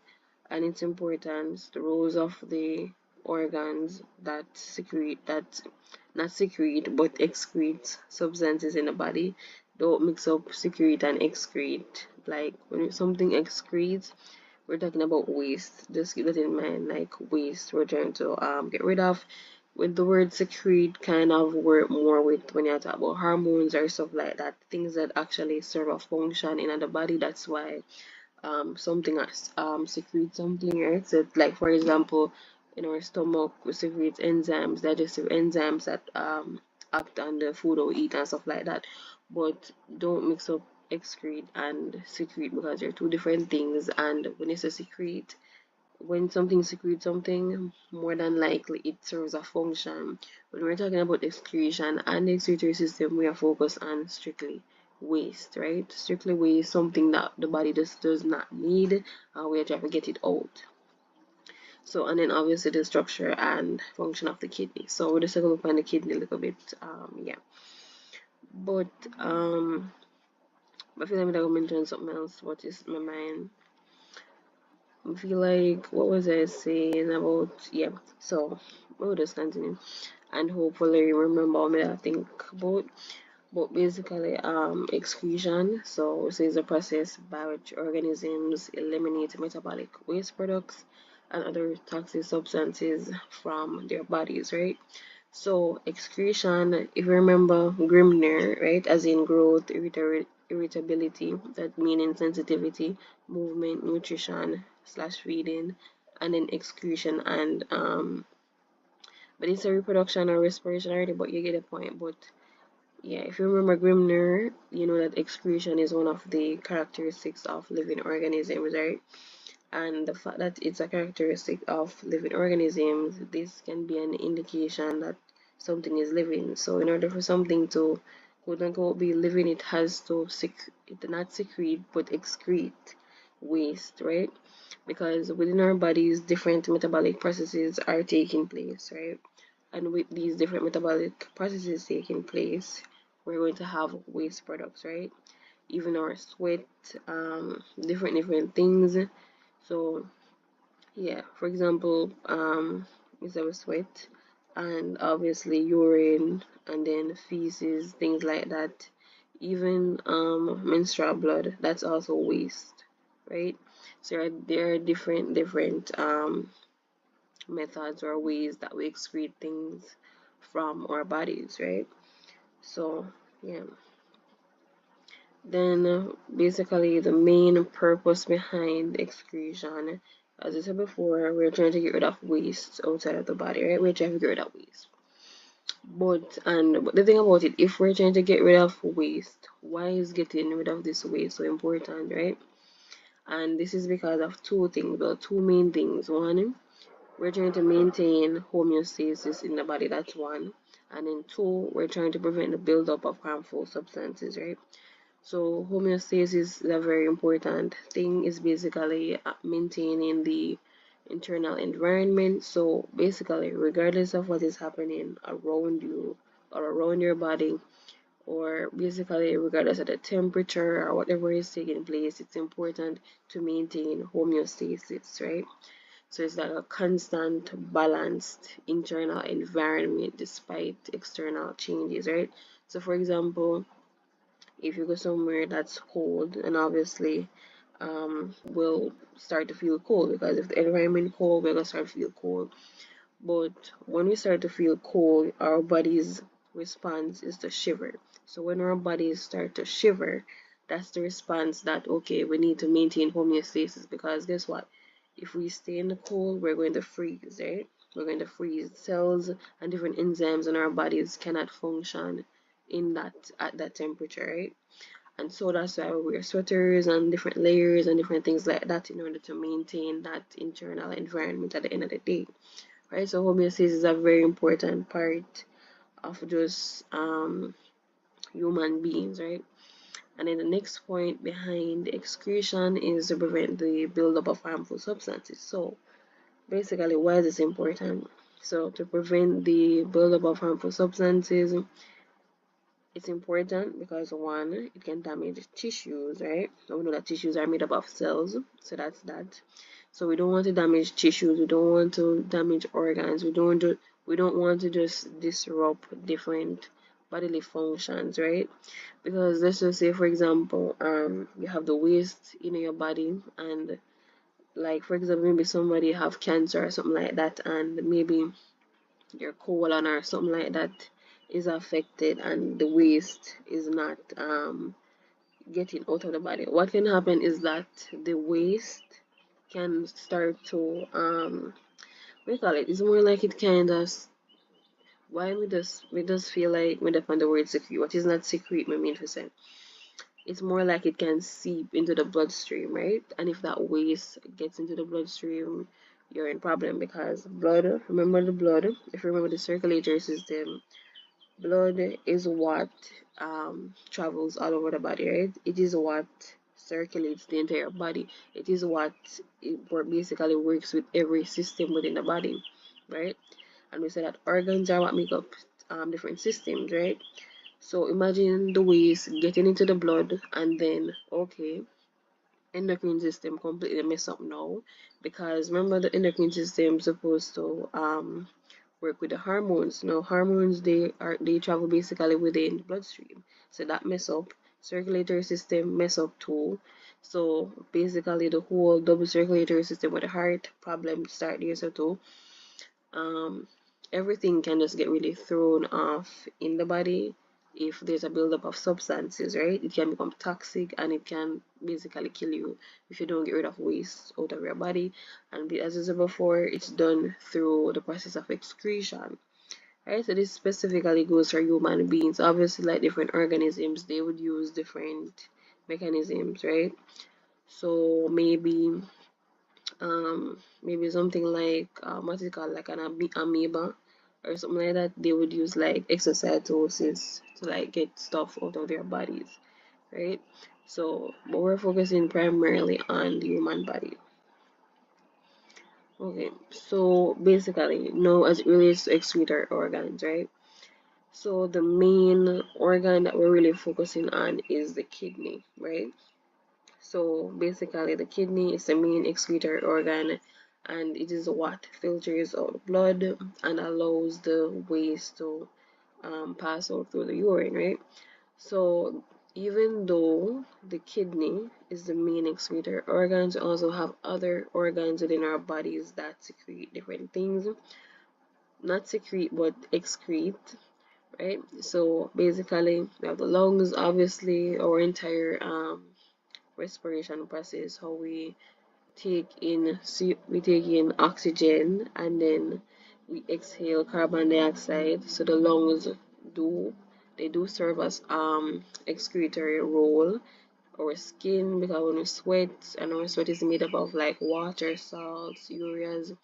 and its importance, the roles of the organs that secrete, that not secrete but excrete substances in the body. Don't mix up secrete and excrete. Like when something excretes, we're talking about waste. Just keep that in mind, like waste we're trying to get rid of. With the word secrete kind of work more with when you talk about hormones or stuff like that, things that actually serve a function in the body. That's why something secretes something, right? So like for example, in our stomach we secrete enzymes, digestive enzymes that act on the food or eat and stuff like that. But don't mix up excrete and secrete, because they're two different things. And when it's a secrete, when something secretes something, more than likely it serves a function. When we're talking about excretion and the excretory system, we are focused on strictly waste, right? Strictly waste, something that the body just does not need, and we are trying to get it out. So, and then obviously the structure and function of the kidney. So we're just going to look on the kidney a little bit, yeah. But I feel like I'm going to mention something else. What is my mind? I feel like, what was I saying about, yeah. So we'll just continue and hopefully remember what I think about. But basically, excretion, so it is a process by which organisms eliminate metabolic waste products and other toxic substances from their bodies, right? So excretion, if you remember Grimner, right, as in growth, irritability, that meaning sensitivity, movement, nutrition slash feeding, and then excretion and but it's a reproduction or respiration already, but you get the point. But yeah, if you remember Grimner, you know that excretion is one of the characteristics of living organisms, right? And the fact that it's a characteristic of living organisms, this can be an indication that something is living. So in order for something to quote unquote be living, it has to it not secrete but excrete waste, right? Because within our bodies different metabolic processes are taking place, right? And with these different metabolic processes taking place, we're going to have waste products, right? Even our sweat, different things. So yeah, for example, is our sweat and obviously urine and then feces, things like that. Even menstrual blood, that's also waste, right? So there are different methods or ways that we excrete things from our bodies, right? So yeah. Then basically the main purpose behind excretion, as I said before, we're trying to get rid of waste outside of the body, right? We're trying to get rid of waste. But the thing about it, if we're trying to get rid of waste, why is getting rid of this waste so important, right? And this is because of two things, well, two main things. One, we're trying to maintain homeostasis in the body, that's one. And then two, we're trying to prevent the buildup of harmful substances, right? So homeostasis is a very important thing. Is basically maintaining the internal environment. So basically, regardless of what is happening around you or around your body, or basically regardless of the temperature or whatever is taking place, it's important to maintain homeostasis, right? So it's like a constant, balanced internal environment despite external changes, right? So for example, if you go somewhere that's cold, and obviously will start to feel cold, because if the environment cold, we're gonna start to feel cold. But when we start to feel cold, our body's response is to shiver. So when our bodies start to shiver, that's the response that okay, we need to maintain homeostasis, because guess what, if we stay in the cold, we're going to freeze, right? We're going to freeze. Cells and different enzymes in our bodies cannot function in that at that temperature, right? And so that's why we wear sweaters and different layers and different things like that in order to maintain that internal environment at the end of the day, right? So homeostasis is a very important part of just human beings, right? And then the next point behind excretion is to prevent the buildup of harmful substances. So basically, why is this important? So to prevent the buildup of harmful substances, it's important because one, it can damage tissues, right? So we know that tissues are made up of cells, so that's that. So we don't want to damage tissues, we don't want to damage organs, we don't want to just disrupt different bodily functions, right? Because let's just say, for example, you have the waste in your body, and like for example, maybe somebody have cancer or something like that, and maybe your colon or something like that is affected and the waste is not getting out of the body. What can happen is that the waste can start to what do you call it? It's more like it kind of, why we just feel like we define the word secrete. What is not secrete, I mean to say. It's more like it can seep into the bloodstream, right? And if that waste gets into the bloodstream, you're in problem because blood, remember the blood, if you remember the circulatory system, blood is what travels all over the body, right? It is what circulates the entire body. It is what basically works with every system within the body, right? And we said that organs are what make up different systems, right? So imagine the waste getting into the blood and then, okay, endocrine system completely mess up now, because remember the endocrine system is supposed to work with the hormones. Now hormones, they travel basically within the bloodstream. So that mess up. Circulatory system mess up too. So basically the whole double circulatory system with the heart problem start there so too. um, Everything can just get really thrown off in the body if there's a buildup of substances, right? It can become toxic and it can basically kill you if you don't get rid of waste out of your body. And as I said before, it's done through the process of excretion, right? So this specifically goes for human beings. Obviously, like different organisms, they would use different mechanisms, right? So maybe something like what is it called, like an amoeba or something like that, they would use like exocytosis to like get stuff out of their bodies, right? So but we're focusing primarily on the human body. Okay, so basically now as it relates to excretory organs, right? So the main organ that we're really focusing on is the kidney, right? So basically, the kidney is the main excretory organ, and it is what filters out the blood and allows the waste to pass out through the urine, right? So even though the kidney is the main excretory organ, we also have other organs within our bodies that secrete different things. Not secrete, but excrete, right? So basically, we have the lungs, obviously, our entire respiration process, how we take in oxygen and then we exhale carbon dioxide. So the lungs do they do serve as excretory role. Our skin, because when we sweat, and our sweat is made up of like water, salts, ureas,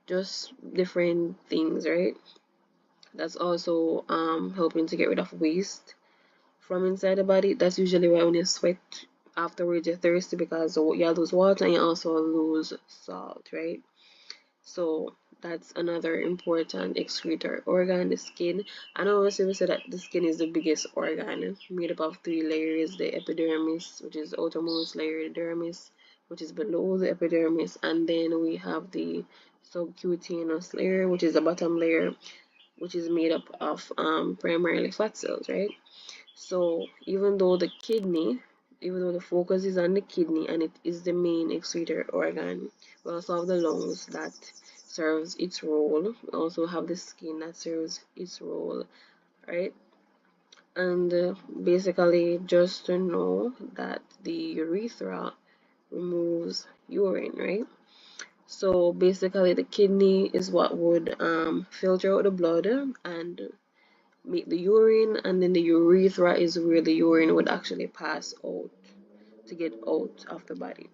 just different things, right? That's also helping to get rid of waste from inside the body. That's usually why when you sweat afterwards you're thirsty, because you lose water and you also lose salt, right? So that's another important excretory organ, the skin. And obviously we said that the skin is the biggest organ, made up of three layers: the epidermis, which is the outermost layer, the dermis, which is below the epidermis, and then we have the subcutaneous layer, which is the bottom layer, which is made up of primarily fat cells, right? So even though the focus is on the kidney and it is the main excretory organ, we also have the lungs that serves its role. We also have the skin that serves its role, right? And basically, just to know that the urethra removes urine, right? So basically, the kidney is what would filter out the blood and make the urine, and then the urethra is where the urine would actually pass out to get out of the body,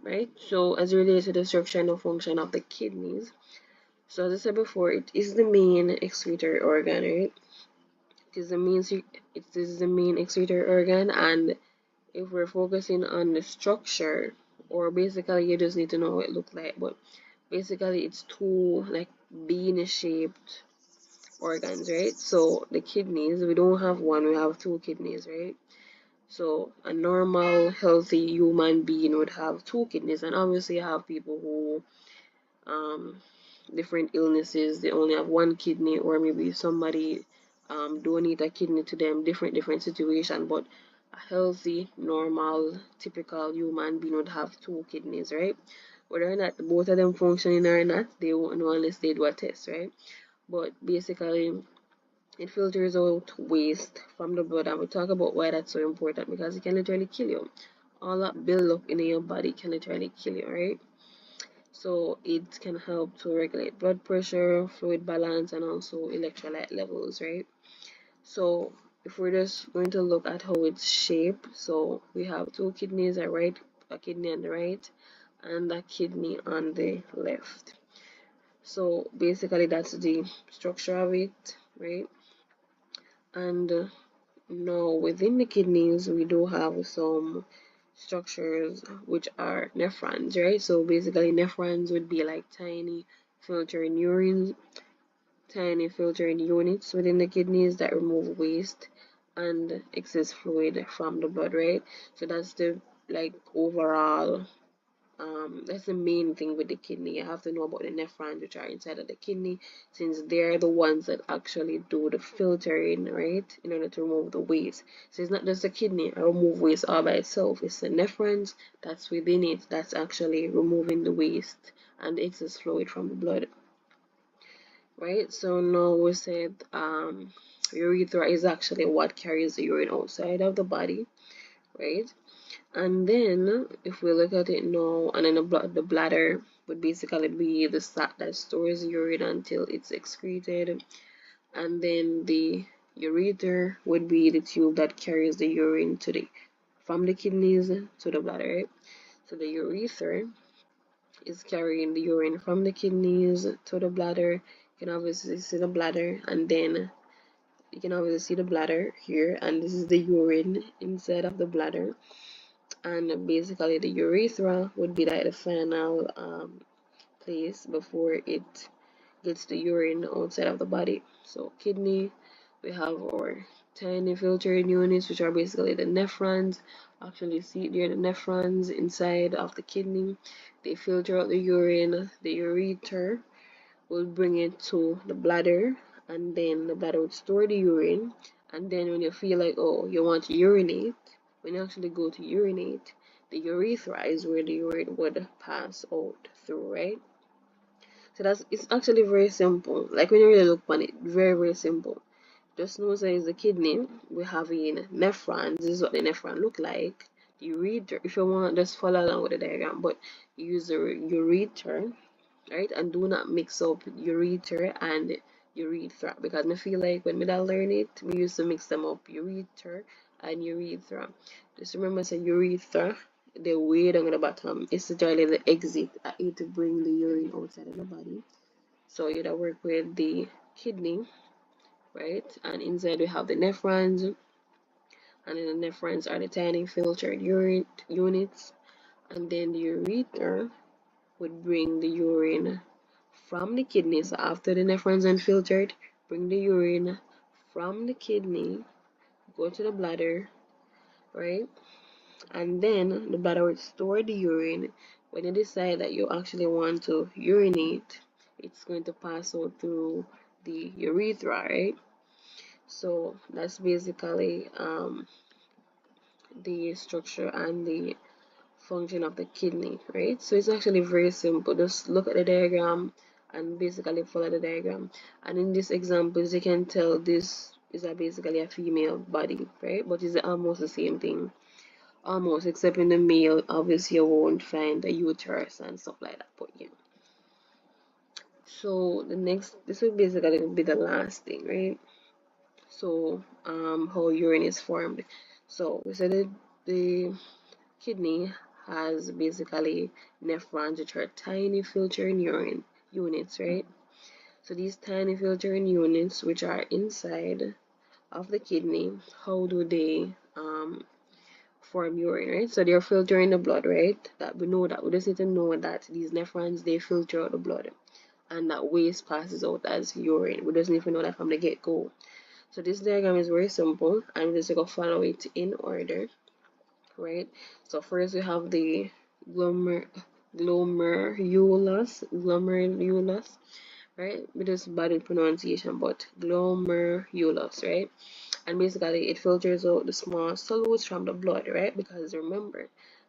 right? So as it relates to the structure and the function of the kidneys, so as I said before, it is the main excretory organ, right? It is the main excretory organ, and if we're focusing on the structure, or basically you just need to know what it looks like, but basically it's two like bean shaped organs, right? So the kidneys, we don't have one, we have two kidneys, right? So a normal healthy human being would have two kidneys, and obviously you have people who um different illnesses, they only have one kidney, or maybe somebody donate a kidney to them, different situation. But a healthy normal typical human being would have two kidneys, right? Whether or not both of them functioning or not, they won't know unless they do a test, right? But basically it filters out waste from the blood, and we talk about why that's so important, because it can literally kill you. All that build up in your body can literally kill you, right? So it can help to regulate blood pressure, fluid balance, and also electrolyte levels, right? So if we're just going to look at how it's shaped, so we have two kidneys, a kidney on the right and a kidney on the left. So basically that's the structure of it, right? And now within the kidneys we do have some structures which are nephrons, right? So basically nephrons would be like tiny filtering units within the kidneys that remove waste and excess fluid from the blood, right? So that's the like overall that's the main thing with the kidney. You have to know about the nephrons which are inside of the kidney, since they're the ones that actually do the filtering, right, in order to remove the waste. So it's not just the kidney that remove waste all by itself, it's the nephrons that's within it that's actually removing the waste and the excess fluid from the blood, right? So now we said urethra is actually what carries the urine outside of the body, right? And then if we look at it now, and then the bladder would basically be the sac that stores urine until it's excreted, and then the ureter would be the tube that carries the urine from the kidneys to the bladder, right? So the urethra is carrying the urine from the kidneys to the bladder. You can obviously see the bladder, and then you can obviously see the bladder here, and this is the urine inside of the bladder. And basically the urethra would be like the final place before it gets the urine outside of the body. So kidney, we have our tiny filtering units, which are basically the nephrons. Actually see they're the nephrons inside of the kidney. They filter out the urine. The ureter will bring it to the bladder, and then the bladder would store the urine. And then when you feel like, oh, you want to urinate, when you actually go to urinate, the urethra is where the urine would pass out through, right? So it's actually very simple. Like when you really look on it, very simple. Just know that it's the kidney. We have in nephrons. This is what the nephron look like. The ureter, if you want, just follow along with the diagram, but use the ureter, right? And do not mix up ureter and urethra, because I feel like when I learn it, we used to mix them up, ureter and urethra. Just remember, say urethra, the way down at the bottom is literally the exit at it to bring the urine outside of the body. So you gotta work with the kidney, right? And inside we have the nephrons, and then the nephrons are the tiny filtered urine units, and then the ureter would bring the urine from the kidney. So after the nephrons are filtered, bring the urine from the kidney, go to the bladder, right? And then the bladder would store the urine. When you decide that you actually want to urinate, it's going to pass out through the urethra, right? So that's basically the structure and the function of the kidney, right? So it's actually very simple. Just look at the diagram and basically follow the diagram. And in this example, as you can tell, this is basically a female body, right? But it's almost the same thing. Almost, except in the male, obviously you won't find a uterus and stuff like that. But yeah. So this will basically be the last thing, right? So how urine is formed. So we said that the kidney has basically nephrons, which are tiny filtering urine units, right? So these tiny filtering units, which are inside of the kidney, how do they form urine, right? So they're filtering the blood, right? That we know that we just need to know that these nephrons they filter out the blood and that waste passes out as urine. We just need to know that from the get-go. So this diagram is very simple and we're just gonna follow it in order, right? So first we have the glomer glomerulus, right? With this bad pronunciation, but glomerulus, right? And basically it filters out the small solutes from the blood, right? Because remember,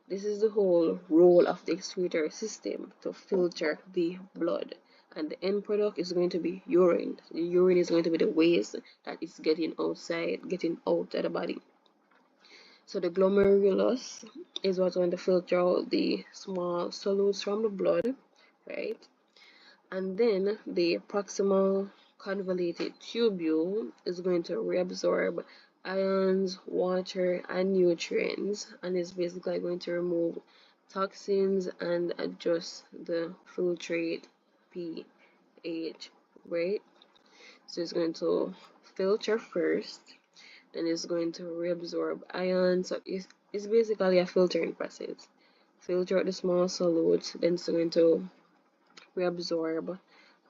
this is the whole role of the excretory system to filter the blood, and the end product is going to be urine. The urine is going to be the waste that is getting out of the body. So the glomerulus is what's going to filter out the small solutes from the blood, right? And then the proximal convoluted tubule is going to reabsorb ions, water, and nutrients, and is basically going to remove toxins and adjust the filtrate pH, right? So it's going to filter first, then it's going to reabsorb ions. So it's basically a filtering process. Filter out the small solutes, then it's going to reabsorb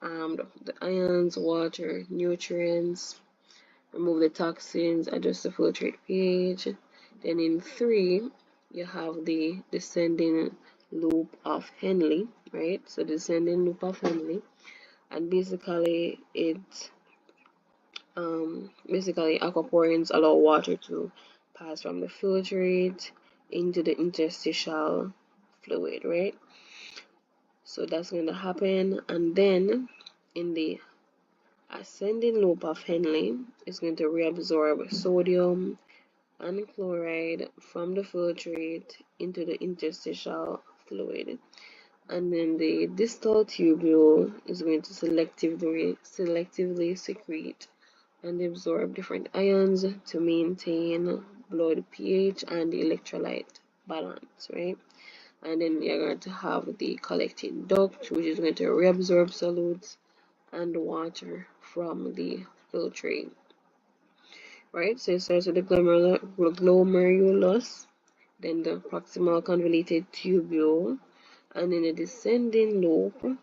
the ions, water, nutrients, remove the toxins, adjust the filtrate pH. Then in 3, you have the descending loop of Henle, right? So descending loop of Henle, and basically aquaporins allow water to pass from the filtrate into the interstitial fluid, right? So that's going to happen, and then in the ascending loop of Henle is going to reabsorb sodium and chloride from the filtrate into the interstitial fluid. And then the distal tubule is going to selectively secrete and absorb different ions to maintain blood pH and electrolyte balance, right? And then you're going to have the collecting duct, which is going to reabsorb solutes and water from the filtrate, right? So it starts with the glomerulus, then the proximal convoluted tubule, and then the descending loop,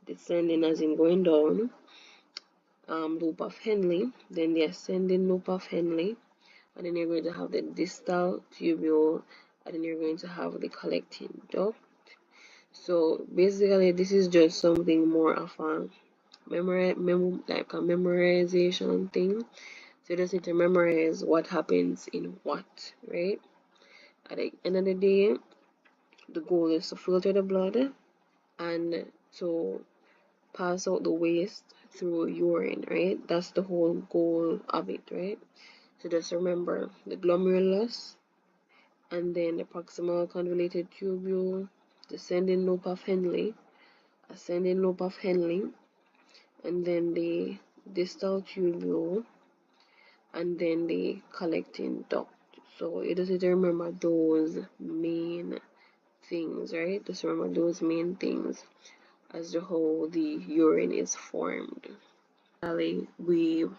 descending as in going down, loop of Henle, then the ascending loop of Henle, and then you're going to have the distal tubule, and then you're going to have the collecting duct. So basically, this is just something more of a like a memorization thing. So you just need to memorize what happens in what, right? At the end of the day, the goal is to filter the blood and to pass out the waste through urine, right? That's the whole goal of it, right? So just remember the glomerulus and then the proximal convoluted tubule, descending loop of Henle, ascending loop of Henle, and then the distal tubule, and then the collecting duct. So you just need to remember those main things, right? Just remember those main things as to how the urine is formed. Finally, we